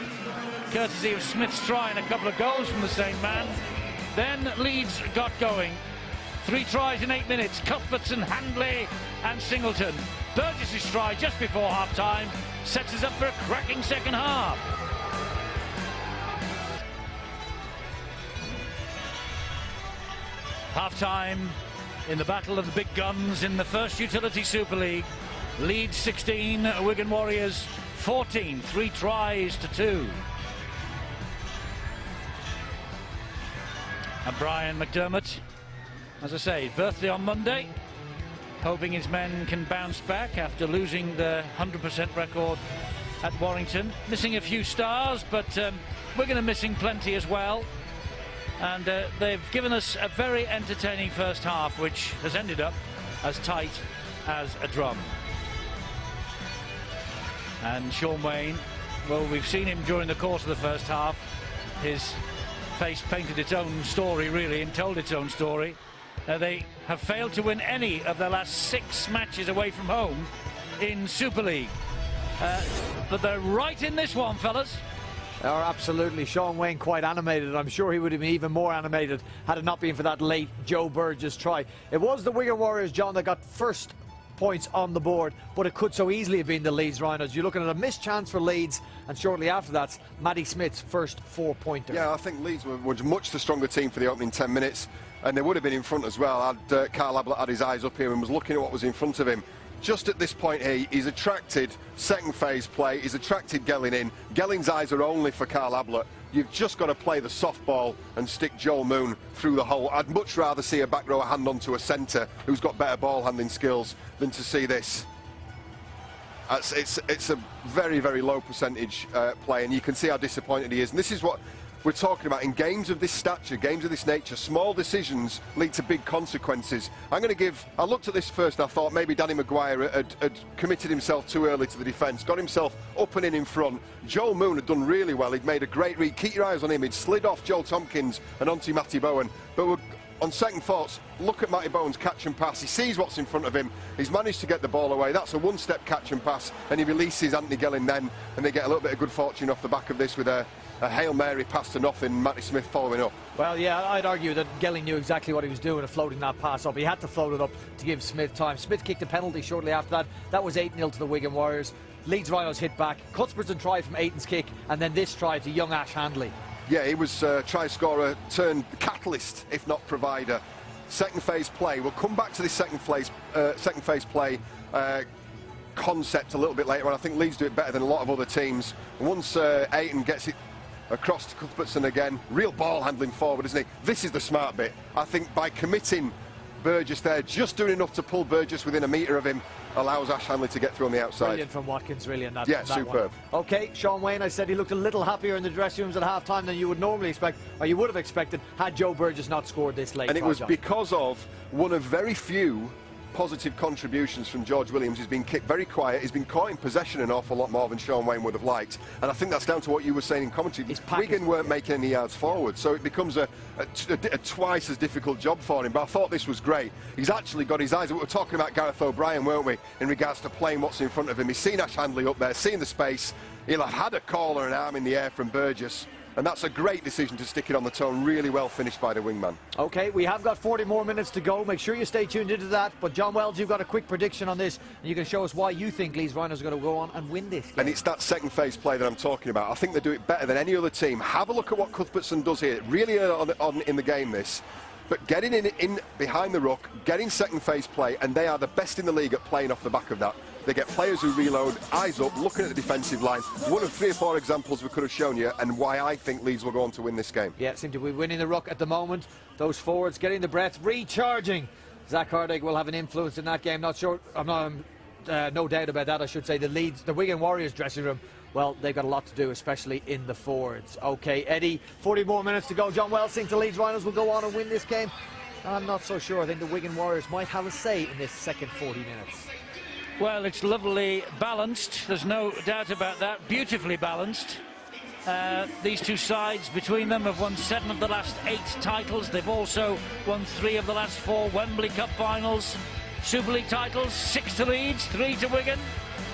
courtesy of Smith's try and a couple of goals from the same man. Then Leeds got going. 3 tries in 8 minutes. Cuthbertson, Handley and Singleton. Burgess's try just before half-time sets us up for a cracking second half. Half-time in the battle of the big guns in the first Utility Super League. Leeds 16, Wigan Warriors 14. 3 tries to 2. And Brian McDermott, as I say, birthday on Monday, hoping his men can bounce back after losing the 100% record at Warrington. Missing a few stars, but Wigan are missing plenty as well. And they've given us a very entertaining first half, which has ended up as tight as a drum. And Sean Wayne, well, we've seen him during the course of the first half. His face painted its own story, really, and told its own story. They have failed to win any of their last 6 matches away from home in Super League. But they're right in this one, fellas. Oh, absolutely. Sean Wayne quite animated. I'm sure he would have been even more animated had it not been for that late Joe Burgess try. It was the Wigan Warriors, John, that got first points on the board, but it could so easily have been the Leeds Rhinos. You're looking at a missed chance for Leeds, and shortly after that's Matty Smith's first 4-pointer. Yeah, I think Leeds were much the stronger team for the opening 10 minutes, and they would have been in front as well had Carl Ablett had his eyes up here and was looking at what was in front of him. Just at this point here, he's attracted second phase play, he's attracted Gelling in. Gelling's eyes are only for Carl Ablett. You've just got to play the softball and stick Joel Moon through the hole. I'd much rather see a back row hand onto a centre who's got better ball handling skills than to see this. It's a very, very low percentage play, and you can see how disappointed he is. And this is what we're talking about in games of this stature, games of this nature. Small decisions lead to big consequences. I looked at this first and I thought maybe Danny Maguire had committed himself too early to the defence, got himself up and in front. Joel Moon had done really well. He'd made a great read. Keep your eyes on him. He'd slid off Joel Tompkins and onto Matty Bowen. But on second thoughts, look at Matty Bowen's catch and pass. He sees what's in front of him. He's managed to get the ball away. That's a one-step catch and pass, and he releases Anthony Gelling then, and they get a little bit of good fortune off the back of this with a Hail Mary pass to nothing, Matty Smith following up. Well, yeah, I'd argue that Gelling knew exactly what he was doing of floating that pass up. He had to float it up to give Smith time. Smith kicked a penalty shortly after that. That was 8-0 to the Wigan Warriors. Leeds Rhinos hit back. Cuthbertson tried from Aiton's kick, and then this try to young Ash Handley. Yeah, he was try scorer turned catalyst, if not provider. Second phase play. We'll come back to this second phase play concept a little bit later on. I think Leeds do it better than a lot of other teams. Once Aiton gets it across to Cuthbertson again, real ball handling forward, isn't he? This is the smart bit. I think by committing Burgess there, just doing enough to pull Burgess within a metre of him, allows Ash Handley to get through on the outside. Brilliant from Watkins, really, in that. Yeah, that superb. One. Okay, Sean Wayne, I said he looked a little happier in the dressing rooms at half-time than you would normally expect, or you would have expected, had Joe Burgess not scored this late. And it was because of one of very few positive contributions from George Williams. He's been kept very quiet. He's been caught in possession an awful lot more than Sean Wayne would have liked. And I think that's down to what you were saying in commentary. Wigan weren't making any yards forward, so it becomes a twice as difficult job for him. But I thought this was great. He's actually got his eyes. We were talking about Gareth O'Brien, weren't we, in regards to playing what's in front of him. He's seen Ash Handley up there, seen the space. He'll have had a call or an arm in the air from Burgess. And that's a great decision to stick it on the toe. Really well finished by the wingman. OK, we have got 40 more minutes to go. Make sure you stay tuned into that. But John Wells, you've got a quick prediction on this, and you can show us why you think Leeds Rhinos are going to go on and win this game. And it's that second phase play that I'm talking about. I think they do it better than any other team. Have a look at what Cuthbertson does here. Really on in the game, this. But getting in behind the ruck, getting second phase play, and they are the best in the league at playing off the back of that. They get players who reload, eyes up, looking at the defensive line. One of 3 or 4 examples we could have shown you, and why I think Leeds will go on to win this game. Yeah, seem to be winning the ruck at the moment. Those forwards getting the breath, recharging. Zach Hardig will have an influence in that game. Not sure, no doubt about that. I should say the Wigan Warriors dressing room, well, they've got a lot to do, especially in the forwards. OK, Eddie, 40 more minutes to go. John Wells thinks the Leeds Rhinos will go on and win this game. I'm not so sure. I think the Wigan Warriors might have a say in this second 40 minutes. Well, it's lovely balanced. There's no doubt about that. Beautifully balanced. These two sides between them have won 7 of the last 8 titles. They've also won 3 of the last 4 Wembley Cup finals. Super League titles, 6 to Leeds, 3 to Wigan.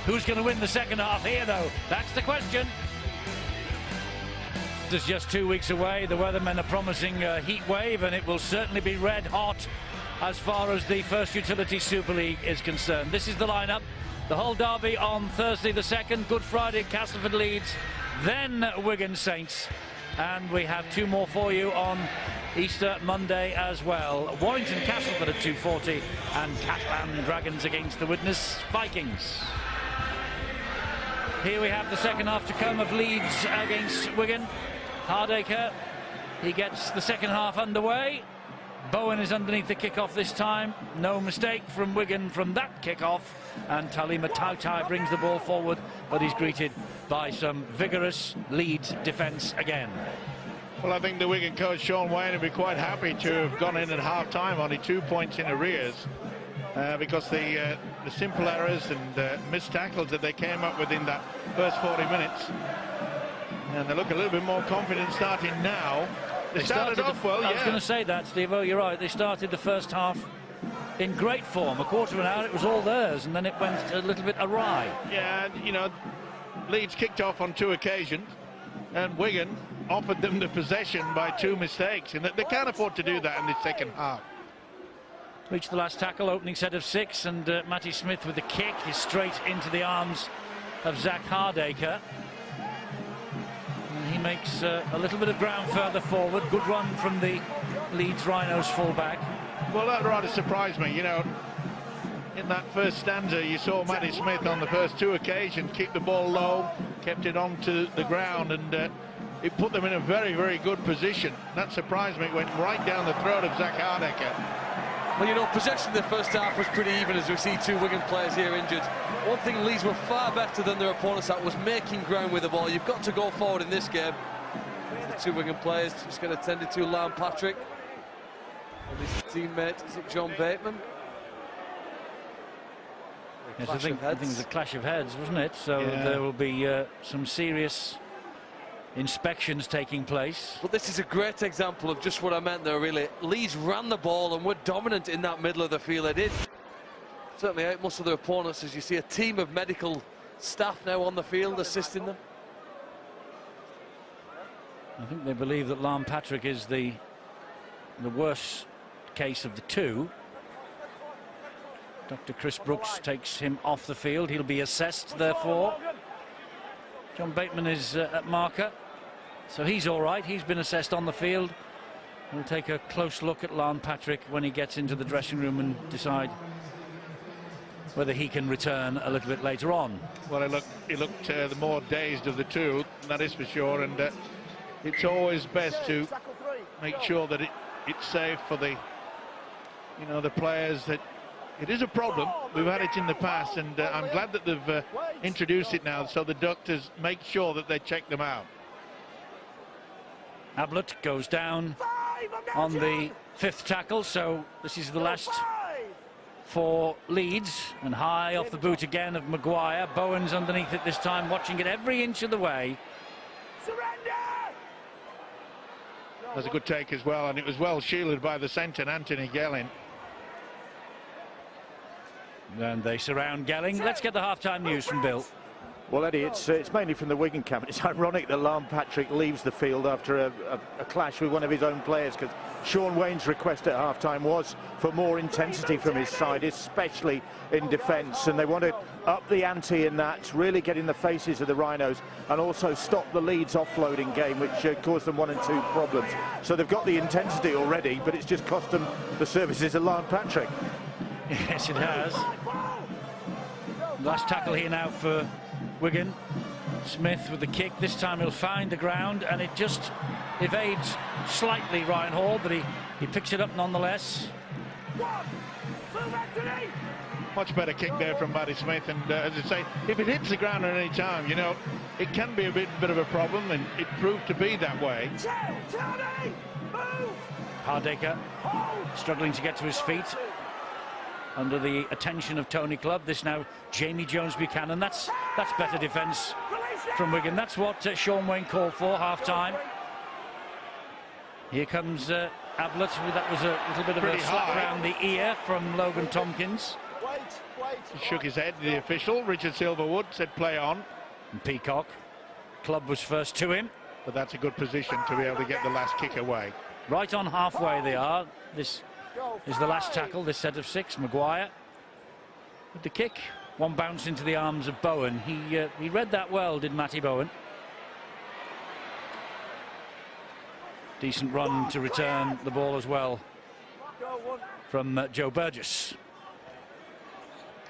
Who's going to win the second half here, though? That's the question. It's just 2 weeks away. The weathermen are promising a heat wave, and it will certainly be red hot as far as the First Utility Super League is concerned. This is the lineup. The Hull derby on Thursday the 2nd, Good Friday, Castleford Leeds, then Wigan Saints. And we have 2 more for you on Easter Monday as well. Warrington Castleford at 2:40 and Catalan Dragons against the Widnes Vikings. Here we have the second half to come of Leeds against Wigan. Hardacre, he gets the second half underway. Bowen is underneath the kick-off this time. No mistake from Wigan from that kick-off. And Talima Tautai brings the ball forward, but he's greeted by some vigorous Leeds defence again. Well, I think the Wigan coach, Sean Wayne, would be quite happy to have gone in at half-time only 2 points in arrears. Because the simple errors and missed tackles that they came up with in that first 40 minutes. And they look a little bit more confident starting now. They started off well, yeah. I was going to say that, Steve. Oh, you're right. They started the first half in great form. A quarter of an hour, it was all theirs, and then it went a little bit awry. Yeah, you know, Leeds kicked off on 2 occasions, and Wigan offered them the possession by 2 mistakes, and they can't afford to do that in the second half. Reached the last tackle, opening set of 6, and Matty Smith with the kick is straight into the arms of Zach Hardacre. And he makes a little bit of ground further forward. Good run from the Leeds Rhinos fullback. Well, that rather surprised me. You know, in that first stanza, you saw Matty Smith on the first 2 occasions kick the ball low, kept it onto the ground, and it put them in a very, very good position. That surprised me. It went right down the throat of Zach Hardacre. Well, you know, possession in the first half was pretty even as we see 2 Wigan players here injured. One thing Leeds were far better than their opponents at was making ground with the ball. You've got to go forward in this game. The 2 Wigan players just get attended to. Lam Patrick and his teammate, is it John Bateman? Yes, I think it was a clash of heads, wasn't it? So yeah. There will be some serious inspections taking place. But this is a great example of just what I meant there, really. Leeds ran the ball and were dominant in that middle of the field. They did certainly out most of their opponents, as you see a team of medical staff now on the field assisting them. I think they believe that Lam Patrick is the worst case of the 2. Dr. Chris Brooks takes him off the field. He'll be assessed, therefore. John Bateman is at marker, so he's all right. He's been assessed on the field. We'll take a close look at Lam Patrick when he gets into the dressing room and decide whether he can return a little bit later on. Well, he looked the more dazed of the 2, that is for sure, and it's always best to make sure that it's safe for the players. That it is a problem. We've had it in the past, and I'm glad that they've introduced it now, so the doctors make sure that they check them out. Ablett goes down on the 5th tackle, so this is the last for Leeds, and high off the boot again of Maguire. Bowen's underneath it this time, watching it every inch of the way. That's a good take as well, and it was well shielded by the centre, Anthony Gelling. And they surround Gelling. Let's get the half-time news from Bill. Well, Eddie, it's mainly from the Wigan camp. It's ironic that Lam Patrick leaves the field after a clash with one of his own players, because Sean Wayne's request at half-time was for more intensity from his side, especially in defence, and they want to up the ante in that, really get in the faces of the Rhinos and also stop the Leeds offloading game, which caused them 1 and 2 problems. So they've got the intensity already, but it's just cost them the services of Lam Patrick. Yes, it has. Last tackle here now for Wigan. Smith with the kick. This time he'll find the ground, and it just evades slightly Ryan Hall, but he picks it up nonetheless. Much better kick there from Matty Smith, and as I say, if it hits the ground at any time, you know, it can be a bit of a problem, and it proved to be that way. Hardacre struggling to get to his feet under the attention of Tony Clubb. This now Jamie Jones-Buchanan. That's better defence from Wigan. That's what Sean Wayne called for half-time. Here comes Ablett. That was a little bit of a slap around the ear from Logan Tompkins. He shook his head, the official, Richard Silverwood, said play on. And Peacock. Clubb was first to him. But that's a good position to be able to get the last kick away. Right on halfway they are. This is the last tackle, this set of 6. Maguire with the kick. One bounce into the arms of Bowen. He read that well, did Matty Bowen. Decent run to return the ball as well from Joe Burgess.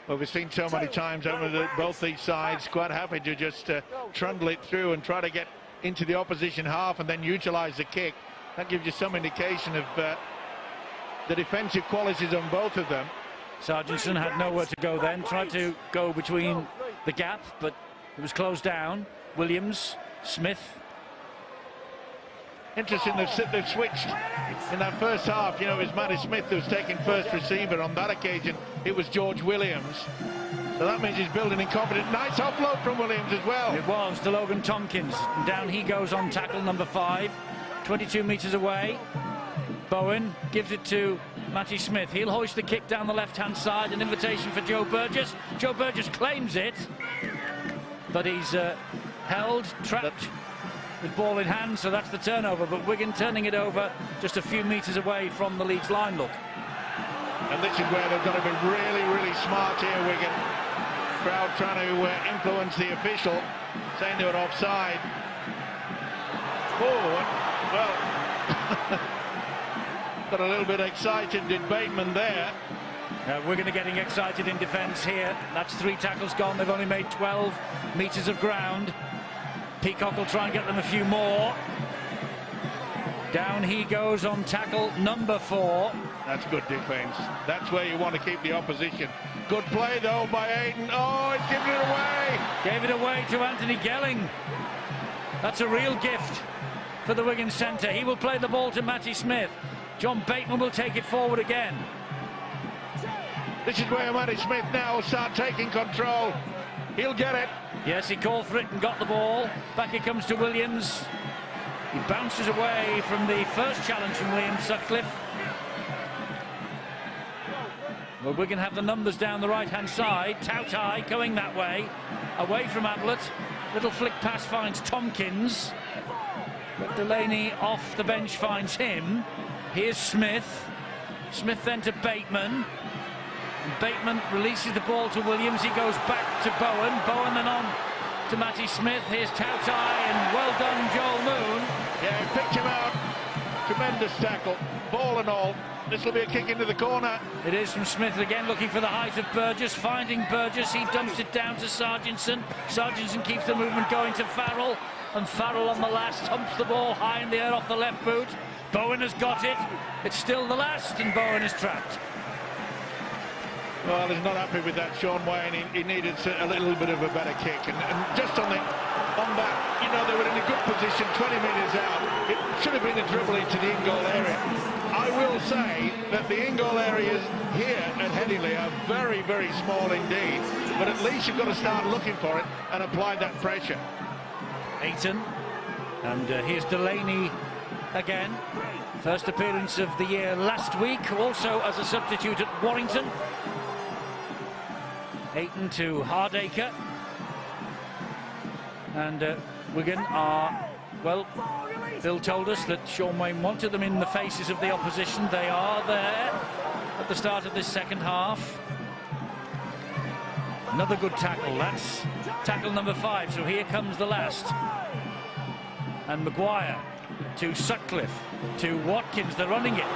Well, we've seen so many times over both these sides quite happy to just trundle it through and try to get into the opposition half and then utilise the kick. That gives you some indication of the defensive qualities on both of them. Sargentson had nowhere to go then, tried to go between the gap, but it was closed down. Williams, Smith. Interesting, they've switched in that first half. You know, it was Matty Smith who was taking first receiver. On that occasion, it was George Williams. So that means he's building in confidence. Nice offload from Williams as well. It was to Logan Tompkins. And down he goes on tackle number 5. 22 metres away. Bowen gives it to Matty Smith. He'll hoist the kick down the left-hand side. An invitation for Joe Burgess. Joe Burgess claims it, but he's held, trapped with ball in hand, so that's the turnover. But Wigan turning it over just a few metres away from the Leeds line, look. And this is where they've got to be really, really smart here, Wigan. Crowd trying to influence the official, saying they were offside. Oh, well, got a little bit excited, did Bateman there. We're going to getting excited in defence here. That's 3 tackles gone. They've only made 12 metres of ground. Peacock will try and get them a few more. Down he goes on tackle number 4. That's good defence. That's where you want to keep the opposition. Good play though by Aiden. Oh, he's given it away. Gave it away to Anthony Gelling. That's a real gift for the Wigan centre. He will play the ball to Matty Smith. John Bateman will take it forward again. This is where Matty Smith now will start taking control. He'll get it. Yes, he called for it and got the ball. Back it comes to Williams. He bounces away from the first challenge from Liam Sutcliffe. Well, Wigan have the numbers down the right-hand side. Tautai going that way, away from Ablett. Little flick pass finds Tompkins. But Delaney off the bench finds him. Here's Smith. Smith then to Bateman. And Bateman releases the ball to Williams. He goes back to Bowen. Bowen then on to Matty Smith. Here's Tautai, and well done, Joel Moon. Yeah, he picked him out. Tremendous tackle, ball and all. This will be a kick into the corner. It is from Smith again, looking for the height of Burgess. Finding Burgess, he dumps it down to Sargentson. Sargentson keeps the movement going to Farrell. And Farrell on the last humps the ball high in the air off the left boot. Bowen has got it. It's still the last, and Bowen is trapped. Well, he's not happy with that, Sean Wayne. He needed a little bit of a better kick. And just on that, you know, they were in a good position, 20 metres out. It should have been a dribble into the in-goal area. I will say that the in-goal areas here at Headingley are very, very small indeed. But at least you've got to start looking for it and apply that pressure. Ayton. And here's Delaney again. First appearance of the year last week, also as a substitute at Warrington. Ayton to Hardacre. And Wigan are, well, Bill told us that Sean Wayne wanted them in the faces of the opposition. They are there at the start of this second half. Another good tackle, that's tackle number 5, so here comes the last. And Maguire to Sutcliffe, to Watkins, they're running it.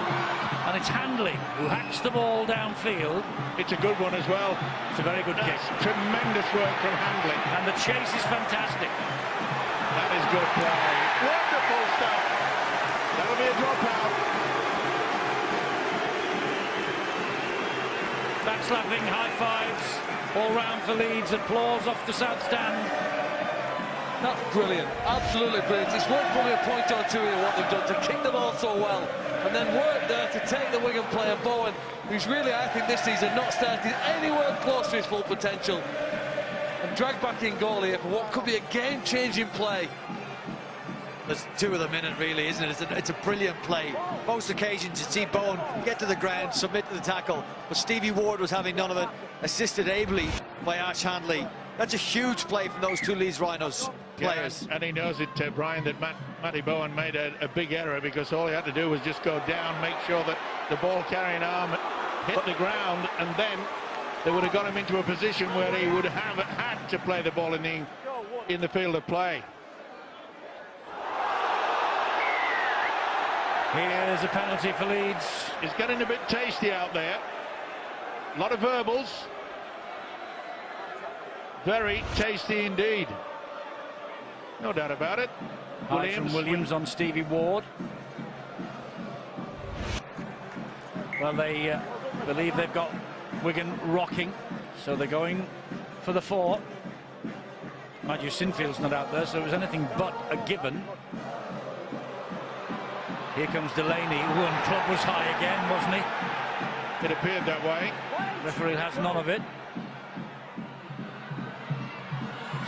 And it's Handley who hacks the ball downfield. It's a good one as well. It's a very good kick. Tremendous work from Handley. And the chase is fantastic. That is good play. Wonderful stuff. That'll be a dropout. Backslapping, high fives, all round for Leeds, applause off the south stand. That's brilliant, absolutely brilliant. It's worth probably a point or two here what they've done to kick the ball so well, and then work there to take the Wigan player Bowen, who's really, I think, this season not started anywhere close to his full potential, and drag back in goal here for what could be a game-changing play. There's 2 of them in it, really, isn't it? It's a brilliant play. Most occasions you see Bowen get to the ground, submit to the tackle, but Stevie Ward was having none of it, assisted ably by Ash Handley. That's a huge play from those 2 Leeds Rhinos players. Yeah, and he knows it, Brian, that Matty Bowen made a big error, because all he had to do was just go down, make sure that the ball carrying arm hit the ground, and then they would have got him into a position where he would have had to play the ball in the field of play. Here's a penalty for Leeds. It's getting a bit tasty out there. A lot of verbals. Very tasty indeed. No doubt about it. Williams on Stevie Ward. Well, they believe they've got Wigan rocking, so they're going for the 4. Mind you, Sinfield's not out there, so it was anything but a given. Here comes Delaney. Ooh, and Club was high again, wasn't he? It appeared that way. Referee has none of it.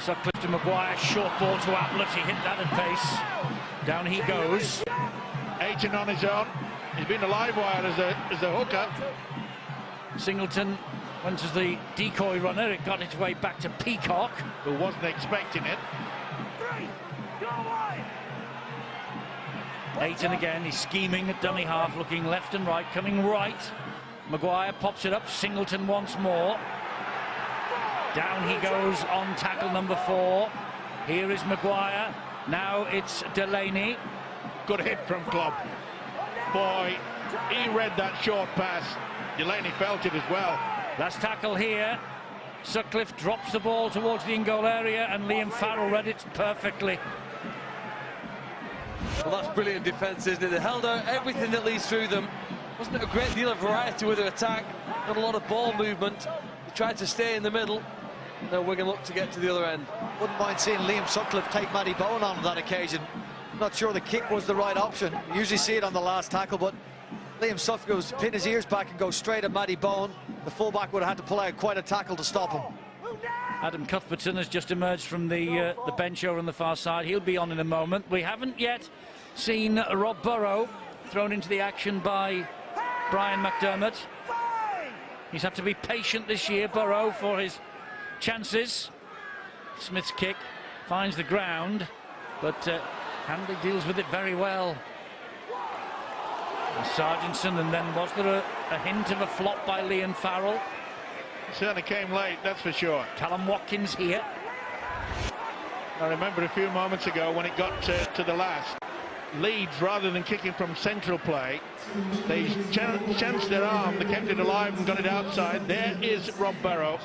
Sutcliffe to Maguire, short ball to Ablett. He hit that at pace. Down he goes. fighting on his own. He's been a live wire as a hooker. Singleton went as the decoy runner. It got its way back to Peacock, who wasn't expecting it. Ayton again, he's scheming at dummy half, looking left and right, coming right. Maguire pops it up, Singleton once more. Down he goes on tackle number 4. Here is Maguire. Now it's Delaney. Good hit from Klopp. Boy, he read that short pass. Delaney felt it as well. Last tackle here. Sutcliffe drops the ball towards the in-goal area and Liam Farrell read it perfectly. Well, that's brilliant defence, isn't it? They held out everything that leads through them. Wasn't it a great deal of variety with their attack? Not a lot of ball movement. They tried to stay in the middle. Now Wigan look to get to the other end. Wouldn't mind seeing Liam Sutcliffe take Matty Bowen on that occasion. Not sure the kick was the right option. You usually see it on the last tackle, but Liam Sutcliffe goes pin his ears back and go straight at Matty Bowen. The fullback would have had to pull out quite a tackle to stop him. Adam Cuthbertson has just emerged from the bench over on the far side. He'll be on in a moment. We haven't yet seen Rob Burrow thrown into the action by Brian McDermott. He's had to be patient this year, Burrow, for his chances. Smith's kick finds the ground, but Handley deals with it very well. And Sargentson, and then was there a hint of a flop by Liam Farrell? Certainly came late, that's for sure. Callum Watkins here. I remember a few moments ago when it got to the last. Leeds, rather than kicking from central play, they chanced their arm, they kept it alive and got it outside. There is Rob Burrow.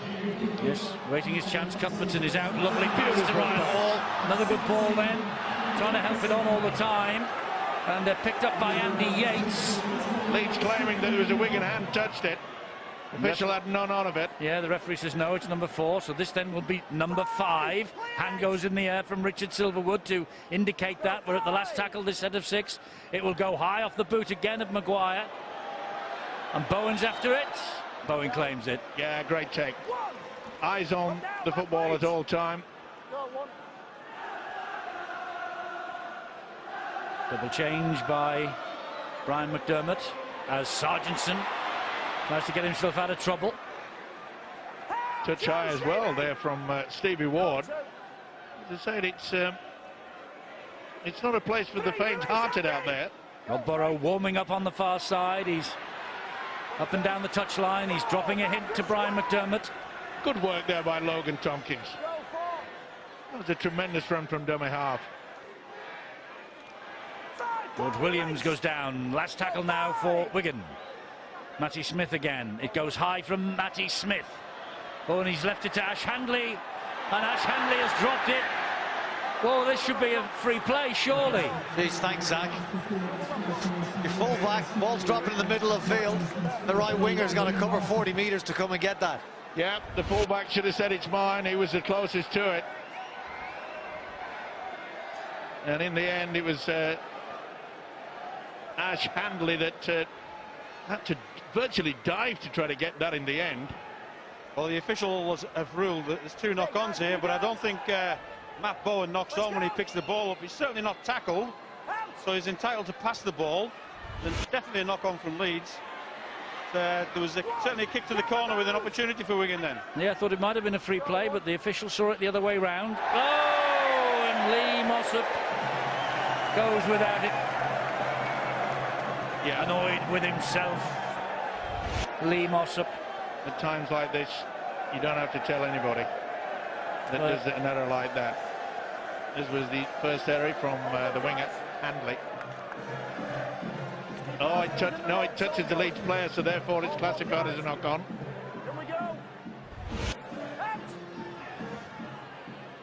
Yes, waiting his chance. Cuthbertson is out. Lovely pass to Ryan Hall. Another good ball then. Trying to help it on all the time. And picked up by Andy Yates. Leeds claiming that it was a Wigan hand touched it. Official had none on of it. Yeah, the referee says no, it's number 4, so this then will be number 5. Hand goes in the air from Richard Silverwood to indicate that. We're at the last tackle, this set of 6. It will go high off the boot again of Maguire. And Bowen's after it. Bowen claims it. Yeah, great take. Eyes on the football at all time. Double change by Brian McDermott as Sargentson tries to get himself out of trouble. Touch high as well there from Stevie Ward. As I said, it's not a place for the faint-hearted out there. Rob Burrow warming up on the far side. He's up and down the touchline. He's dropping a hint to Brian McDermott. Good work there by Logan Tompkins. That was a tremendous run from dummy half. George Williams goes down. Last tackle now for Wigan. Matty Smith again. It goes high from Matty Smith. Oh, and he's left it to Ash Handley. And Ash Handley has dropped it. Well, this should be a free play, surely. Jeez, thanks, Zach. Your full back, ball's dropping in the middle of field. The right winger's got to cover 40 metres to come and get that. Yeah, the fullback should have said it's mine. He was the closest to it. And in the end, it was Ash Handley that had to virtually dive to try to get that in the end. Well, the officials have ruled that there's 2 knock-ons here, but I don't think Matt Bowen knocks on when he picks the ball up. He's certainly not tackled, so he's entitled to pass the ball. There's definitely a knock-on from Leeds. There was certainly a kick to the corner with an opportunity for Wigan then. Yeah, I thought it might have been a free play, but the official saw it the other way round. Oh, and Lee Mossop goes without it. Yeah, annoyed with himself. Lee Mossop. At times like this, you don't have to tell anybody that does an error like that. This was the first error from the winger, Handley. Oh, it touches the Leeds player, so therefore it's classified as a knock-on.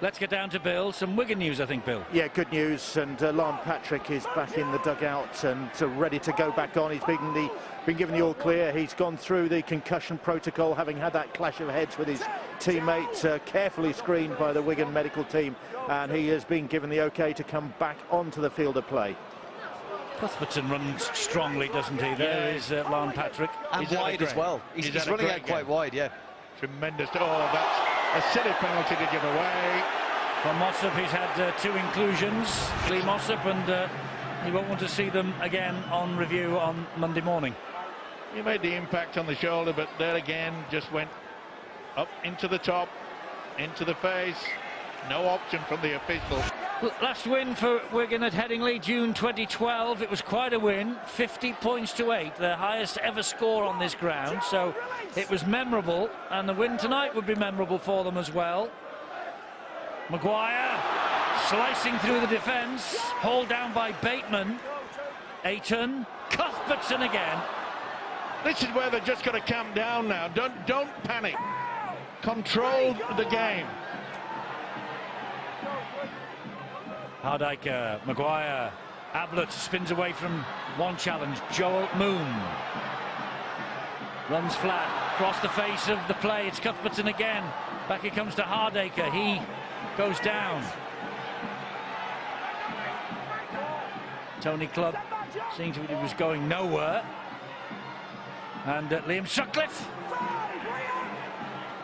Let's get down to Bill. Some Wigan news, I think, Bill. Yeah, good news. And Lon Patrick is back in the dugout and ready to go back on. He's been given the all clear. He's gone through the concussion protocol, having had that clash of heads with his teammate, carefully screened by the Wigan medical team. And he has been given the OK to come back onto the field of play. Cuthbertson runs strongly, doesn't he? There is Lon Patrick. And wide as well. He's running out quite wide, yeah. Tremendous. Oh, that's a silly penalty to give away. From Mossop, he's had 2 inclusions. Lee Mossop and You won't want to see them again on review on Monday morning. He made the impact on the shoulder, but there again, just went up into the top, into the face. No option from the official. Last win for Wigan at Headingley, June 2012. It was quite a win, 50 points to 8, their highest ever score on this ground. So it was memorable, and the win tonight would be memorable for them as well. Maguire slicing through the defence, hauled down by Bateman. Ayton, Cuthbertson again. This is where they're just got to calm down now. Don't panic. Control the game. Hardyker, Maguire, Ablett spins away from one challenge. Joel Moon runs flat, across the face of the play. It's Cuthbertson again. Back it comes to Hardyker. He goes down. Tony Clubb seems to be was going nowhere. And Liam Sutcliffe.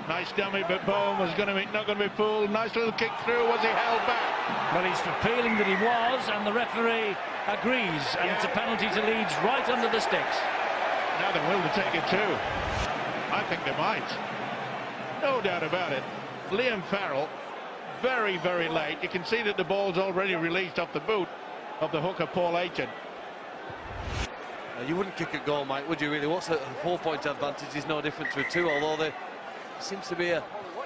Nice dummy, but Bowen was not going to be fooled. Nice little kick through. Was he held back? Well, he's appealing that he was, and the referee agrees, and it's a penalty to Leeds right under the sticks. Now they're willing to take it too. I think they might. No doubt about it. Liam Farrell, very, very late. You can see that the ball's already released off the boot of the hooker, Paul Ayton. You wouldn't kick a goal, Mike, would you really? What's a 4-point advantage is no different to a 2, although there seems to be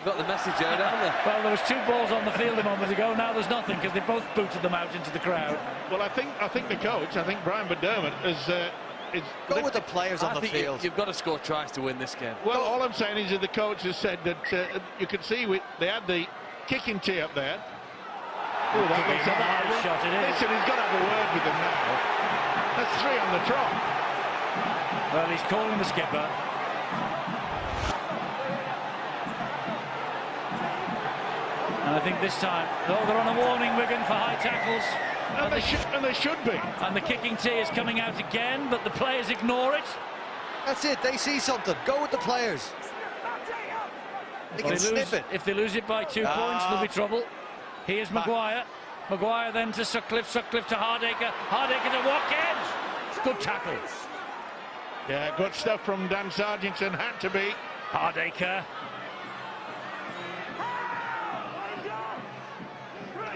got the message out, haven't they? Well, there was 2 balls on the field a moment ago. Now there's nothing because they both booted them out into the crowd. Well, I think the coach, Brian McDermott, is go with the players on the field. You've got to score tries to win this game. Well, all I'm saying is that the coach has said that you could see they had the kicking tee up there. Oh, that looks like a high shot. It is. Listen, he's got to have a word with them now. That's 3 on the trot. Well, he's calling the skipper. And I think this time, they're on a warning, Wigan, for high tackles. And they should be. And the kicking tee is coming out again, but the players ignore it. That's it, they see something. Go with the players. They can snip it. If they lose it by 2 points, there'll be trouble. Here's Maguire. Maguire then to Sutcliffe. Sutcliffe to Hardyker. Hardyker to Watkins. Good tackle. Yeah, good stuff from Dan Sargentson. Had to be. Hardyker.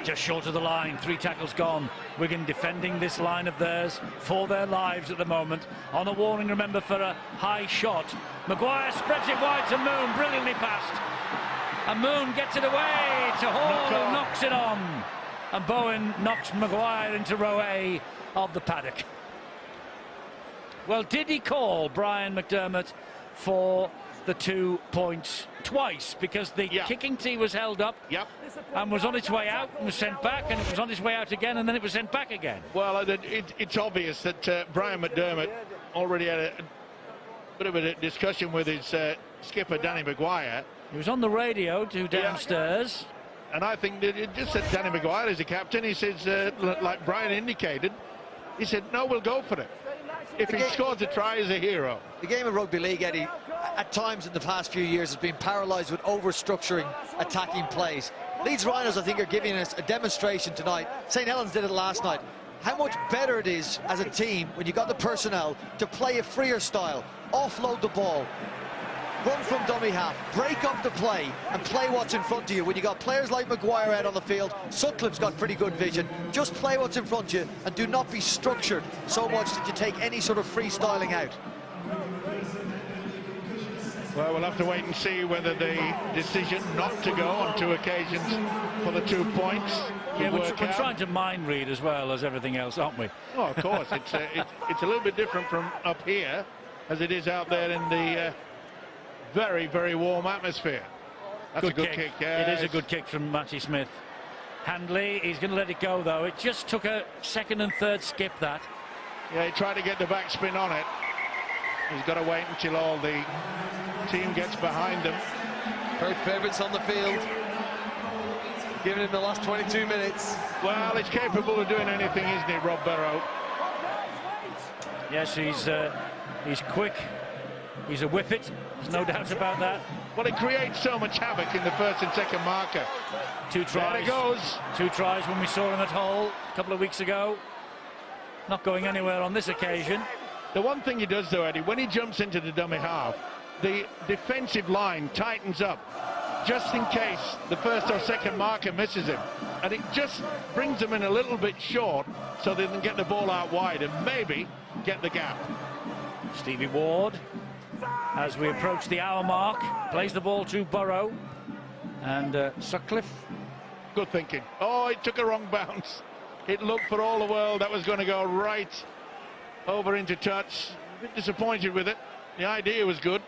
Just short of the line, 3 tackles gone. Wigan defending this line of theirs for their lives at the moment. On a warning, remember, for a high shot. Maguire spreads it wide to Moon, brilliantly passed. And Moon gets it away to Hall, who knocks it on. And Bowen knocks Maguire into row A of the paddock. Well, did he call Brian McDermott for the 2 points twice? Because the kicking tee was held up and was on its way out and was sent back, and it was on its way out again, and then it was sent back again. Well, it's obvious that Brian McDermott already had a bit of a discussion with his skipper, Danny Maguire. He was on the radio to downstairs. And I think that it just said Danny Maguire is the captain. He says, like Brian indicated, he said, no, we'll go for it. If he scores a try, he's a hero. The game of rugby league, Eddie, at times in the past few years has been paralysed with over-structuring attacking plays. Leeds Rhinos, I think, are giving us a demonstration tonight. St Helens did it last night. How much better it is as a team when you've got the personnel to play a freer style, offload the ball, run from dummy half, break up the play and play what's in front of you. When you got players like Maguire out on the field, Sutcliffe's got pretty good vision. Just play what's in front of you and do not be structured so much that you take any sort of freestyling out. Well, we'll have to wait and see whether the decision not to go on 2 occasions for the 2 points. Yeah, we're trying to mind read as well as everything else, aren't we? Oh, of course. It's a little bit different from up here as it is out there in the very, very warm atmosphere. That's a good kick. It is a good kick from Matty Smith. Handley, he's going to let it go, though. It just took a 2nd and 3rd skip, that. Yeah, he tried to get the backspin on it. He's got to wait until all the team gets behind them. Both favourites on the field. Giving him the last 22 minutes. Well, he's capable of doing anything, isn't he, Rob Barrow? Yes, he's quick. He's a whippet. There's no doubt about that. Well, it creates so much havoc in the 1st and 2nd marker. 2 tries. There it goes. 2 tries when we saw him at Hull a couple of weeks ago. not going anywhere on this occasion. The one thing he does, though, Eddie, when he jumps into the dummy half, the defensive line tightens up just in case the first or second marker misses him, and it just brings them in a little bit short so they can get the ball out wide and maybe get the gap. Stevie Ward, as we approach the hour mark, plays the ball to Burrow, and Sutcliffe. Good thinking. Oh, it took a wrong bounce. It looked for all the world that was going to go right over into touch. A bit disappointed with it. The idea was good.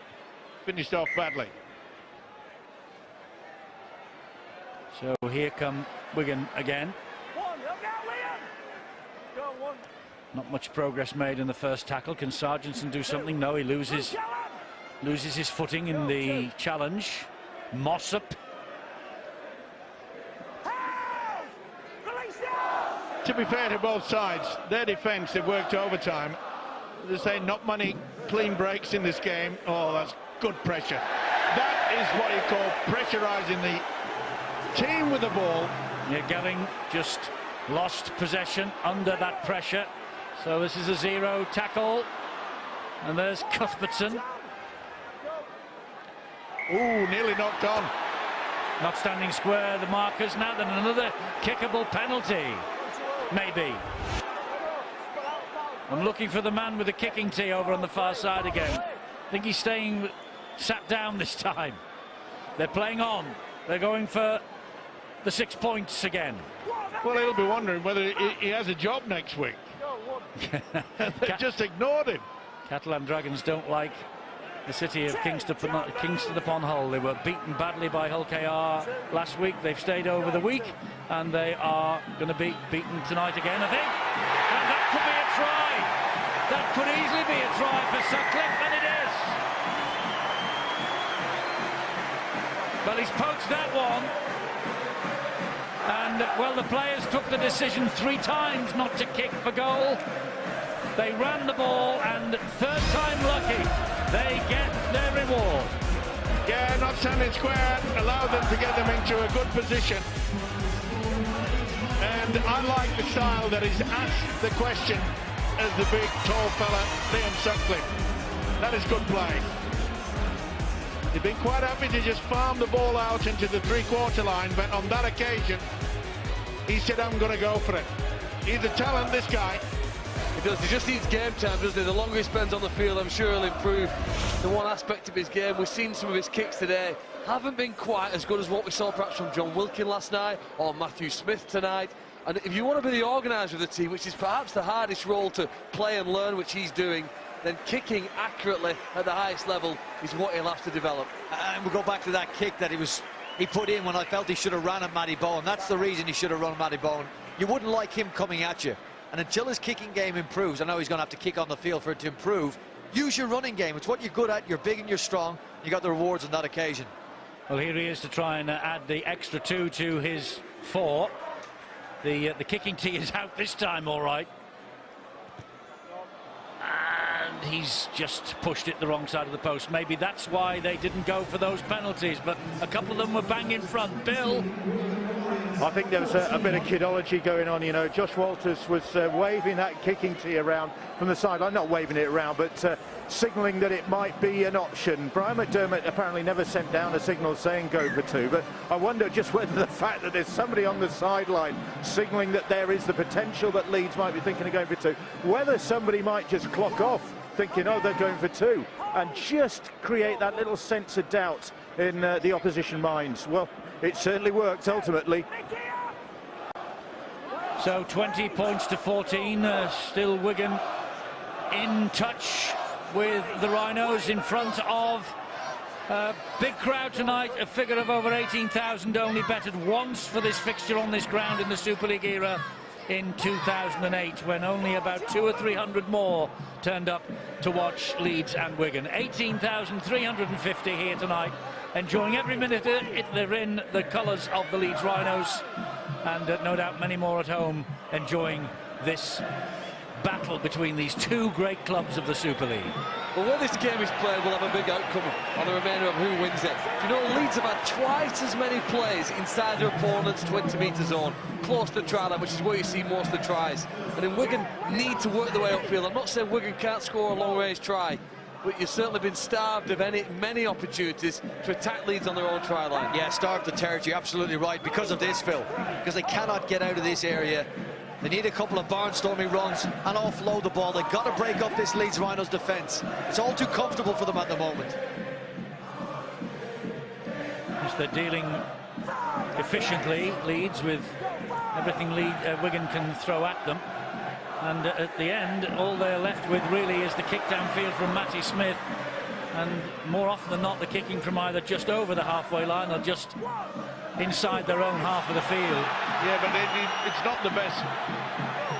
Finished off badly. So here come Wigan again. Not much progress made in the first tackle. Can Sargentson do something? No, he loses his footing in the challenge. Mossop. To be fair to both sides, their defence, they've worked overtime. They say not many clean breaks in this game. Oh, that's good pressure. That is what you call pressurising the team with the ball. Yeah, Gelling just lost possession under that pressure. So this is a zero tackle. And there's Cuthbertson. Ooh, nearly knocked on. Not standing square, the markers. Now then another kickable penalty. Maybe. I'm looking for the man with the kicking tee over on the far side again. I think he's staying sat down this time. They're playing on. They're going for the 6 points again. Well, he'll be wondering whether he has a job next week. They just ignored him. Catalan Dragons don't like the city of Kingston upon Hull. They were beaten badly by Hull KR last week. They've stayed over the week, and they are going to be beaten tonight again, I think. And that could be a try. That could easily be a try for Sutcliffe, and it is. Well, he's poached that one. And, well, the players took the decision 3 times not to kick for goal. They ran the ball, and third time lucky, they get their reward. Yeah, not standing square, allowed them to get them into a good position. And I like the style that he's asked the question as the big, tall fella, Liam Sutcliffe. That is good play. They've been quite happy to just farm the ball out into the three-quarter line, but on that occasion, he said, I'm going to go for it. He's a talent, this guy. He does. He just needs game time, doesn't he? The longer he spends on the field, I'm sure he'll improve the one aspect of his game. We've seen some of his kicks today. Haven't been quite as good as what we saw perhaps from John Wilkin last night or Matthew Smith tonight. And if you want to be the organiser of the team, which is perhaps the hardest role to play and learn, which he's doing, then kicking accurately at the highest level is what he'll have to develop. And we'll go back to that kick that he put in when I felt he should have ran at Matty Bowen. That's the reason he should have run at Matty Bowen. You wouldn't like him coming at you. And until his kicking game improves, I know he's going to have to kick on the field for it to improve, use your running game. It's what you're good at. You're big and you're strong. You got the rewards on that occasion. Well, here he is to try and add the extra 2 to his 4. The kicking tee is out this time, all right. And he's just pushed it the wrong side of the post. Maybe that's why they didn't go for those penalties, but a couple of them were bang in front. Bill? I think there was a bit of kidology going on, you know. Josh Walters was waving that kicking tee around from the sideline, not waving it around, but signalling that it might be an option. Brian McDermott apparently never sent down a signal saying go for 2, but I wonder just whether the fact that there's somebody on the sideline signalling that there is the potential that Leeds might be thinking of going for 2, whether somebody might just clock off thinking, oh, they're going for 2, and just create that little sense of doubt in the opposition minds. Well, it certainly worked ultimately. So 20 points to 14, still Wigan in touch with the Rhinos in front of a big crowd tonight, a figure of over 18,000 only betted once for this fixture on this ground in the Super League era in 2008, when only about 200 or 300 more turned up to watch Leeds and Wigan. 18,350 here tonight, enjoying every minute they're in the colours of the Leeds Rhinos, and no doubt many more at home enjoying this battle between these two great clubs of the Super League. Well, where this game is played will have a big outcome on the remainder of who wins it. Do you know, Leeds have had twice as many plays inside their opponent's 20-metre zone, close to the try line, which is where you see most of the tries. And then Wigan need to work their way upfield. I'm not saying Wigan can't score a long-range try, but you've certainly been starved of many opportunities to attack Leeds on their own try line. Yeah, starved the territory, absolutely right, because of this, Phil. Because they cannot get out of this area. They need a couple of barnstorming runs and offload the ball. They've got to break up this Leeds Rhinos defence. It's all too comfortable for them at the moment. Yes, they're dealing efficiently, Leeds, with everything Wigan can throw at them. And at the end, all they're left with really is the kick downfield from Matty Smith. And more often than not, the kicking from either just over the halfway line or just inside their own half of the field. Yeah, but it's not the best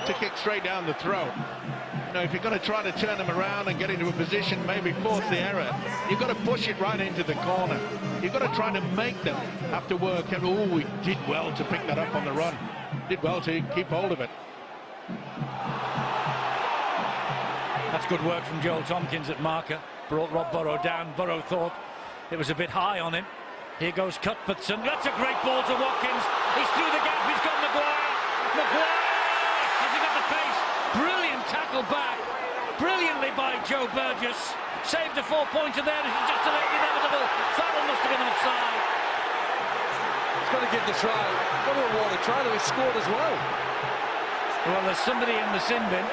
to kick straight down the throat. You know, if you're going to try to turn them around and get into a position, maybe force the error, you've got to push it right into the corner. You've got to try to make them have to work. And oh, we did well to pick that up on the run. Did well to keep hold of it. That's good work from Joel Tompkins at marker. Brought Rob Burrow down. Burrow thought it was a bit high on him. Here goes Cuthbertson. That's a great ball to Watkins. He's through the gap. He's got Maguire. Maguire! Has he got the pace? Brilliant tackle back. Brilliantly by Joe Burgess. Saved a 4-pointer there. It's just the inevitable. Farrell must have been offside. He's got to give the try. Got to award the try, though he scored as well. Well, there's somebody in the sin bin.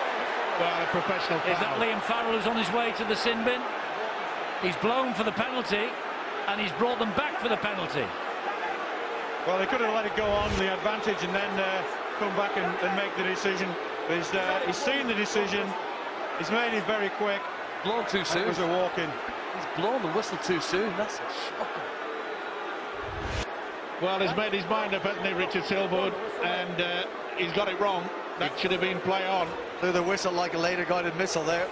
Well, a professional foul. Is that Liam Farrell who's on his way to the sin bin? He's blown for the penalty, and he's brought them back for the penalty. Well, they could have let it go on, the advantage, and then come back and make the decision. He's seen the decision. He's made it very quick. Blown too soon. It was a walk-in. He's blown the whistle too soon. That's a shocker. Well, he's made his mind up, hasn't he, Richard Silverwood? And he's got it wrong. That should have been play on. Through the whistle like a later guided missile there.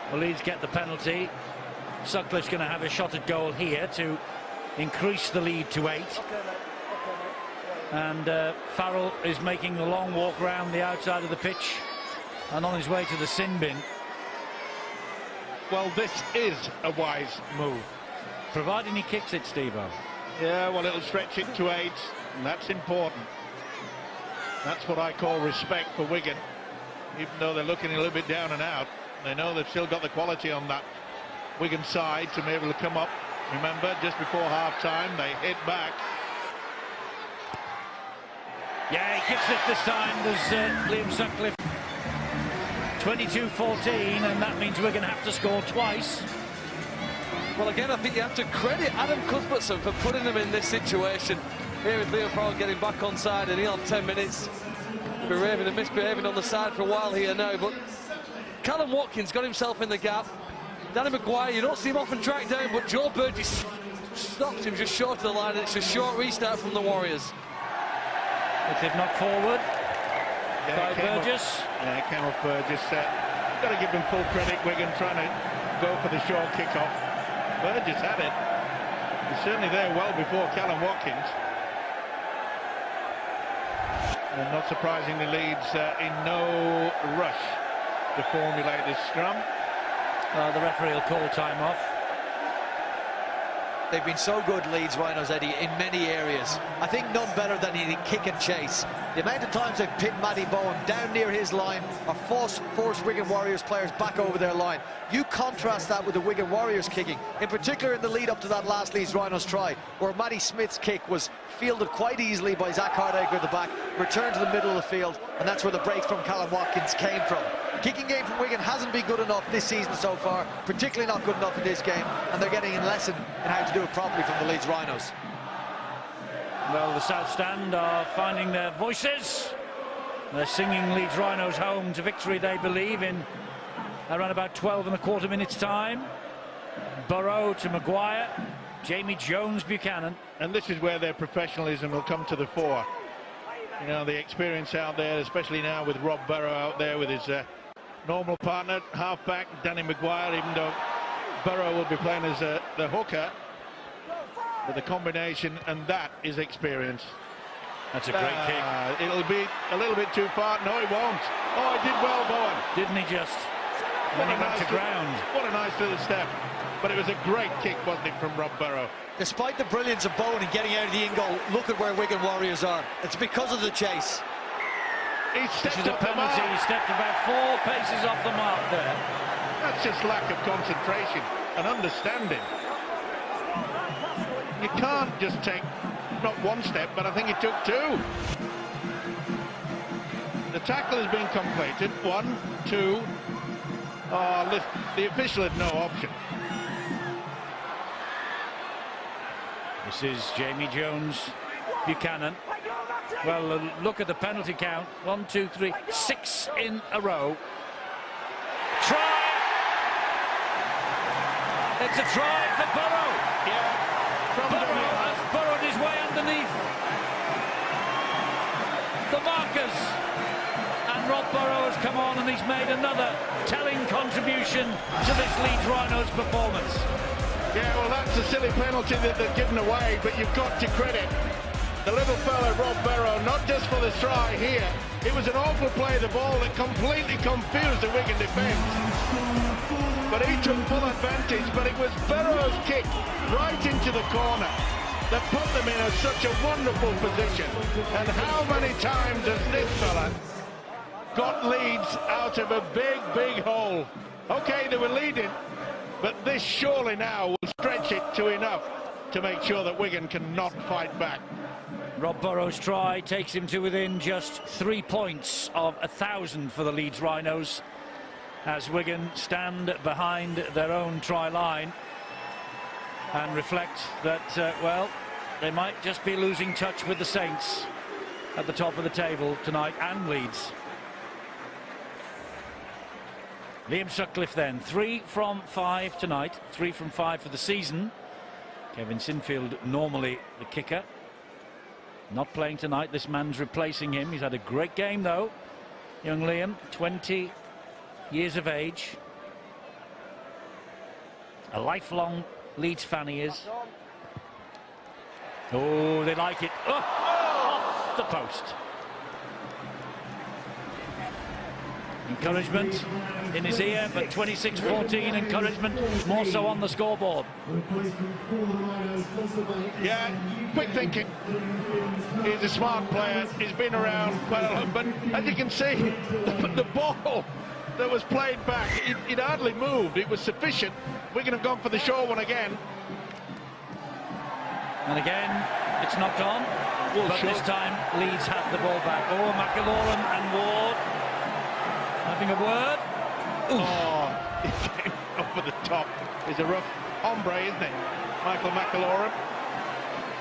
Well, Leeds get the penalty. Sutcliffe's going to have a shot at goal here to increase the lead to 8. And Farrell is making the long walk round the outside of the pitch and on his way to the sin bin. Well, this is a wise move. Providing he kicks it, Steve-O. Yeah, well, it'll stretch it to 8, and that's important. That's what I call respect for Wigan. Even though they're looking a little bit down and out, they know they've still got the quality on that Wigan side to be able to come up. Remember, just before half-time, they hit back. Yeah, he kicks it this time. There's Liam Sutcliffe. 22-14, and that means Wigan have to score twice. Well, again, I think you have to credit Adam Cuthbertson for putting them in this situation. Here with Liam Farrell getting back on side, and he'll have 10 minutes. Behaving and misbehaving on the side for a while here now, but Callum Watkins got himself in the gap. Danny Maguire, you don't see him often tracked down, but Joe Burgess stops him just short of the line, and it's a short restart from the Warriors. If they've knocked forward by Burgess. Yeah, it came off Burgess. Got to give them full credit, Wigan, trying to go for the short kick-off. Burgess had it. He's certainly there well before Callum Watkins. And not surprisingly, Leeds in no rush to formulate this scrum. The referee will call time off. They've been so good, Leeds Rhinos, Eddie, in many areas. I think none better than he kick and chase. The amount of times they've pinned Matty Bowen down near his line or forced Wigan Warriors players back over their line. You contrast that with the Wigan Warriors kicking, in particular in the lead up to that last Leeds Rhinos try, where Matty Smith's kick was fielded quite easily by Zach Hardegger at the back, returned to the middle of the field, and that's where the break from Callum Watkins came from. Kicking game from Wigan hasn't been good enough this season so far, particularly not good enough in this game, and they're getting a lesson in how to do it properly from the Leeds Rhinos. Well, the South Stand are finding their voices. They're singing Leeds Rhinos home to victory, they believe, in around about 12.25 minutes time. Burrow to Maguire, Jamie Jones Buchanan. And this is where their professionalism will come to the fore. You know, the experience out there, especially now with Rob Burrow out there with his normal partner, half-back Danny Maguire, even though Burrow will be playing as the hooker. But the combination, and that is experience. That's a great kick. It'll be a little bit too far. No, he won't. Oh, he did well, Bowen. Didn't he just? When he went to ground. What a nice little step. But it was a great kick, wasn't it, from Rob Burrow? Despite the brilliance of Bowen in getting out of the in-goal, look at where Wigan Warriors are. It's because of the chase. He This stepped is a off the mark. penalty. He stepped about 4 paces off the mark there. That's just lack of concentration and understanding. You can't just take not 1 step, but I think he took 2. The tackle has been completed. 1, 2. Oh, the official had no option. This is Jamie Jones Buchanan. Well, look at the penalty count. 1, 2, 3, 6 in a row. Try! It's a try for Burrow. Burrow has burrowed his way underneath the markers. And Rob Burrow has come on and he's made another telling contribution to this Leeds Rhinos performance. Yeah, well, that's a silly penalty that they've given away, but you've got to credit the little fella, Rob Burrow, not just for the try here. It was an awful play of the ball that completely confused the Wigan defence. But he took full advantage, but it was Burrow's kick right into the corner that put them in such a wonderful position. And how many times has this fella got Leeds out of a big, big hole? Okay, they were leading, but this surely now will stretch it to enough to make sure that Wigan cannot fight back. Rob Burrow's try takes him to within just 3 points of 1,000 for the Leeds Rhinos, as Wigan stand behind their own try line and reflect that, well, they might just be losing touch with the Saints at the top of the table tonight, and Leeds. Liam Sutcliffe then, 3 from 5 tonight, 3 from 5 for the season. Kevin Sinfield, normally the kicker, not playing tonight. This man's replacing him. He's had a great game though. Young Liam, 20 years of age. A lifelong Leeds fan he is. Oh, they like it. Oh, off the post. Encouragement in his ear, but 26-14 encouragement more so on the scoreboard. Yeah, quick thinking. He's a smart player. He's been around quite a lot, but as you can see, the ball that was played back, it hardly moved. It was sufficient. We're going to have gone for the short one again. And again, it's knocked on, but this time Leeds have the ball back. Oh, McIlaurin and Ward having a word. Oh, he came over the top. He's a rough hombre, isn't he? Michael McIlaurin.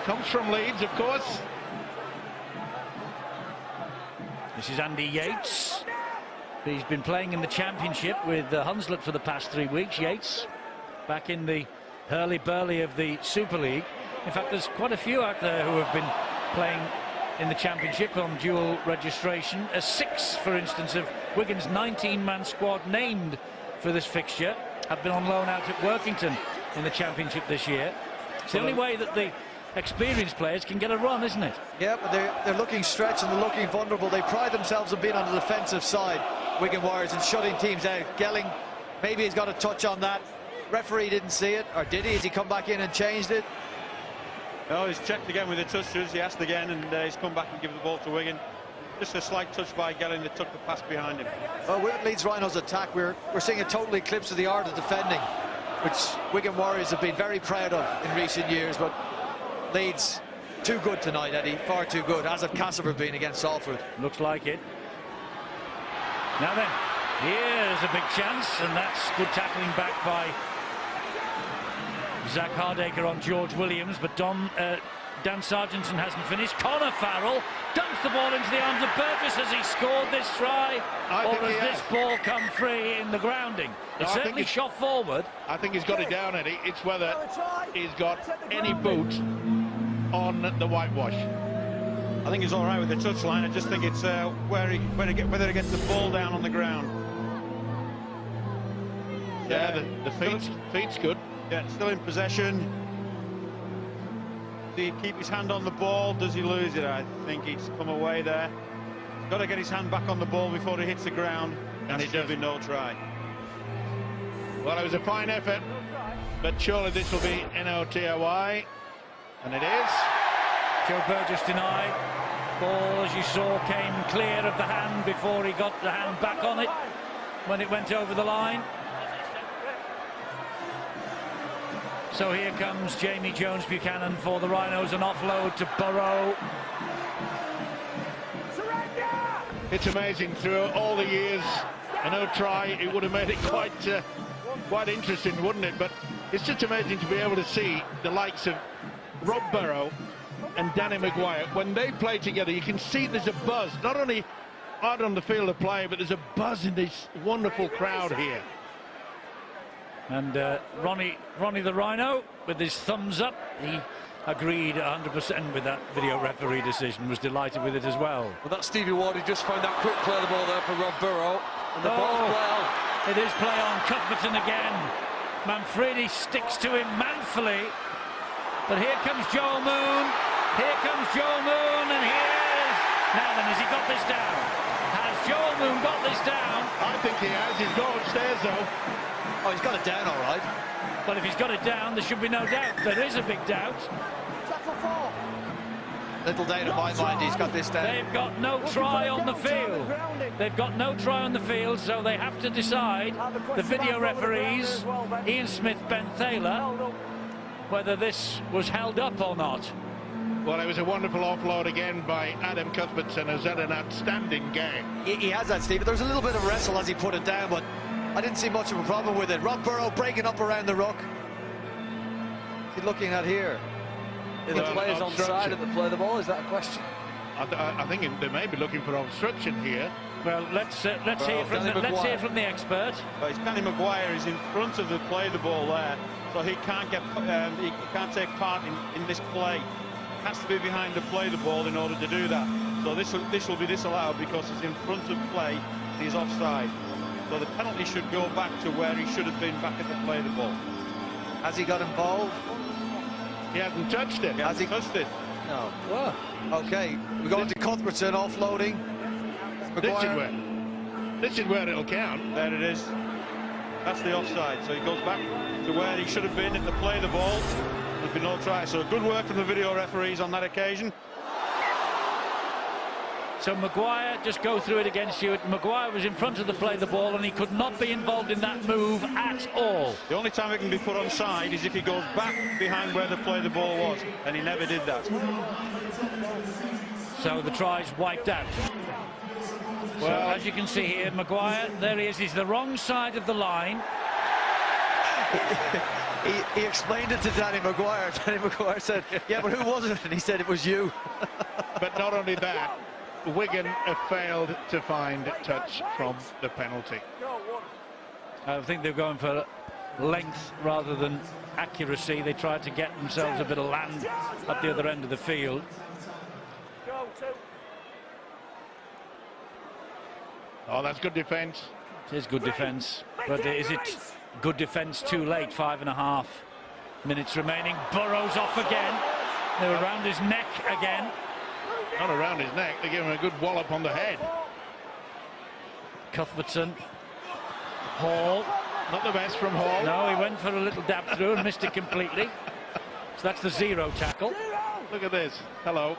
Comes from Leeds, of course. This is Andy Yates. He's been playing in the Championship with Hunslet for the past 3 weeks. Yates back in the hurly-burly of the Super League. In fact, there's quite a few out there who have been playing in the Championship on dual registration. 6, for instance, of Wigan's 19-man squad named for this fixture have been on loan out at Worthington in the Championship this year. It's the only way that the experienced players can get a run, isn't it? Yeah, but they're looking stretched and they're looking vulnerable. They pride themselves on being on the defensive side, Wigan Warriors, and shutting teams out. Gelling, maybe he's got a touch on that. Referee didn't see it, or did he? Has he come back in and changed it? No, he's checked again with the touches. He asked again, and he's come back and given the ball to Wigan. Just a slight touch by Gelling that took the pass behind him. Well, with Leeds Rhinos' attack, we're seeing a total eclipse of the art of defending, which Wigan Warriors have been very proud of in recent years. But Leeds, too good tonight, Eddie. Far too good, as have Castleford been against Salford. Looks like it. Now then, here's a big chance, and that's good tackling back by Zach Hardacre on George Williams, but Dan Sargentson hasn't finished. Connor Farrell dumps the ball into the arms of Burgess. Has he scored this try, or has this ball come free in the grounding? It's certainly shot forward. I think he's got it down, Eddie. It's whether he's got any boot on the whitewash. I think he's all right with the touchline. I just think it's whether he gets the ball down on the ground. Yeah, the feet's good. Yeah, still in possession. he keep his hand on the ball? Does he lose it? I think he's come away there. Got to get his hand back on the ball before he hits the ground, and it does be no try. Well, it was a fine effort, but surely this will be NOTOI, and it is. Joe Burgess denied. Ball, as you saw, came clear of the hand before he got the hand back on it when it went over the line. So here comes Jamie Jones-Buchanan for the Rhinos, an offload to Burrow. It's amazing, through all the years, a no try, it would have made it quite interesting, wouldn't it? But it's just amazing to be able to see the likes of Rob Burrow and Danny Maguire. When they play together, you can see there's a buzz, not only out on the field of play, but there's a buzz in this wonderful crowd here. And Ronnie the Rhino, with his thumbs up, he agreed 100% with that video referee decision, was delighted with it as well. Well, that's Stevie Ward. He just found that quick play of the ball there for Rob Burrow. And the ball's play on. It is play on. Cuthbertson again. Manfredi sticks to him manfully. But here comes Joel Moon. Here comes Joel Moon, and here's... Now then, has he got this down? Has Joel Moon got this down? I think he has. He's gone upstairs, though. Oh, he's got it down all right. Well, if he's got it down, there should be no doubt. There is a big doubt. Little doubt in my mind he's got this down. They've got no try on the field. They've got no try on the field, so they have to decide, the video referees, Ian Smith, Ben Thaler, whether this was held up or not. Well, it was a wonderful offload again by Adam Cuthbertson, who's had an outstanding game. He has that, Steve. There was a little bit of wrestle as he put it down, but I didn't see much of a problem with it. Rob Burrow breaking up around the ruck. What's he looking at here? Are the players on side at the play of the ball? Is that a question? I think they may be looking for obstruction here. Well, let's hear from the expert. Well, Danny Maguire is in front of the play of the ball there, so he can't get he can't take part in this play. Has to be behind the play of the ball in order to do that. So this will be disallowed because he's in front of play and he's offside. So the penalty should go back to where he should have been, back at the play of the ball. Has he got involved? He hasn't touched it. Has he touched it? No. Whoa. Okay, we're going to Cuthbertson offloading. This is where it'll count. There it is. That's the offside. So he goes back to where he should have been at the play of the ball. There's been no try. So good work from the video referees on that occasion. So Maguire, just go through it again, Stuart. Maguire was in front of the play of the ball and he could not be involved in that move at all. The only time it can be put on side is if he goes back behind where the play of the ball was, and he never did that. So the try's wiped out. Well, so, as you can see here, Maguire, there he is. He's the wrong side of the line. He explained it to Danny Maguire. Danny Maguire said, yeah, but who was it? And he said it was you. But not only that, Wigan have failed to find touch from the penalty. I think they're going for length rather than accuracy. They tried to get themselves a bit of land at the other end of the field. Oh, that's good defence. It is good defence, but is it good defence too late? 5.5 minutes remaining. Burrow's off again. They're around his neck again. Not around his neck, they give him a good wallop on the head. Cuthbertson. Hall. Not the best from Hall. No, he went for a little dab through and missed it completely. So that's the zero tackle. Look at this. Hello.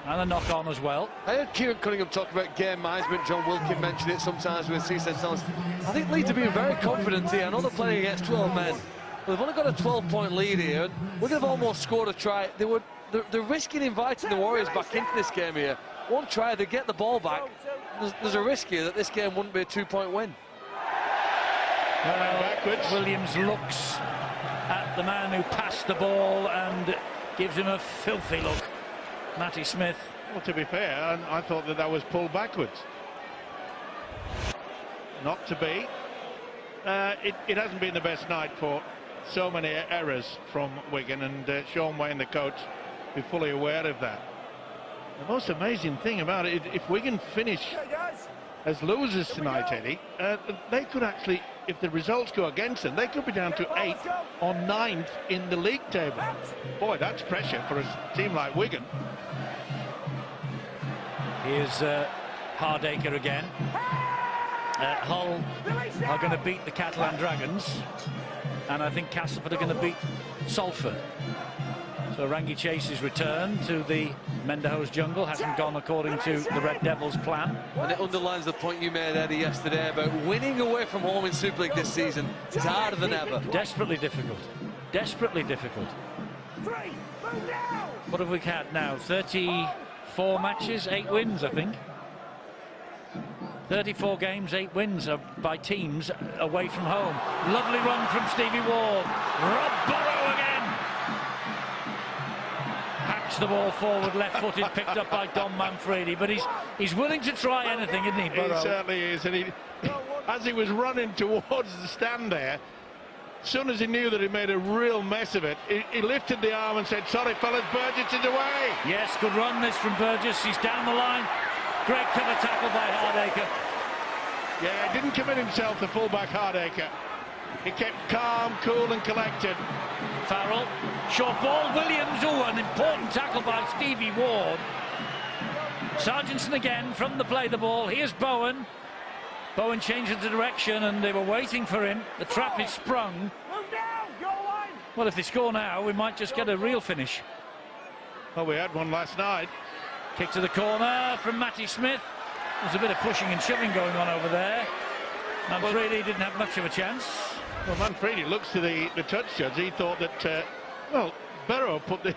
And a knock on as well. I heard Kieran Cunningham talk about game management. John Wilkin mentioned it sometimes with Seaside Sellers. I think Leeds are being very confident here. I know they're playing against 12 men, but they've only got a 12-point lead here. And we're going to have almost scored a try. They're risking inviting the Warriors back into this game here. One try, they get the ball back. There's a risk here that this game wouldn't be a 2-point win. Well, Williams looks at the man who passed the ball and gives him a filthy look. Matty Smith. Well, to be fair, I thought that was pulled backwards. Not to be. It hasn't been the best night for so many errors from Wigan, and Sean Wayne, the coach, is fully aware of that. The most amazing thing about it, if Wigan finish as losers tonight, Eddie, they could actually if the results go against them, they could be down to 8th or 9th in the league table. Boy, that's pressure for a team like Wigan. Here's Hardacre again. Hull are going to beat the Catalan Dragons, and I think Castleford are going to beat Salford. So Rangi Chase's return to the Mendehouse jungle hasn't gone according to the Red Devils' plan. And it underlines the point you made, Eddie, yesterday about winning away from home in Super League this season. It's harder than ever. Desperately difficult. Desperately difficult. What have we had now? 34 matches, 8 wins, I think. 34 games, 8 wins by teams away from home. Lovely run from Stevie Ward. Rob Burrow again. Hacks the ball forward, left-footed, picked up by Dom Manfredi. But he's willing to try anything, isn't he, Burrow? He certainly is. And as he was running towards the stand there, as soon as he knew that he made a real mess of it, he lifted the arm and said, "Sorry, fellas, Burgess is away." Yes, good run this from Burgess. He's down the line. Great cover tackle by Hardacre. Yeah, he didn't commit himself, the fullback Hardacre. He kept calm, cool and collected. Farrell, short ball, Williams. Oh, an important tackle by Stevie Ward. Sargentson again from the play the ball. Here's Bowen. Bowen changes the direction and they were waiting for him. The trap is sprung. Well, if they score now, we might just get a real finish. Well, we had one last night. Kick to the corner from Matty Smith. There's a bit of pushing and shoving going on over there. Manfredi didn't have much of a chance. Well, Manfredi looks to the touch judge. He thought that, well, Burrow put the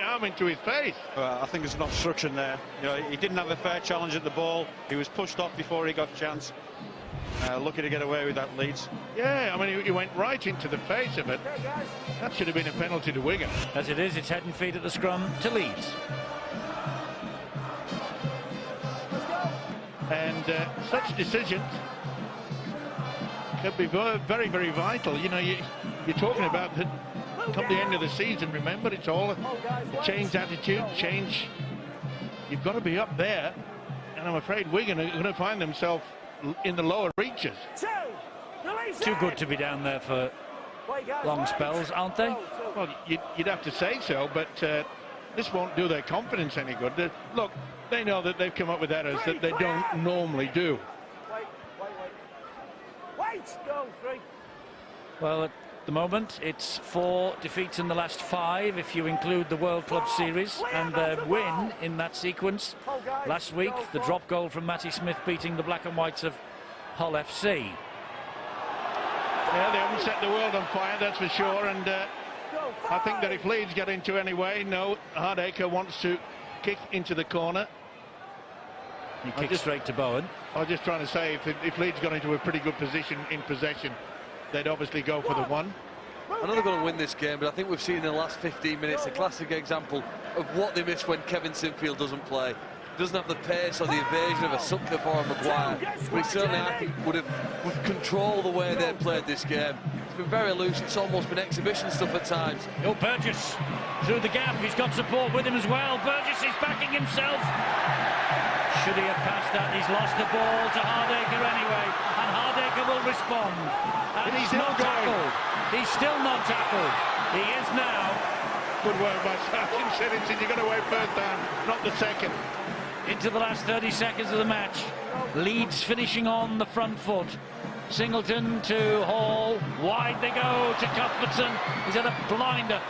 arm into his face. I think there's an obstruction there. You know, he didn't have a fair challenge at the ball. He was pushed off before he got a chance. Lucky to get away with that, Leeds. Yeah, I mean, he went right into the face of it. That should have been a penalty to Wigan. As it is, it's head and feet at the scrum to Leeds. And such decisions could be very, very vital. You know, you're talking about that come the end of the season, remember, it's all a change attitude, change. You've got to be up there, and I'm afraid Wigan are going to find themselves in the lower reaches. Too good to be down there for long spells, aren't they? Well, you'd have to say so, but this won't do their confidence any good. Look, they know that they've come up with errors that they don't normally do. Well, at the moment, it's 4 defeats in the last 5, if you include the World Club Series, and their win in that sequence last week, the drop goal from Matty Smith beating the Black and Whites of Hull FC. Yeah, they haven't set the world on fire, that's for sure, and I think that if Leeds get into any way, no, Hardacre wants to kick into the corner. He kicks straight to Bowen. I was just trying to say, if Leeds got into a pretty good position in possession, they'd obviously go for the one. I know they're going to win this game, but I think we've seen in the last 15 minutes a classic example of what they miss when Kevin Sinfield doesn't play. He doesn't have the pace or the evasion of a Sutcliffe or a Maguire, but he certainly, I think, would control the way they played this game. It's been very loose. It's almost been exhibition stuff at times. Oh, Burgess through the gap. He's got support with him as well. Burgess is backing himself. Should he have passed that? He's lost the ball to Hardacre anyway, and Hardacre will respond. And he's not tackled. He's still not tackled. He is now. Good work by Sargent. Said you've got to wait first down, not the second. Into the last 30 seconds of the match. Leeds finishing on the front foot. Singleton to Hall. Wide they go to Cuthbertson. He's had a blinder.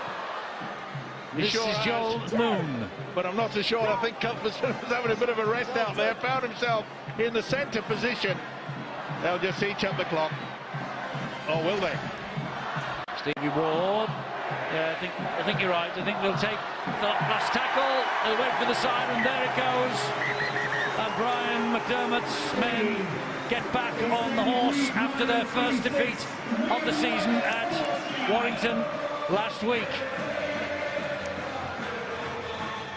This is Joel Moon. But I'm not so sure. I think Cuthbertson was having a bit of a rest out there. Found himself in the centre position. They'll just each up the clock. Or will they? Stevie Ward. Yeah, I think you're right. I think they'll take the last tackle. They'll wait for the siren. There it goes. And Brian McDermott's men get back on the horse after their first defeat of the season at Warrington last week.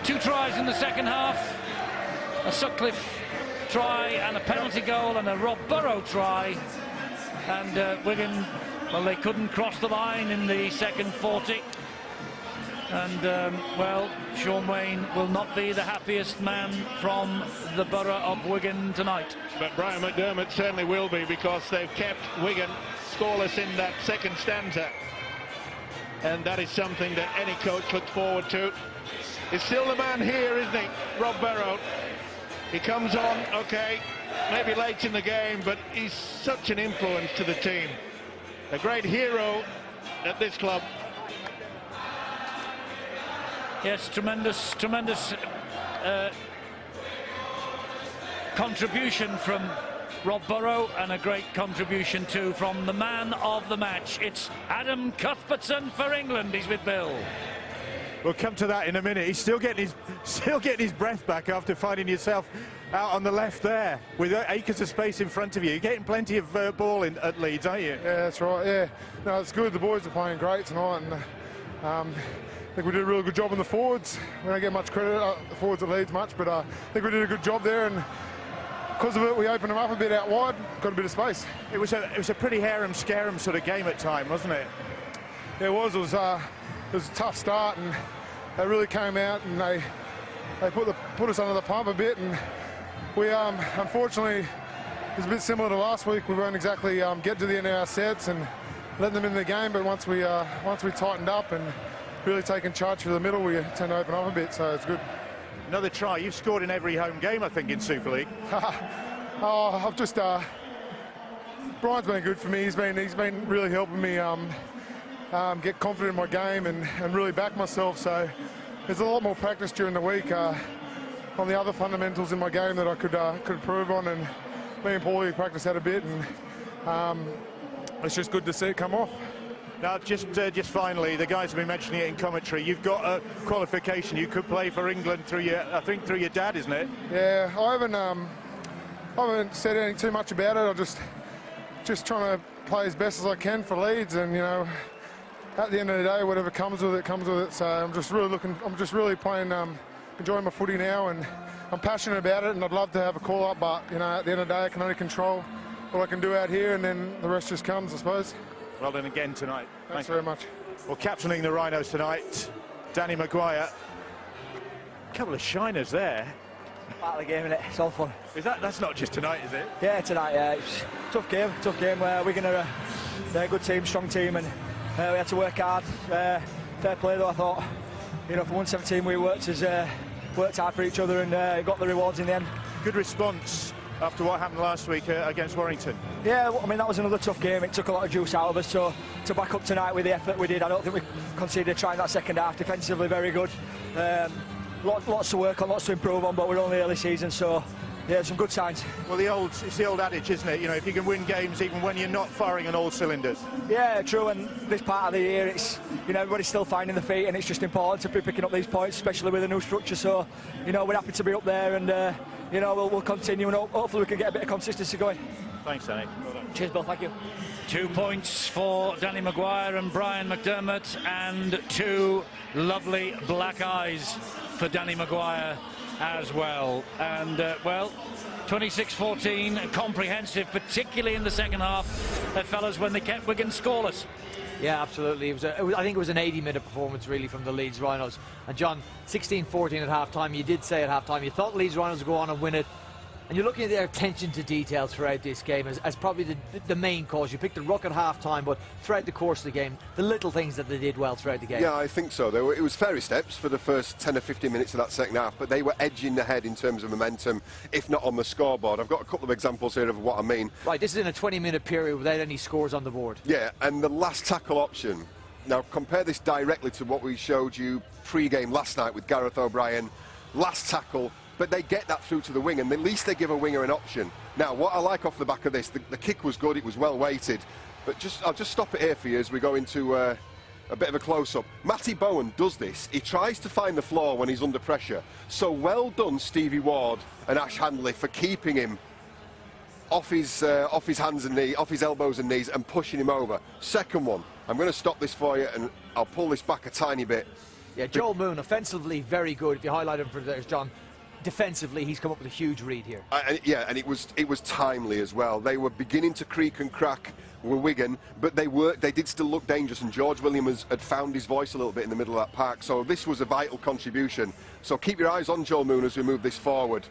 2 tries in the second half. A Sutcliffe try and a penalty goal and a Rob Burrow try. And Wigan, well, they couldn't cross the line in the second 40. And, well, Sean Wayne will not be the happiest man from the borough of Wigan tonight. But Brian McDermott certainly will be, because they've kept Wigan scoreless in that second stanza. And that is something that any coach looks forward to. He's still the man here, isn't he? Rob Barrow. He comes on, okay, maybe late in the game, but he's such an influence to the team. A great hero at this club. Yes, tremendous contribution from Rob Burrow, and a great contribution too from the man of the match. It's Adam Cuthbertson for England. He's with Bill. We'll come to that in a minute. He's still getting his breath back after finding yourself out on the left there with acres of space in front of you. You're getting plenty of ball in at Leeds, aren't you? Yeah, that's right. Yeah, no, it's good. The boys are playing great tonight, and I think we did a really good job on the forwards. We don't get much credit the forwards at Leeds much, but I think we did a good job there, and because of it, we opened them up a bit out wide, got a bit of space. It was a pretty harem-scarum sort of game at time, wasn't it? Yeah, it was. It was a tough start, and they really came out and they put us under the pump a bit, and we unfortunately, it was a bit similar to last week. We weren't exactly get to the end of our sets and letting them in the game, but once we tightened up and really taken charge for the middle, we tend to open up a bit, so it's good. Another try. You've scored in every home game, I think, in Super League. I've just Brian's been good for me. He's been really helping me get confident in my game and really back myself. So there's a lot more practice during the week on the other fundamentals in my game that I could improve on. And me and Paulie practice that a bit, and it's just good to see it come off. Now, just finally, the guys have been mentioning it in commentary. You've got a qualification. You could play for England through your dad, isn't it? Yeah, I haven't said anything too much about it. I'm just trying to play as best as I can for Leeds, and you know, at the end of the day, whatever comes with it, comes with it. So I'm just really playing, enjoying my footy now, and I'm passionate about it, and I'd love to have a call up, but you know, at the end of the day, I can only control what I can do out here, and then the rest just comes, I suppose. Well done again tonight. Thanks very much. Well, captaining the Rhinos tonight, Danny Maguire. A couple of shiners there. Part of the game, innit? It's all fun. That's not just tonight, is it? Yeah, tonight, yeah. It's a tough game. Wigan are a good team, strong team, and we had to work hard. Fair play, though, I thought. You know, for 117, we worked hard for each other, and got the rewards in the end. Good response after what happened last week against Warrington. Yeah, I mean, that was another tough game. It took a lot of juice out of us, so to back up tonight with the effort we did, I don't think we conceded a try in that second half. Defensively, very good. Lots to work on, lots to improve on, but we're only early season, so yeah, some good signs. Well, it's the old adage, isn't it? You know, if you can win games even when you're not firing on all cylinders. Yeah, true. And this part of the year, it's, you know, everybody's still finding the feet, and it's just important to be picking up these points, especially with a new structure. So, you know, we're happy to be up there, and you know, we'll continue, and hopefully we can get a bit of consistency going. Thanks, Danny. Well done. Cheers, Bill. Thank you. 2 points for Danny Maguire and Brian McDermott, and 2 lovely black eyes for Danny Maguire as well. And well, 26-14, comprehensive, particularly in the second half, fellas, when they kept Wigan scoreless. Yeah, absolutely. I think it was an 80-minute performance, really, from the Leeds Rhinos. And John, 16-14 at half-time. You did say at half-time you thought Leeds Rhinos would go on and win it. And you're looking at their attention to detail throughout this game as probably the main cause. You picked the ruck at half-time, but throughout the course of the game, the little things that they did well throughout the game. Yeah, I think so. It was fairy steps for the first 10 or 15 minutes of that second half, but they were edging ahead in terms of momentum, if not on the scoreboard. I've got a couple of examples here of what I mean. Right, this is in a 20-minute period without any scores on the board. Yeah, and the last tackle option. Now, compare this directly to what we showed you pre-game last night with Gareth O'Brien. Last tackle. But they get that through to the wing, and at least they give a winger an option. Now, what I like off the back of this, the kick was good, it was well weighted, but I'll just stop it here for you as we go into a bit of a close-up. Matty Bowen does this. He tries to find the floor when he's under pressure. So well done, Stevie Ward and Ash Handley, for keeping him off his hands and knees, off his elbows and knees, and pushing him over. Second one, I'm going to stop this for you, and I'll pull this back a tiny bit. Yeah, Joel Moon, offensively very good. If you highlight him for this, John. defensively, he's come up with a huge read here. Yeah, and it was timely as well. They were beginning to creak and crack with Wigan, but they did still look dangerous, and George Williams had found his voice a little bit in the middle of that park, so this was a vital contribution. So keep your eyes on Joel Moon as we move this forward.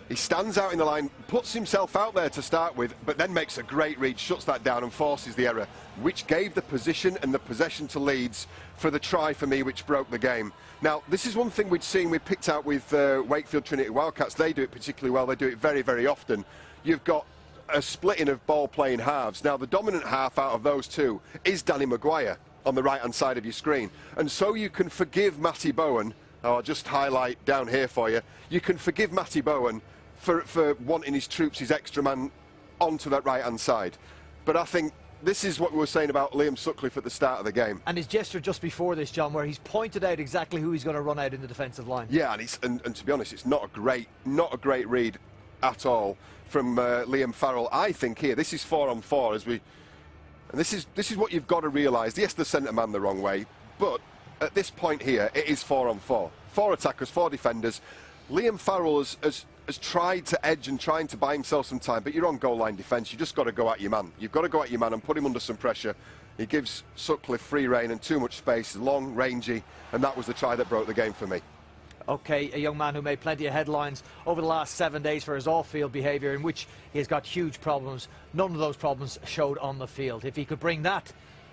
He stands out in the line, puts himself out there to start with, but then makes a great read, shuts that down and forces the error, which gave the position and the possession to Leeds for the try for me, which broke the game. Now, this is one thing we picked out with Wakefield Trinity Wildcats. They do it particularly well. They do it very, very often. You've got a splitting of ball-playing halves. Now, the dominant half out of those two is Danny Maguire on the right-hand side of your screen. And so you can forgive Matty Bowen. I'll just highlight down here for you. You can forgive Matty Bowen for wanting his troops, his extra man, onto that right-hand side. But I think this is what we were saying about Liam Sutcliffe at the start of the game. And his gesture just before this, John, where he's pointed out exactly who he's going to run out in the defensive line. Yeah, and to be honest, it's not a great read at all from Liam Farrell. I think here, this is 4-on-4 and this is what you've got to realise. Yes, the centre man the wrong way, but at this point here, it is 4-on-4. 4 attackers, 4 defenders. Liam Farrell has tried to edge and trying to buy himself some time, but you're on goal line defence. You just got to go at your man. You've got to go at your man and put him under some pressure. He gives Sutcliffe free rein and too much space, long, rangy, and that was the try that broke the game for me. Okay, a young man who made plenty of headlines over the last 7 days for his off-field behaviour, in which he has got huge problems. None of those problems showed on the field. If he could bring that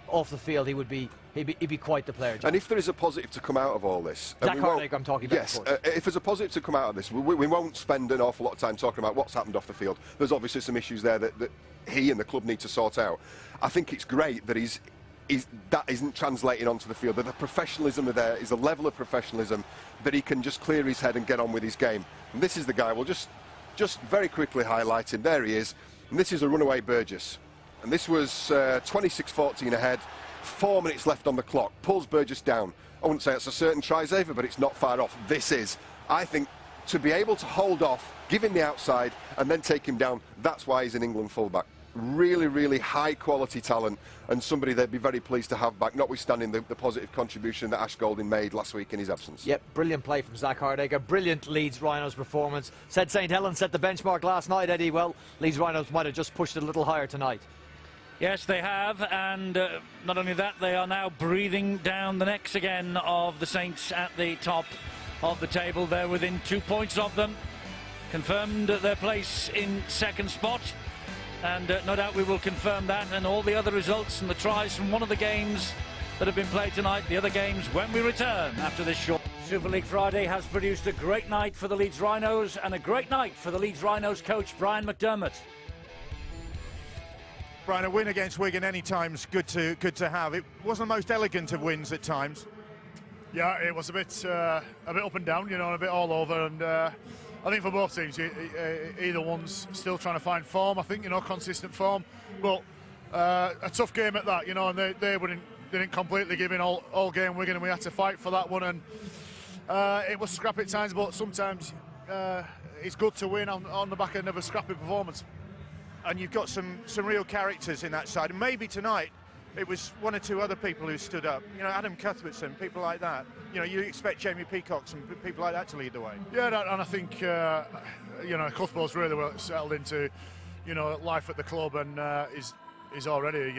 off the field, he'd be quite the player, John. And if there is a positive to come out of all this... Zach Hardig, I'm talking about. Yes, if there's a positive to come out of this, we won't spend an awful lot of time talking about what's happened off the field. There's obviously some issues there that he and the club need to sort out. I think it's great that that isn't translating onto the field, that the professionalism there is a level of professionalism that he can just clear his head and get on with his game. And this is the guy, we'll just very quickly highlight him. There he is, and this is a runaway Burgess. And this was 26-14 ahead, 4 minutes left on the clock, pulls Burgess down. I wouldn't say it's a certain try-saver, but it's not far off. This is, I think, to be able to hold off, give him the outside, and then take him down, that's why he's an England fullback. Really, really high-quality talent, and somebody they'd be very pleased to have back, notwithstanding the positive contribution that Ash Golding made last week in his absence. Yep, brilliant play from Zach Hardig, a brilliant Leeds Rhinos performance. Said St Helens set the benchmark last night, Eddie. Well, Leeds Rhinos might have just pushed it a little higher tonight. Yes, they have, and not only that, they are now breathing down the necks again of the Saints at the top of the table. They're within 2 points of them, confirmed their place in second spot, and no doubt we will confirm that, and all the other results and the tries from one of the games that have been played tonight, the other games when we return after this short. Super League Friday has produced a great night for the Leeds Rhinos and a great night for the Leeds Rhinos coach Brian McDermott. Brian, a win against Wigan any time's good to have. It wasn't the most elegant of wins at times. Yeah, it was a bit up and down, you know, a bit all over, and I think for both teams, either one's still trying to find form. I think, you know, consistent form, but a tough game at that, you know, and they didn't completely give in all game Wigan, and we had to fight for that one, and it was scrappy at times, but sometimes it's good to win on the back end of a scrappy performance. And you've got some real characters in that side, and maybe tonight it was one or two other people who stood up. You know, Adam Cuthbertson, people like that. You know, you expect Jamie Peacock, some people like that to lead the way. Yeah, and I think, you know, Cuthbert's really well settled into, you know, life at the club, and he's already,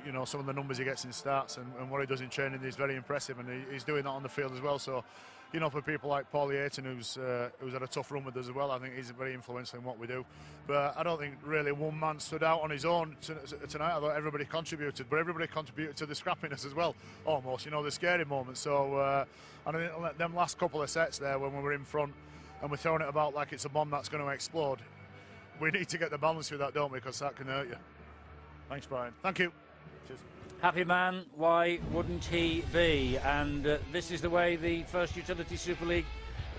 you know, some of the numbers he gets in stats and what he does in training is very impressive, and he's doing that on the field as well. So, you know, for people like Paulie Ayton, who's had a tough run with us as well, I think he's very influential in what we do. But I don't think really one man stood out on his own tonight. I thought everybody contributed, but everybody contributed to the scrappiness as well, almost, you know, the scary moments. So I think them last couple of sets there when we were in front and we're throwing it about like it's a bomb that's going to explode, we need to get the balance with that, don't we, because that can hurt you. Thanks, Brian. Thank you. Cheers. Happy man, why wouldn't he be? And this is the way the First Utility Super League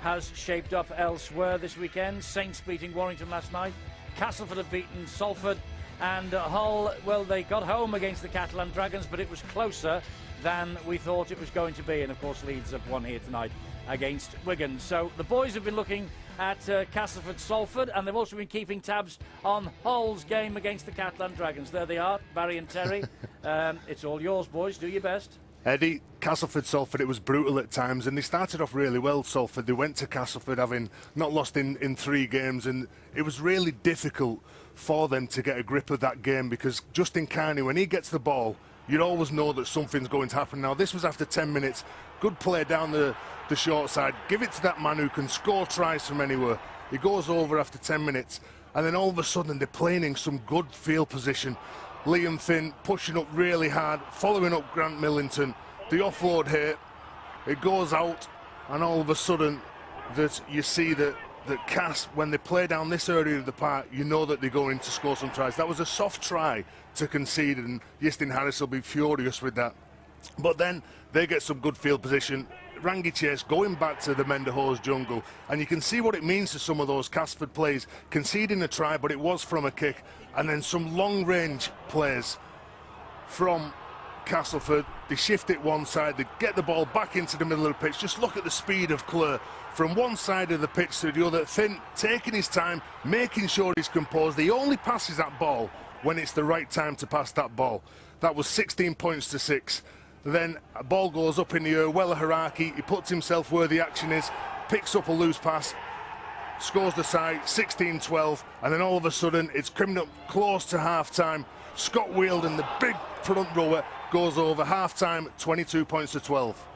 has shaped up elsewhere this weekend. Saints beating Warrington last night. Castleford have beaten Salford. And Hull, well, they got home against the Catalan Dragons, but it was closer than we thought it was going to be. And, of course, Leeds have won here tonight against Wigan. So the boys have been looking at Castleford Salford, and they've also been keeping tabs on Hull's game against the Catalan Dragons. There they are, Barry and Terry. It's all yours, boys. Do your best. Eddie, Castleford-Salford, it was brutal at times, and they started off really well, Salford. They went to Castleford having not lost in 3 games, and it was really difficult for them to get a grip of that game, because Justin Carney, when he gets the ball, you'd always know that something's going to happen. Now, this was after 10 minutes. Good play down the short side. Give it to that man who can score tries from anywhere. He goes over after 10 minutes, and then all of a sudden they're playing in some good field position. Liam Finn pushing up really hard, following up Grant Millington. The offload here, it goes out, and all of a sudden that you see that Cass, when they play down this area of the park, you know that they're going to score some tries. That was a soft try to concede, and Justin Harris will be furious with that. But then they get some good field position. Rangi Chase going back to the Menderhose jungle, and you can see what it means to some of those Casford plays, conceding a try, but it was from a kick, and then some long-range plays from Castleford. They shift it one side, they get the ball back into the middle of the pitch. Just look at the speed of Clare from one side of the pitch to the other. Finn taking his time, making sure he's composed. He only passes that ball when it's the right time to pass that ball. That was 16 points to 6. Then a ball goes up in the air. Wella Haraki, he puts himself where the action is, picks up a loose pass, scores the side, 16-12, and then all of a sudden it's coming up close to half-time. Scott Wheeldon, the big front rower, goes over half-time, 22 points to 12.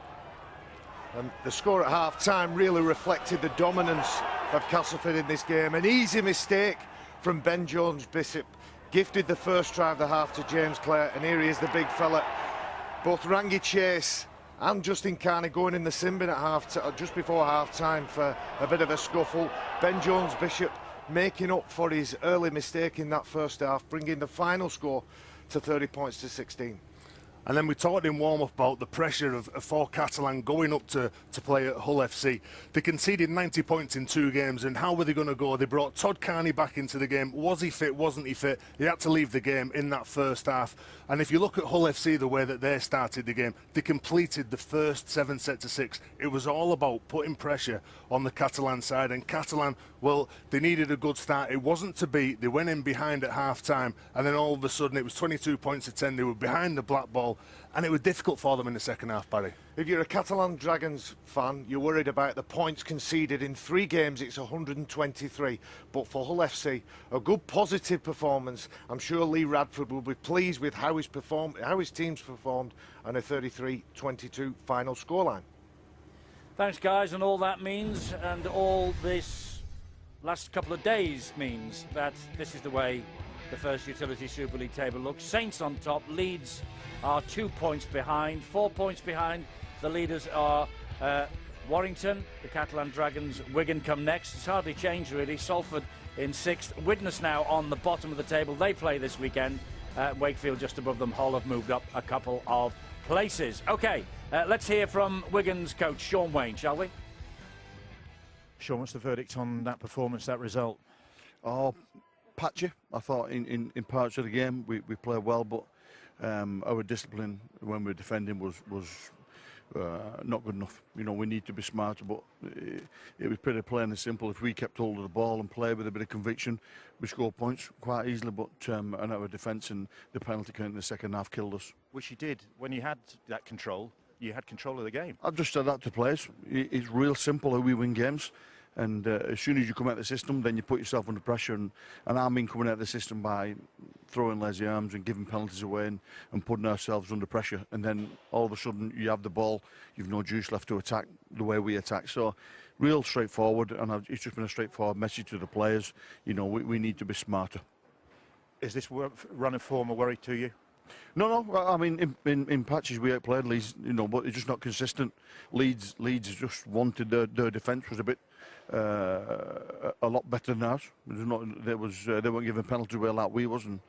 The score at half-time really reflected the dominance of Castleford in this game. An easy mistake from Ben Jones-Bishop gifted the first try of the half to James Clare, and here he is, the big fella. Both Rangi Chase and Justin Carney going in the sin bin at just before half-time for a bit of a scuffle. Ben Jones-Bishop making up for his early mistake in that first half, bringing the final score to 30 points to 16. And then we talked in warm-up about the pressure of for Catalan going up to play at Hull FC. They conceded 90 points in 2 games, and how were they going to go? They brought Todd Carney back into the game. Was he fit? Wasn't he fit? He had to leave the game in that first half. And if you look at Hull FC, the way that they started the game, they completed the first 7 sets to 6. It was all about putting pressure on the Catalan side, and Catalan, well, they needed a good start. It wasn't to be. They went in behind at half-time, and then all of a sudden it was 22 points to 10. They were behind the black ball, and it was difficult for them in the second half, Barry. If you're a Catalan Dragons fan, you're worried about the points conceded. In 3 games, it's 123. But for Hull FC, a good positive performance. I'm sure Lee Radford will be pleased with how his team's performed, and a 33-22 final scoreline. Thanks, guys, and all that means, and all this last couple of days means, that this is the way the First Utility Super League table looks. Saints on top, Leeds are 2 points behind, 4 points behind. The leaders are Warrington, the Catalan Dragons, Wigan come next. It's hardly changed really. Salford in 6th. Widnes now on the bottom of the table. They play this weekend. Wakefield just above them. Hull have moved up a couple of places. Okay, let's hear from Wigan's coach, Sean Wayne, shall we? Sean, what's the verdict on that performance, that result? Oh, patchy. I thought in parts of the game we played well, but our discipline when we were defending was not good enough. You know, we need to be smarter, but it was pretty plain and simple. If we kept hold of the ball and played with a bit of conviction, we scored points quite easily, but and our defence and the penalty count in the second half killed us. Which you did. When you had that control, you had control of the game. I've just said that to players. It's real simple how we win games. And as soon as you come out of the system, then you put yourself under pressure. And I mean coming out of the system by throwing lazy arms and giving penalties away and putting ourselves under pressure. And then all of a sudden you have the ball, you've no juice left to attack the way we attack. So real straightforward, and it's just been a straightforward message to the players. You know, we need to be smarter. Is this run of form a worry to you? No. I mean, in patches we outplayed Leeds, you know, but it's just not consistent. Leeds just wanted their defence was a bit a lot better than ours. They weren't giving penalties away like we was, and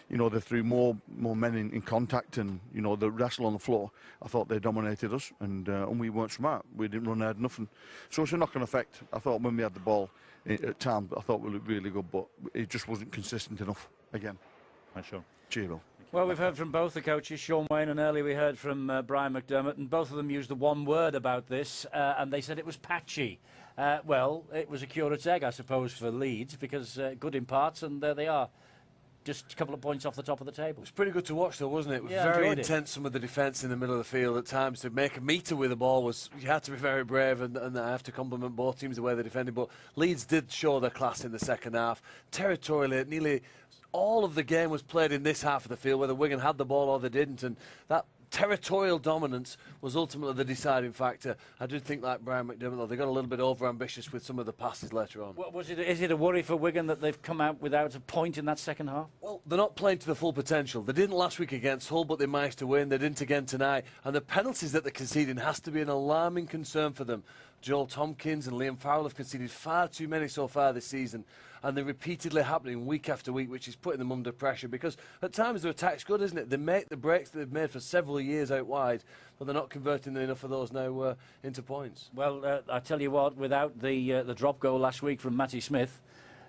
you know they threw more men in contact, and you know the wrestle on the floor. I thought they dominated us, and we weren't smart. We didn't run hard enough, and so it's a knock-on effect. I thought when we had the ball at times, I thought we looked really good, but it just wasn't consistent enough again. Thanks, Sean. Cheers, Bill. Well, we've heard from both the coaches, Sean Wayne, and earlier we heard from Brian McDermott, and both of them used the one word about this, and they said it was patchy. Well, it was a curate's egg, I suppose, for Leeds, because good in parts, and there they are. just a couple of points off the top of the table. It was pretty good to watch, though, wasn't it? Yeah, very enjoyed intense. Some of the defence in the middle of the field at times to make a metre with the ball was you had to be very brave, and I have to compliment both teams the way they defended. But Leeds did show their class in the second half. Territorially, nearly all of the game was played in this half of the field, whether Wigan had the ball or they didn't, and that territorial dominance was ultimately the deciding factor. I do think, like Brian McDermott, though, they got a little bit over-ambitious with some of the passes later on. Is it a worry for Wigan that they've come out without a point in that second half? Well, they're not playing to the full potential. They didn't last week against Hull, but they managed to win. They didn't again tonight. And the penalties that they're conceding has to be an alarming concern for them. Joel Tompkins and Liam Farrell have conceded far too many so far this season, and they're repeatedly happening week after week, which is putting them under pressure, because at times their attack's good, isn't it? They make the breaks that they've made for several years out wide, but they're not converting enough of those now into points. Well, I tell you what, without the drop goal last week from Matty Smith,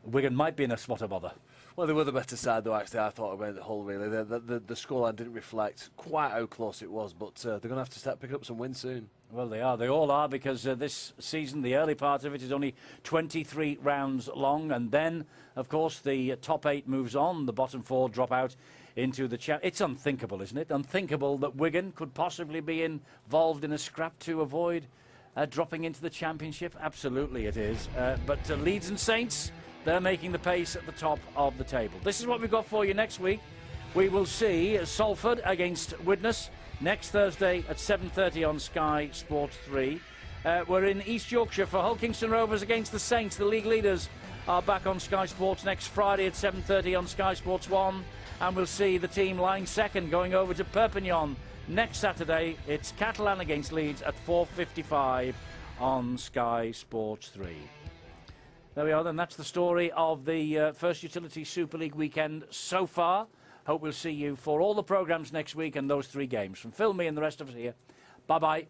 Wigan might be in a spot of bother. Well, they were the better side, though, actually, I thought, about the Hull, really. The scoreline didn't reflect quite how close it was, but they're going to have to start picking up some wins soon. Well, they are. They all are, because this season, the early part of it is only 23 rounds long. And then, of course, the top 8 moves on. The bottom 4 drop out into the It's unthinkable, isn't it? Unthinkable that Wigan could possibly be involved in a scrap to avoid dropping into the Championship. Absolutely it is. But Leeds and Saints, they're making the pace at the top of the table. This is what we've got for you next week. We will see Salford against Widnes next Thursday at 7:30 on Sky Sports 3. We're in East Yorkshire for Hull Kingston Rovers against the Saints. The league leaders are back on Sky Sports next Friday at 7:30 on Sky Sports 1. And we'll see the team lying second going over to Perpignan next Saturday. It's Catalan against Leeds at 4:55 on Sky Sports 3. There we are then. That's the story of the First Utility Super League weekend so far. Hope we'll see you for all the programmes next week and those 3 games. From Phil, me and the rest of us here, bye-bye.